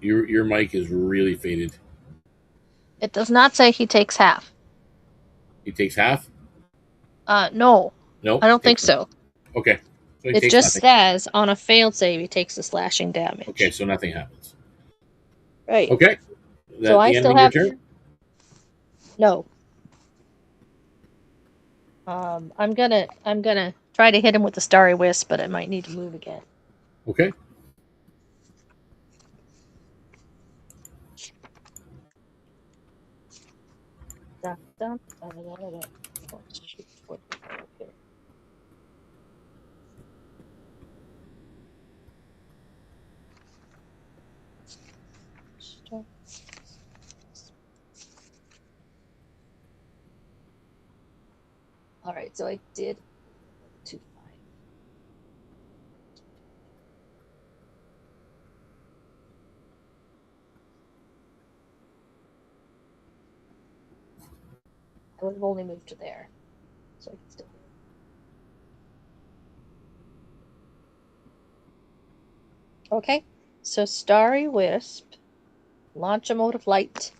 B: Your mic is really faded.
F: It does not say he takes half.
B: He takes half?
F: No.
B: No.
F: I don't think so.
B: Okay. So
F: it just says on a failed save he takes the slashing damage.
B: Okay, so nothing happens.
F: Right.
B: Okay.
F: So I still have. No. I'm gonna try to hit him with the starry wisp, but I might need to move again.
B: Okay.
F: All right, so I did 2-5. I would have only moved to there, so I can still. Okay, so Starry Wisp, launch a mode of light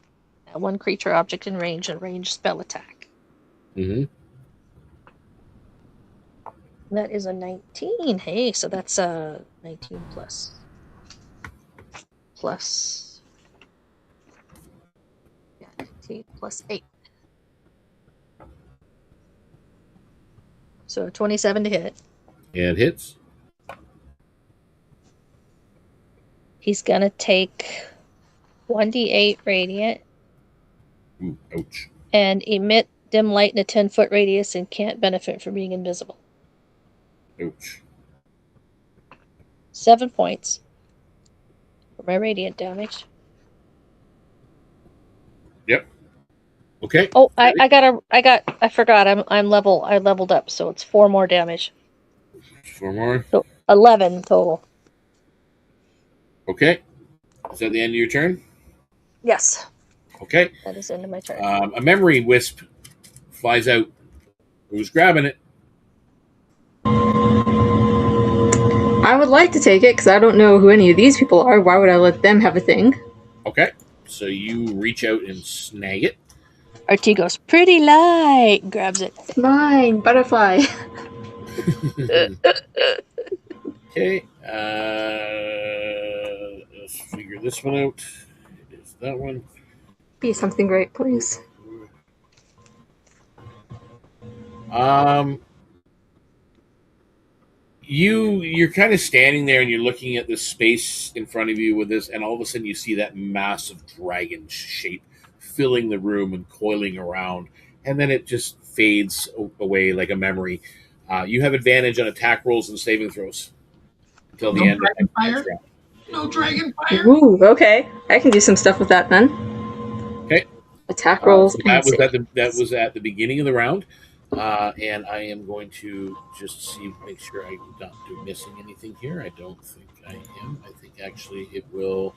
F: at one creature object in range and range spell attack.
B: Mm-hmm.
F: That is a 19. Hey, so that's a 19 plus. Yeah, 19 plus 8. So 27 to hit.
B: And hits.
F: He's gonna take 1d8 radiant.
B: Ooh, ouch.
F: And emit dim light in a 10-foot radius and can't benefit from being invisible.
B: Ouch.
F: 7 points for my radiant damage.
B: Yep. Okay.
F: Oh, I forgot. I leveled up, so it's 4 more damage.
B: 4 more.
F: So 11 total.
B: Okay. Is that the end of your turn?
F: Yes.
B: Okay.
F: That is the end of my turn.
B: A memory wisp flies out. Who's grabbing it?
G: I would like to take it because I don't know who any of these people are. Why would I let them have a thing?
B: Okay. So you reach out and snag it.
F: RT goes, pretty light, grabs it.
G: Mine, butterfly.
B: Okay. Let's figure this one out. It is that one.
G: Be something great, please.
B: You're kind of standing there and you're looking at this space in front of you with this, and all of a sudden you see that massive dragon shape filling the room and coiling around, and then it just fades away like a memory. You have advantage on attack rolls and saving throws until the
C: No
B: end of
C: dragon
B: the next
C: fire?
B: round.
C: No dragon fire?
G: Ooh, okay. I can do some stuff with that then.
B: Okay.
G: Attack rolls.
B: So
G: and
B: that was at the beginning of the round, and I am going to just make sure I'm not missing anything here. I don't think I am. I think actually it will.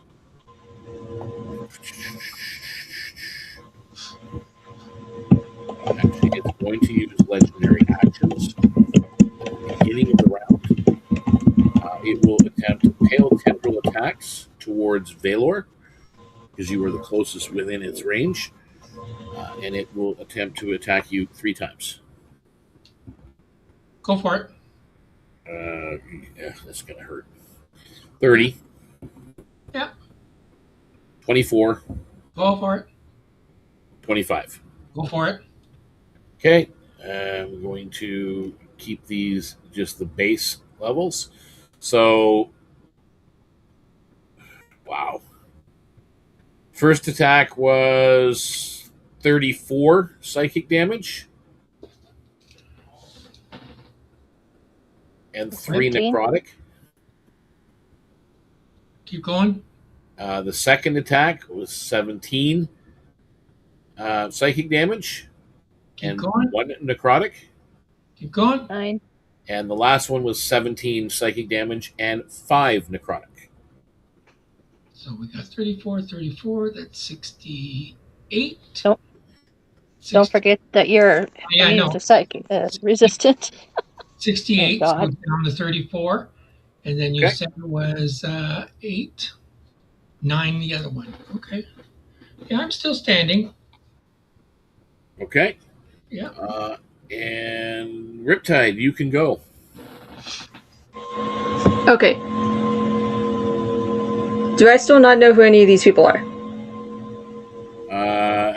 B: Actually, it's going to use legendary actions at the beginning of the round. It will attempt pale tendril attacks towards Valor because you are the closest within its range. And it will attempt to attack you 3 times.
C: Go for it.
B: Yeah, that's going to hurt. 30.
C: Yeah.
B: 24.
C: Go for it.
B: 25.
C: Go for it.
B: Okay. I'm going to keep these just the base levels. So, wow. First attack was 34 psychic damage. And 3
F: 13.
B: necrotic.
C: Keep going.
B: The second attack was 17 psychic damage.
C: Keep
B: And
C: going.
B: 1 necrotic.
C: Keep going.
F: 9.
B: And the last one was 17 psychic damage and 5 necrotic.
C: So we got 34, 34. That's 68.
F: Don't forget that you're
C: Yeah, I know.
F: to psychic resistant.
C: 68.
F: Thank
C: So
F: God.
C: it's down to 34. And then you
B: Okay.
C: said it was 8, 9 the other one. Okay. Yeah, I'm still standing.
B: Okay.
C: Yeah.
B: And Riptide, you can go.
G: Okay. Do I still not know who any of these people are?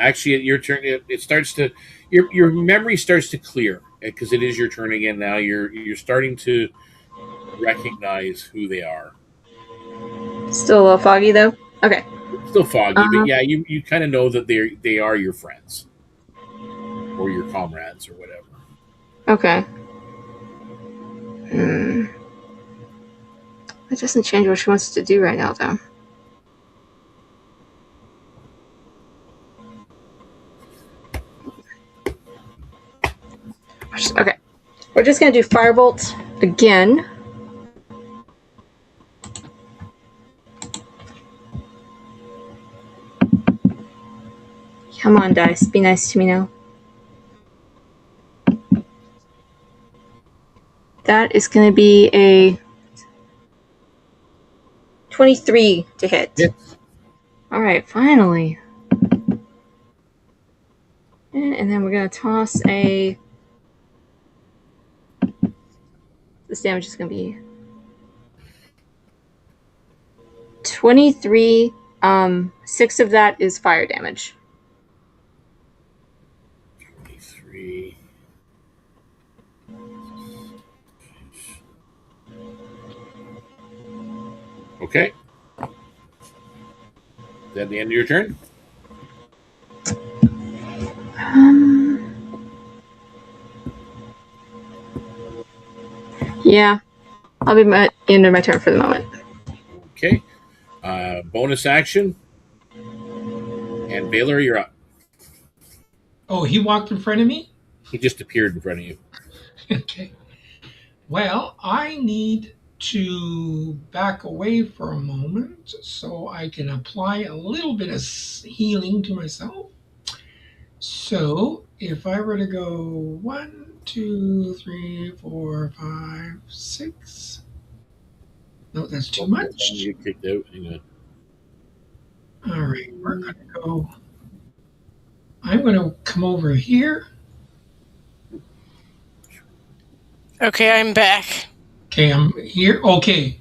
B: Actually, at your turn, it starts to your memory starts to clear because it is your turn again. Now you're starting to recognize who they are.
G: Still a little foggy though. Okay.
B: Still foggy, but yeah, you kind of know that they are your friends or your comrades or whatever.
G: Okay. It doesn't change what she wants to do right now, though. Okay. We're just going to do Firebolt again. Come on, dice. Be nice to me now. That is going to be a 23 to hit.
B: Yes.
G: All right, finally. And then we're going to toss a... This damage is going to be 23. 6 of that is fire damage.
B: 23. Okay. Is that the end of your turn?
G: Yeah. I'll be end of my turn for the moment.
B: Okay. Bonus action. And Baylor, you're up.
C: Oh, he walked in front of me?
B: He just appeared in front of you.
C: Okay. Well, I need to back away for a moment so I can apply a little bit of healing to myself. So if I were to go 1, 2, 3, 4, 5, 6. No, that's too much.
B: You get kicked out. Hang on.
C: All right, we're going to go. I'm going to come over here.
E: Okay, I'm back.
C: Okay, I'm here. Okay,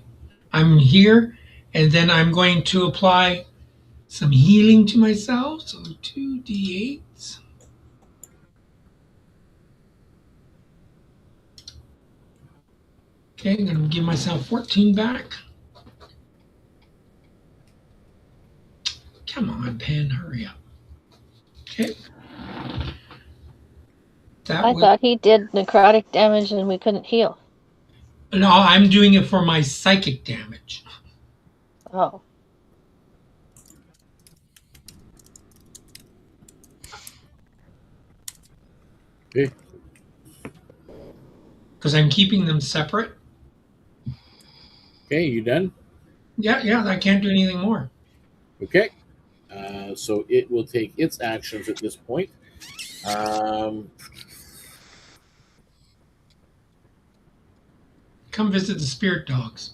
C: I'm here. And then I'm going to apply some healing to myself. So 2d8s. Okay, I'm going to give myself 14 back. Come on, pen, hurry up. Okay.
F: I thought he did necrotic damage and we couldn't heal.
C: No, I'm doing it for my psychic damage.
F: Oh.
B: Okay.
C: Because I'm keeping them separate.
B: Okay, you done?
C: Yeah, I can't do anything more.
B: Okay. So it will take its actions at this point.
C: Come visit the spirit dogs.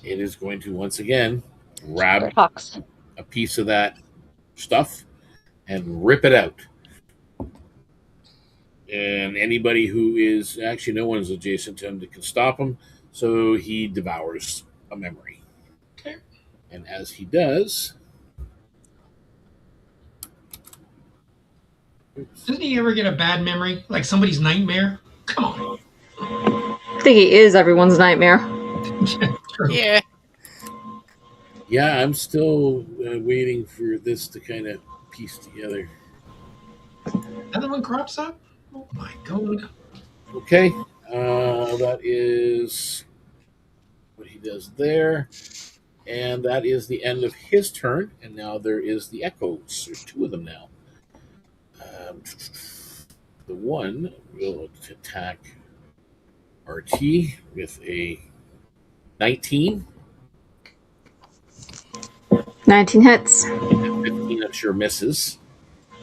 B: It is going to once again grab
F: Hawks.
B: a piece of that stuff and rip it out. And anybody who is actually no one is adjacent to him that can stop him, so he devours a memory.
C: Okay.
B: And as he does,
C: Doesn't he ever get a bad memory? Like somebody's nightmare? Come on.
G: I think he is everyone's nightmare.
E: Yeah.
B: yeah, I'm still waiting for this to kind of piece together.
C: Another one crops up? Oh my god.
B: Okay, that is what he does there. And that is the end of his turn. And now there is the echoes. There's two of them now. The one will attack RT with a 19.
G: 19 hits.
B: And 15, I'm sure, misses.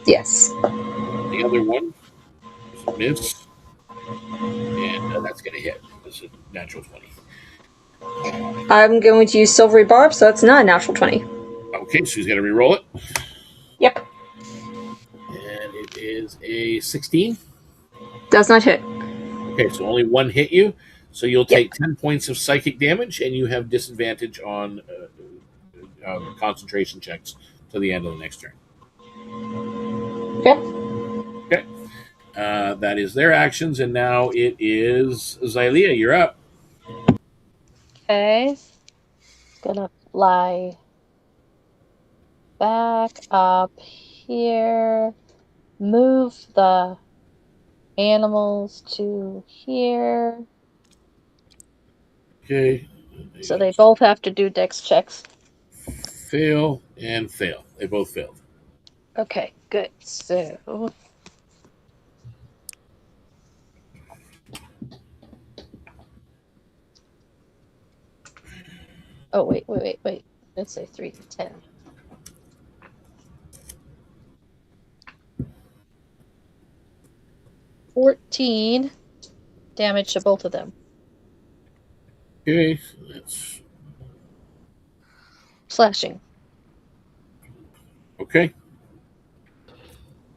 G: Yes.
B: The other one is a miss. And that's going to hit. It's a natural 20.
G: I'm going to use silvery barb, so that's not a natural 20.
B: Okay, so he's going to re-roll it.
G: Yep.
B: And it is a 16.
G: Does not hit.
B: Okay, so only one hit you. So you'll take 10 points of psychic damage, and you have disadvantage on concentration checks to the end of the next turn.
G: Yep.
B: Okay. That is their actions, and now it is Xylea. You're up.
F: Okay. Gonna fly back up here. Move the animals to here.
B: Okay.
F: So they both have to do dex checks.
B: Fail and fail. They both failed.
F: Okay, good. So oh wait. Let's say 3 to 10. $14 damage to both of them.
B: Okay, so that's
F: Slashing.
B: okay.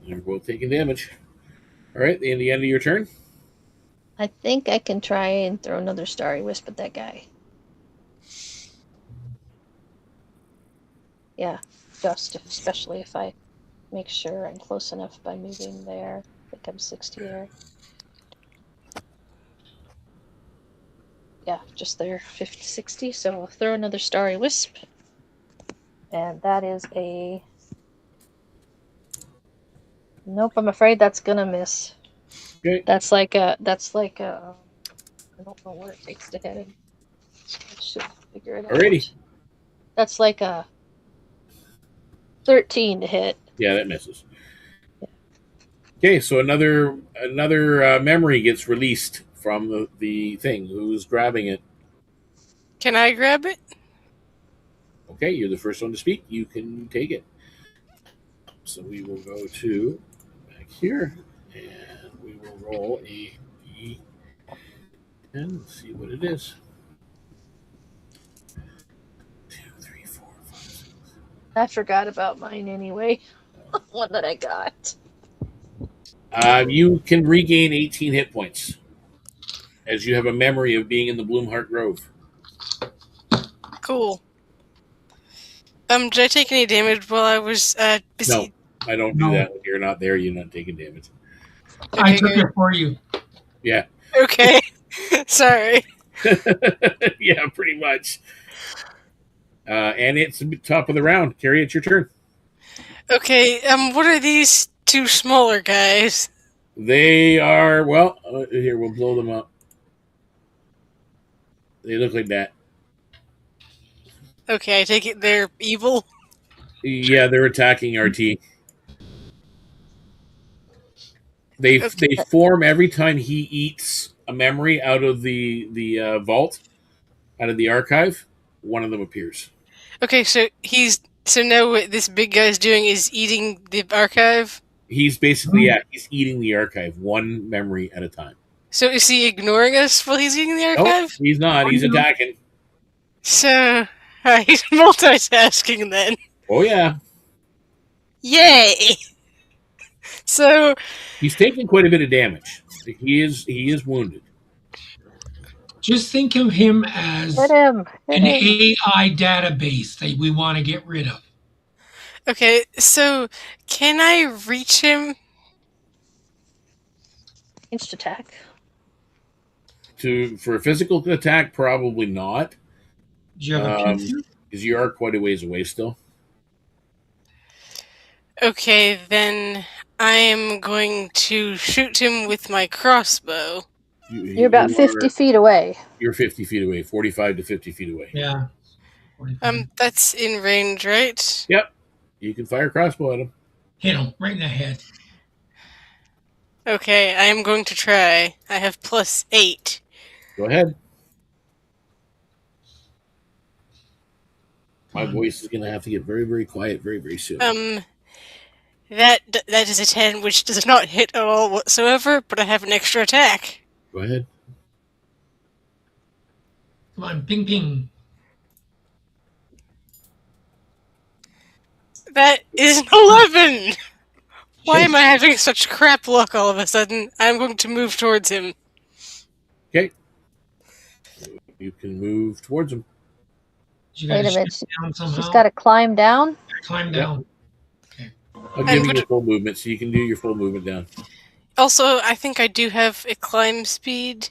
B: They're both taking damage. All right, the end of your turn.
F: I think I can try and throw another Starry Wisp at that guy. Yeah, especially if I make sure I'm close enough by moving there. I think I'm 60 there. Yeah, just there, 50, 60. So I'll throw another Starry Wisp. And that is a... Nope, I'm afraid that's gonna miss.
B: Okay.
F: That's like a... I don't know where it takes to hit him. I should figure it out.
B: Alrighty.
F: That's like a 13 to hit.
B: Yeah, that misses.
F: Yeah.
B: Okay, so another memory gets released from the thing. Who's grabbing it?
E: Can I grab it?
B: Okay, you're the first one to speak. You can take it. So we will go to back here, and we will roll a D10. Let's see what it is. 2, 3, 4, 5, 6.
F: I forgot about mine anyway. One that I got.
B: You can regain 18 hit points as you have a memory of being in the Bloomheart Grove.
E: Cool. Did I take any damage while I was busy?
B: No, I don't do that when you're not there. You're not taking damage.
C: I
E: Okay,
C: took
E: good.
C: it for you.
B: Yeah.
E: Okay. Sorry.
B: Yeah, pretty much. And it's the top of the round. Carrie, it's your turn.
E: Okay, what are these two smaller guys?
B: They are, well, here, we'll blow them up. They look like that.
E: Okay, I take it they're evil.
B: Yeah, they're attacking RT. They
E: Okay.
B: form every time he eats a memory out of the vault, out of the archive. One of them appears.
E: Okay, so now what this big guy's doing is eating the archive.
B: He's basically he's eating the archive one memory at a time.
E: So is he ignoring us while he's eating the archive?
B: Nope, he's not. He's attacking.
E: So he's multitasking then.
B: Oh yeah,
E: Yay! So
B: he's taking quite a bit of damage. He is wounded.
C: Just think of him as
F: Hit him. Hit
C: an
F: him.
C: AI database that we want to get rid of.
E: okay, so can I reach him?
F: Ranged attack.
B: For a physical attack, probably not,
C: Do you have a pincer?
B: because you are quite a ways away still.
E: Okay, then I am going to shoot him with my crossbow.
F: You're about 50 feet away.
B: You're 50 feet away, 45 to 50 feet away.
C: Yeah. 45.
E: That's in range, right?
B: Yep. You can fire crossbow at him.
C: Hit him right in the head.
E: Okay, I am going to try. I have +8.
B: Go ahead. My voice is going to have to get very, very quiet very, very soon.
E: That is a 10, which does not hit at all whatsoever, but I have an extra attack.
B: Go ahead.
C: Come on, ping ping.
E: That is an 11! Why am I having such crap luck all of a sudden? I'm going to move towards him.
B: Okay. You can move towards him.
C: You
F: Wait
C: gotta
F: a minute.
C: shoot down somehow.
F: She's got to climb down.
C: Climb down.
B: I'll give you your full movement, so you can do your full movement down.
E: Also, I think I do have a climb speed.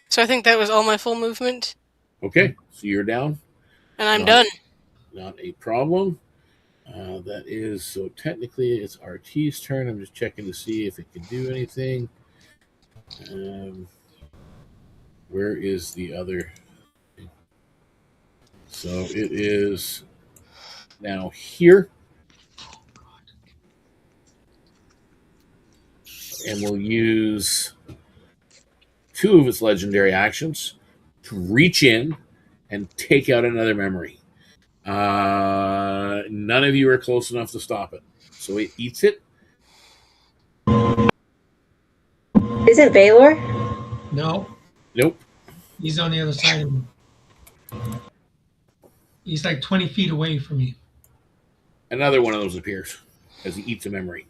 E: So I think that was all my full movement.
B: Okay, so you're down.
E: And I'm done.
B: Not a problem. That is, so technically it's RT's turn. I'm just checking to see if it can do anything. Where is the other? So it is now here. And we'll use 2 of its legendary actions to reach in and take out another memory. None of you are close enough to stop it. So it eats it.
G: Isn't Valor?
C: No,
B: Nope.
C: he's on the other side of me. He's like 20 feet away from me.
B: Another one of those appears as he eats a memory.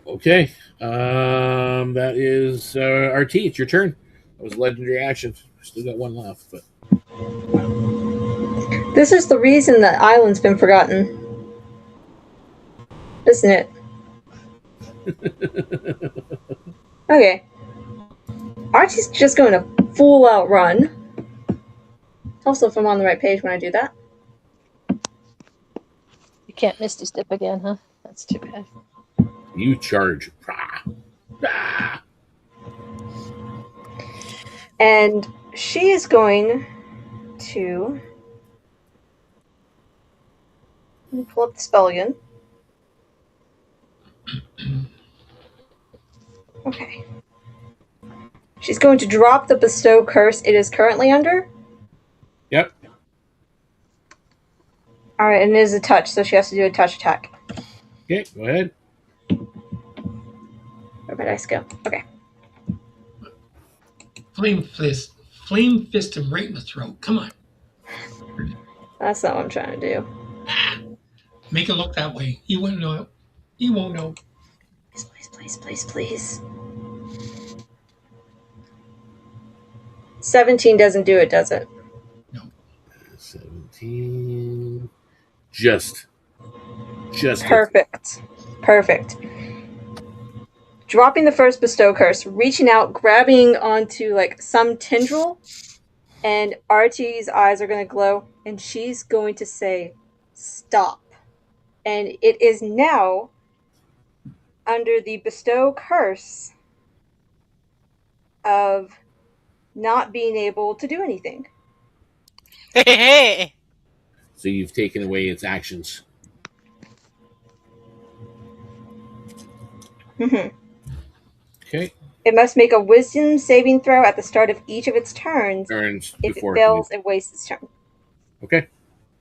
B: Okay. That is RT. It's your turn. That was legendary action. Still got one left, but
G: This is the reason that island's been forgotten. Isn't it? Okay. Archie's just going to full out run. Also, if I'm on the right page when I do that.
F: You can't Misty Step again, huh? That's too bad.
B: you charge. Ah.
G: And she is going to Let me pull up the spell again. Okay. She's going to drop the bestow curse it is currently under.
B: Yep.
G: Alright, and it is a touch, so she has to do a touch attack.
B: Okay, go ahead.
G: Where'd my dice go? Okay.
C: Flame fist him right in the throat. Come on.
G: That's not what I'm trying to do.
C: Make it look that way. You wouldn't know. You won't know.
G: Please. 17 doesn't do it, does it?
B: 17. Just
G: Perfect. Dropping the first bestow curse, reaching out, grabbing onto like some tendril, and Artie's eyes are going to glow, and she's going to say, "Stop." And it is now under the bestow curse of not being able to do anything.
E: Hey.
B: So you've taken away its actions. Okay.
G: It must make a wisdom saving throw at the start of each of its turns.
B: Turns
G: If it
B: before
G: fails, it wastes its turn.
B: Okay,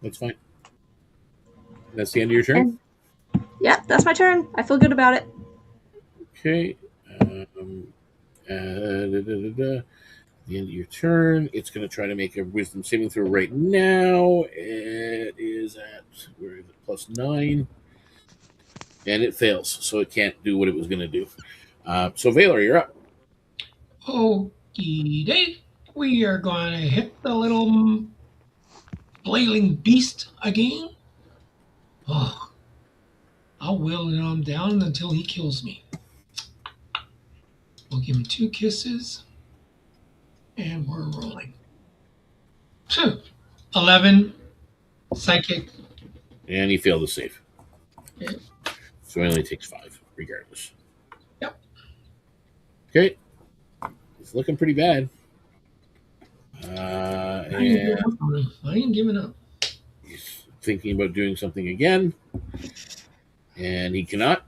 B: that's fine. That's the end of your turn.
G: Yeah, that's my turn. I feel good about it.
B: Okay. The end of your turn. It's going to try to make a wisdom saving throw right now. It is at where is it? +9, and it fails, so it can't do what it was going to do. So Valor, you're up.
C: Okie day. We are going to hit the little flailing beast again. Oh, I'll will him down until he kills me. We'll give him 2 kisses. And we're rolling. 11 psychic.
B: And he failed to save.
C: Okay.
B: So he only takes 5, regardless.
C: Yep.
B: Okay. It's looking pretty bad.
C: I ain't giving up.
B: He's thinking about doing something again. And he cannot.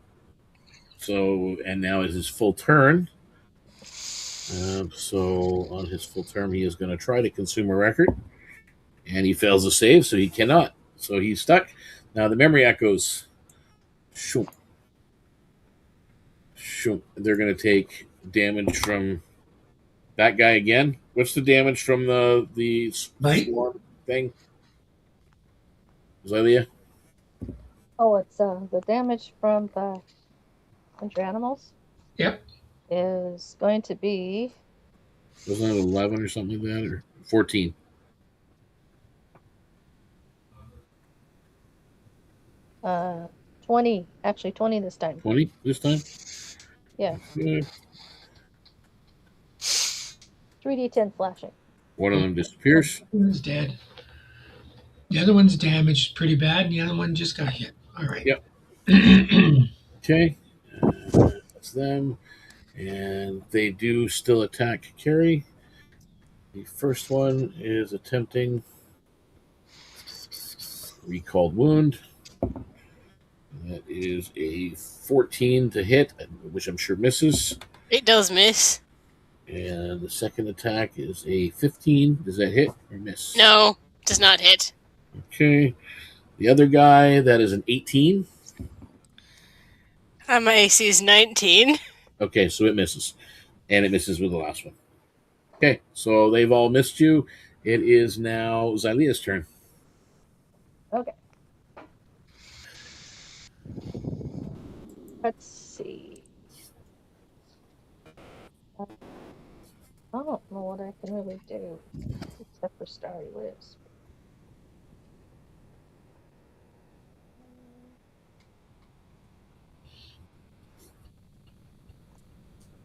B: So, and now is his full turn. So on his full term, he is going to try to consume a record. And he fails to save, so he cannot. So he's stuck. Now the memory echoes. Shoom. Shoom. They're going to take damage from that guy again. What's the damage from the swarm thing? Zelia?
F: Oh, it's the damage from the 100 animals.
C: Yep.
F: Is going to be.
B: Wasn't it 11 or something like that, or 14?
F: Uh, 20. Actually, 20 this time.
B: 20 this time?
F: Yeah.
B: Okay.
F: 3d10 flashing.
B: One of them disappears.
C: One's dead. The other one's damaged pretty bad, and the other one just got hit. All right.
B: Yep. Okay. That's them. And they do still attack Carrie. The first one is attempting recalled wound. That is a 14 to hit, which I'm sure misses.
E: It does miss.
B: And the second attack is a 15. Does that hit or miss?
E: No, does not hit.
B: Okay. The other guy, that is an 18.
E: My AC is 19.
B: Okay, so it misses. And it misses with the last one. Okay, so they've all missed you. It is now Xylea's turn.
F: Okay. Let's see. I don't know what I can really do except for Starry Wisp.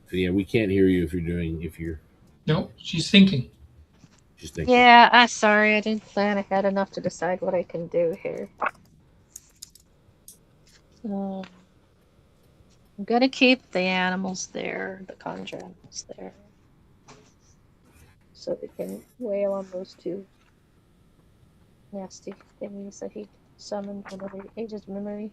B: So yeah, we can't hear you if you're
C: No, she's thinking.
B: just thinking.
F: Yeah, I'm sorry. I didn't plan ahead enough to decide what I can do here. So I'm going to keep the animals there, the conjure animals there. So they can wail on those 2 nasty thingies that he Summon memory, ages memory.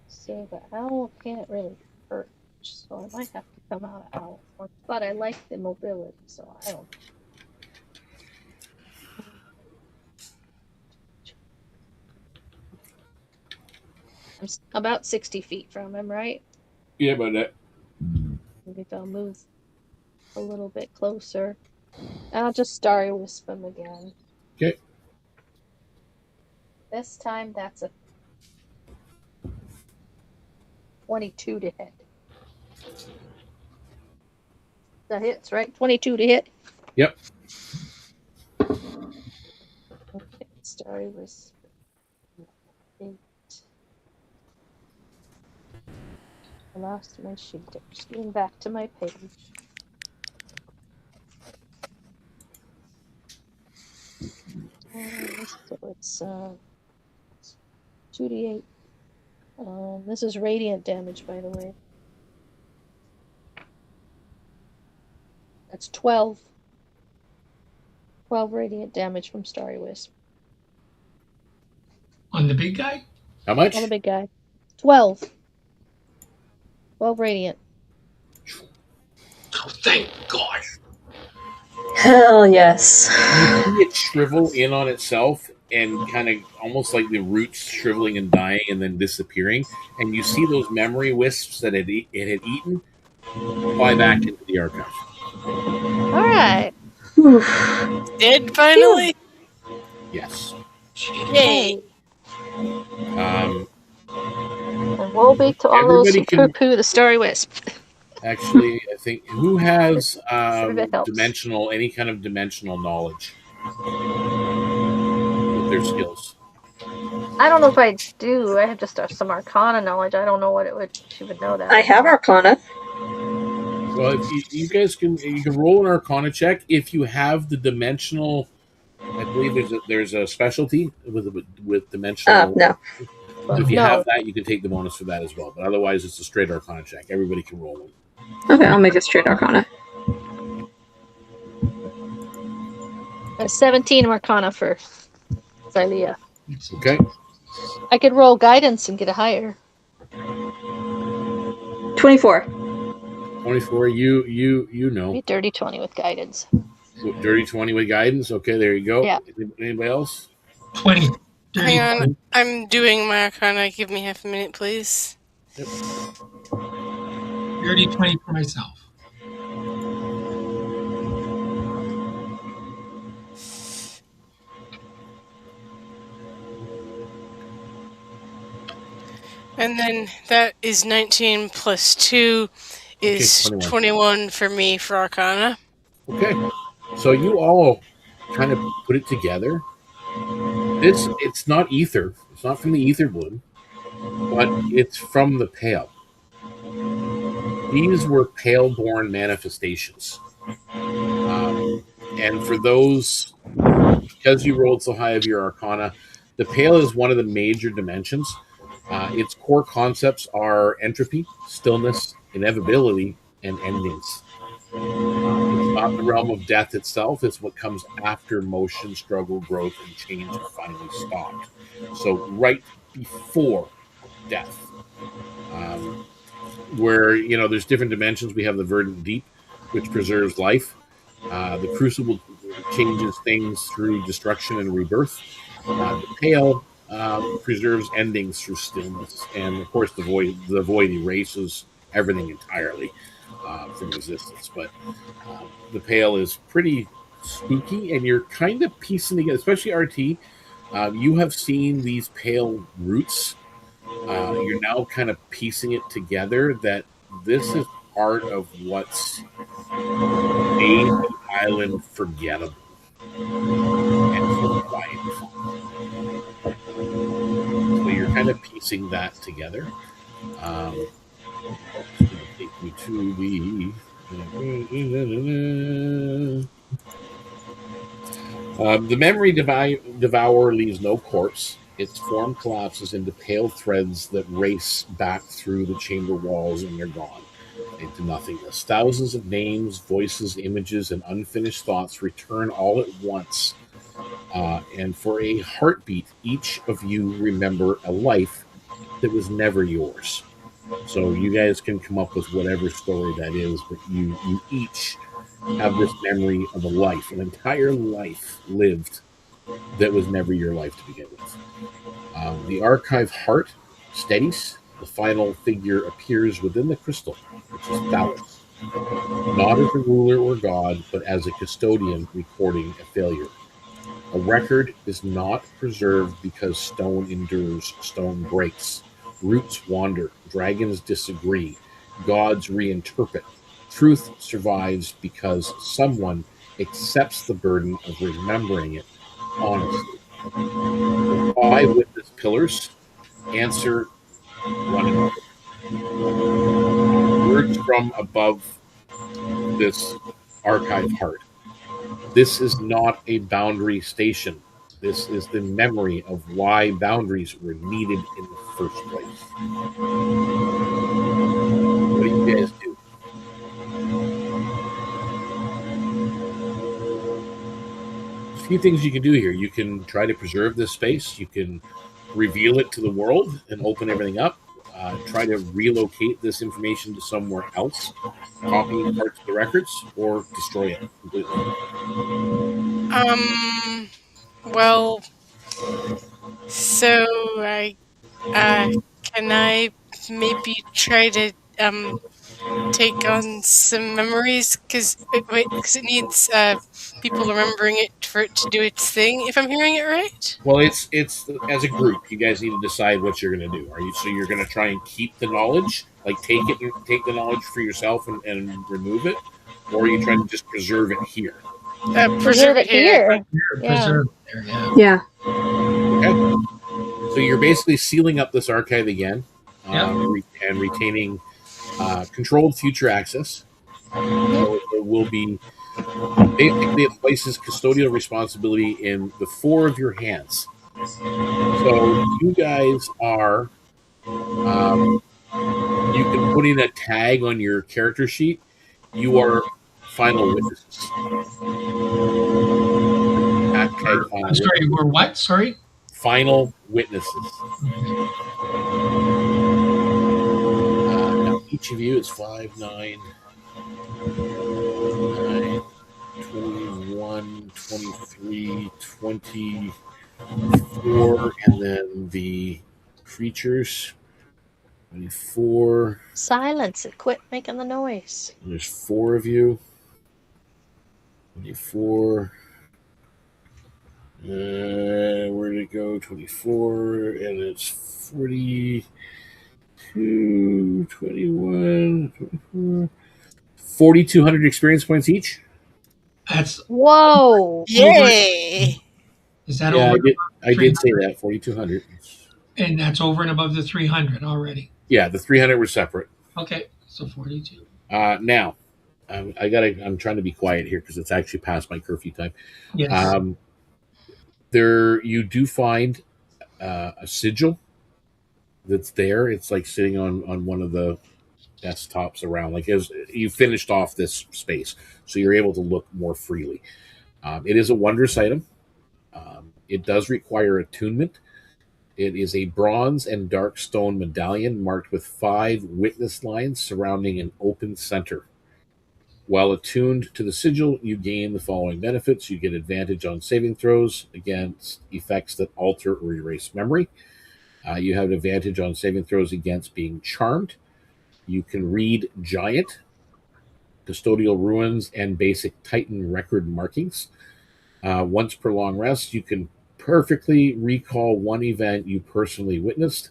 F: So the owl can't really hurt, so I might have to come out of owl form. But I like the mobility, so I don't. I'm about 60 feet from him, right?
B: Yeah, about that.
F: Maybe if I'll move a little bit closer. I'll just Starry Wisp him again.
B: Okay.
F: This time that's a 22 to hit. That hits, right? 22 to hit?
B: Yep.
F: Okay, Starry Wisp. 8. I lost my sheet. I'm just getting back to my page. So it's 2d8. This is radiant damage, by the way. That's 12. 12 radiant damage from Starry Wisp.
C: On the big guy?
B: How much?
F: On the big guy. 12. 12 radiant.
C: Oh, thank God.
G: Hell yes.
B: You see it shrivel in on itself and kind of almost like the roots shriveling and dying and then disappearing. And you see those memory wisps that it had eaten fly back into the archive.
F: All right.
E: Dead finally?
B: Yes.
E: Yay.
F: And woe be to all those who poo-poo the Starry Wisp.
B: Actually, I think who has
F: helps.
B: dimensional, any kind of dimensional knowledge with their skills?
F: I don't know if I do. I have just some Arcana knowledge. I don't know what she would know that.
G: I have Arcana.
B: Well, if you guys can roll an Arcana check if you have the dimensional. I believe there's a specialty with dimensional.
G: No.
B: So if you have that, you can take the bonus for that as well. But otherwise, it's a straight Arcana check. Everybody can roll one.
G: Okay, I'll make a straight Arcana.
F: 17 Arcana for Xylea.
B: Okay.
F: I could roll guidance and get a higher.
G: 24.
B: 24. You know.
F: Be dirty 20 with guidance.
B: Dirty 20 with guidance. Okay, there you go.
F: Yeah.
B: Anybody else?
C: 20.
E: Hang on. I'm doing my Arcana. Give me half a minute, please.
B: Yep.
C: Dirty 20 for myself.
E: And then that is 19 plus 2 is 21 for me for Arcana.
B: Okay. So you all kind of put it together. It's not ether. It's not from the ether bloom, but it's from the pale. These were pale-born manifestations. And for those, because you rolled so high of your Arcana, the pale is one of the major dimensions. Its core concepts are entropy, stillness, inevitability, and endings. It's not the realm of death itself. It's what comes after motion, struggle, growth, and change are finally stopped. So right before death. Where, there's different dimensions. We have the verdant deep, which preserves life. The crucible changes things through destruction and rebirth. The pale preserves endings through stillness. And, of course, the void erases everything entirely from existence. But the pale is pretty spooky, and you're kind of piecing together, especially RT. You have seen these pale roots. You're now kind of piecing it together that this is part of what's made the island forgettable and so quiet. So you're kind of piecing that together. It's going to take me to the memory devourer leaves no corpse. Its form collapses into pale threads that race back through the chamber walls, and they're gone. into nothingness. Thousands of names, voices, images, and unfinished thoughts return all at once. And for a heartbeat, each of you remember a life that was never yours. So you guys can come up with whatever story that is, but you each have this memory of a life, an entire life lived that was never your life to begin with. The archive heart steadies. The final figure appears within the crystal, which is Thales, not as a ruler or god, but as a custodian recording a failure. A record is not preserved because stone endures, stone breaks. Roots wander, dragons disagree, gods reinterpret. Truth survives because someone accepts the burden of remembering it honestly. The five witness pillars answer one another. Words from above this archive heart. This is not a boundary station. This is the memory of why boundaries were needed in the first place. What do you guys do? There's a few things you can do here. You can try to preserve this space. You can reveal it to the world and open everything up. Try to relocate this information to somewhere else, copying parts of the records, or destroy it completely.
E: Well, so can I maybe try to take on some memories because it needs people remembering it for it to do its thing. If I'm hearing it right.
B: Well, it's as a group, you guys need to decide what you're going to do. Are you so you're going to try and keep the knowledge, like take the knowledge for yourself and remove it, or are you trying to just preserve it here?
E: Preserve it here.
C: Preserve there, yeah.
G: Yeah.
B: Okay. So you're basically sealing up this archive again,
C: Yeah.
B: and retaining controlled future access. So there will be basically it places custodial responsibility in the four of your hands. So you guys are, you can put in a tag on your character sheet. You are final witnesses. Hashtag final
C: I'm sorry, we're what? Sorry?
B: Final witnesses. Now each of you is 5, 9, 21, 23, 24, and then the creatures. 24.
F: Silence it. Quit making the noise.
B: There's 4 of you. 24. Where did it go? 24, and it's 42, 21, 24. 4,200 experience points each.
C: That's
F: Whoa!
E: Yay!
C: is that
B: Yeah,
C: over?
B: I did say that 4,200.
C: And that's over and above the 300 already.
B: Yeah, the 300 were separate.
C: Okay, so 42.
B: Now, I'm trying to be quiet here because it's actually past my curfew time.
C: Yes.
B: There, you do find a sigil that's there. It's like sitting on one of the desktops around, like as you finished off this space, so you're able to look more freely. It is a wondrous item. It does require attunement. It is a bronze and dark stone medallion marked with 5 witness lines surrounding an open center. While attuned to the sigil, you gain the following benefits. You get advantage on saving throws against effects that alter or erase memory. You have advantage on saving throws against being charmed. You can read giant, custodial ruins, and basic Titan record markings. Once per long rest, you can perfectly recall one event you personally witnessed.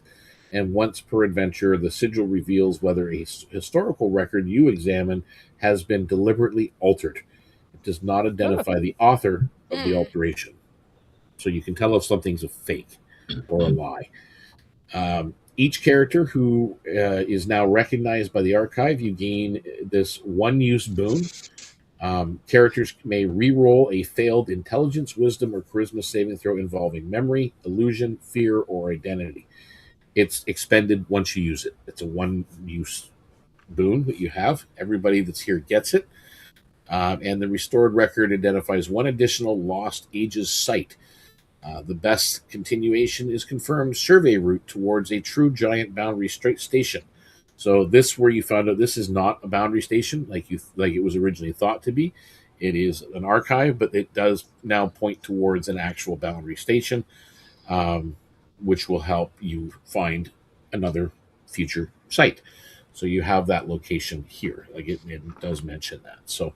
B: And once per adventure, the sigil reveals whether a historical record you examine has been deliberately altered. It does not identify the author of the alteration. So you can tell if something's a fake or a lie. Each character who is now recognized by the archive, you gain this one-use boon. Characters may re-roll a failed intelligence, wisdom, or charisma saving throw involving memory, illusion, fear, or identity. It's expended once you use it. It's a one-use boon that you have. Everybody that's here gets it. And the restored record identifies one additional lost ages site. The best continuation is confirmed survey route towards a true giant boundary station. So this, where you found out, this is not a boundary station like it was originally thought to be. It is an archive, but it does now point towards an actual boundary station, which will help you find another future site. So you have that location here. Like it does mention that. So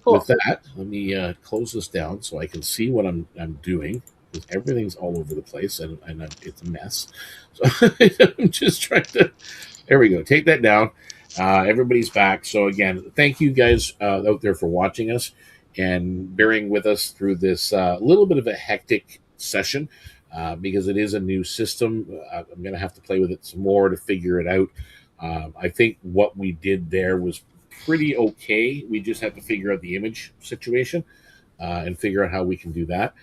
F: Cool.
B: with that, let me close this down so I can see what I'm doing, because everything's all over the place and it's a mess. So I'm just trying to. There we go. Take that down. Everybody's back. So again, thank you guys out there for watching us and bearing with us through this little bit of a hectic session, because it is a new system. I'm going to have to play with it some more to figure it out. I think what we did there was pretty okay. We just have to figure out the image situation and figure out how we can do that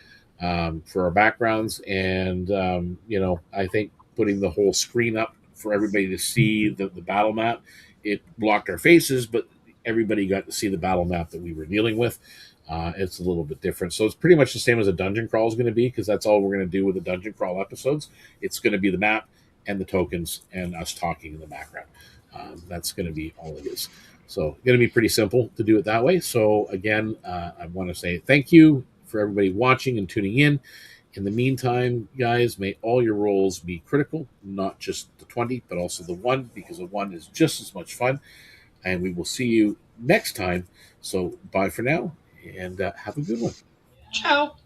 B: for our backgrounds. And, I think putting the whole screen up for everybody to see the battle map, it blocked our faces, but everybody got to see the battle map that we were dealing with. It's a little bit different. So it's pretty much the same as a dungeon crawl is going to be, because that's all we're going to do with the dungeon crawl episodes. It's going to be the map and the tokens and us talking in the background. That's going to be all it is. So going to be pretty simple to do it that way. So again, I want to say thank you for everybody watching and tuning in. In the meantime, guys, may all your rolls be critical, not just the 20, but also the 1, because the 1 is just as much fun. And we will see you next time. So bye for now, and have a good one.
C: Ciao.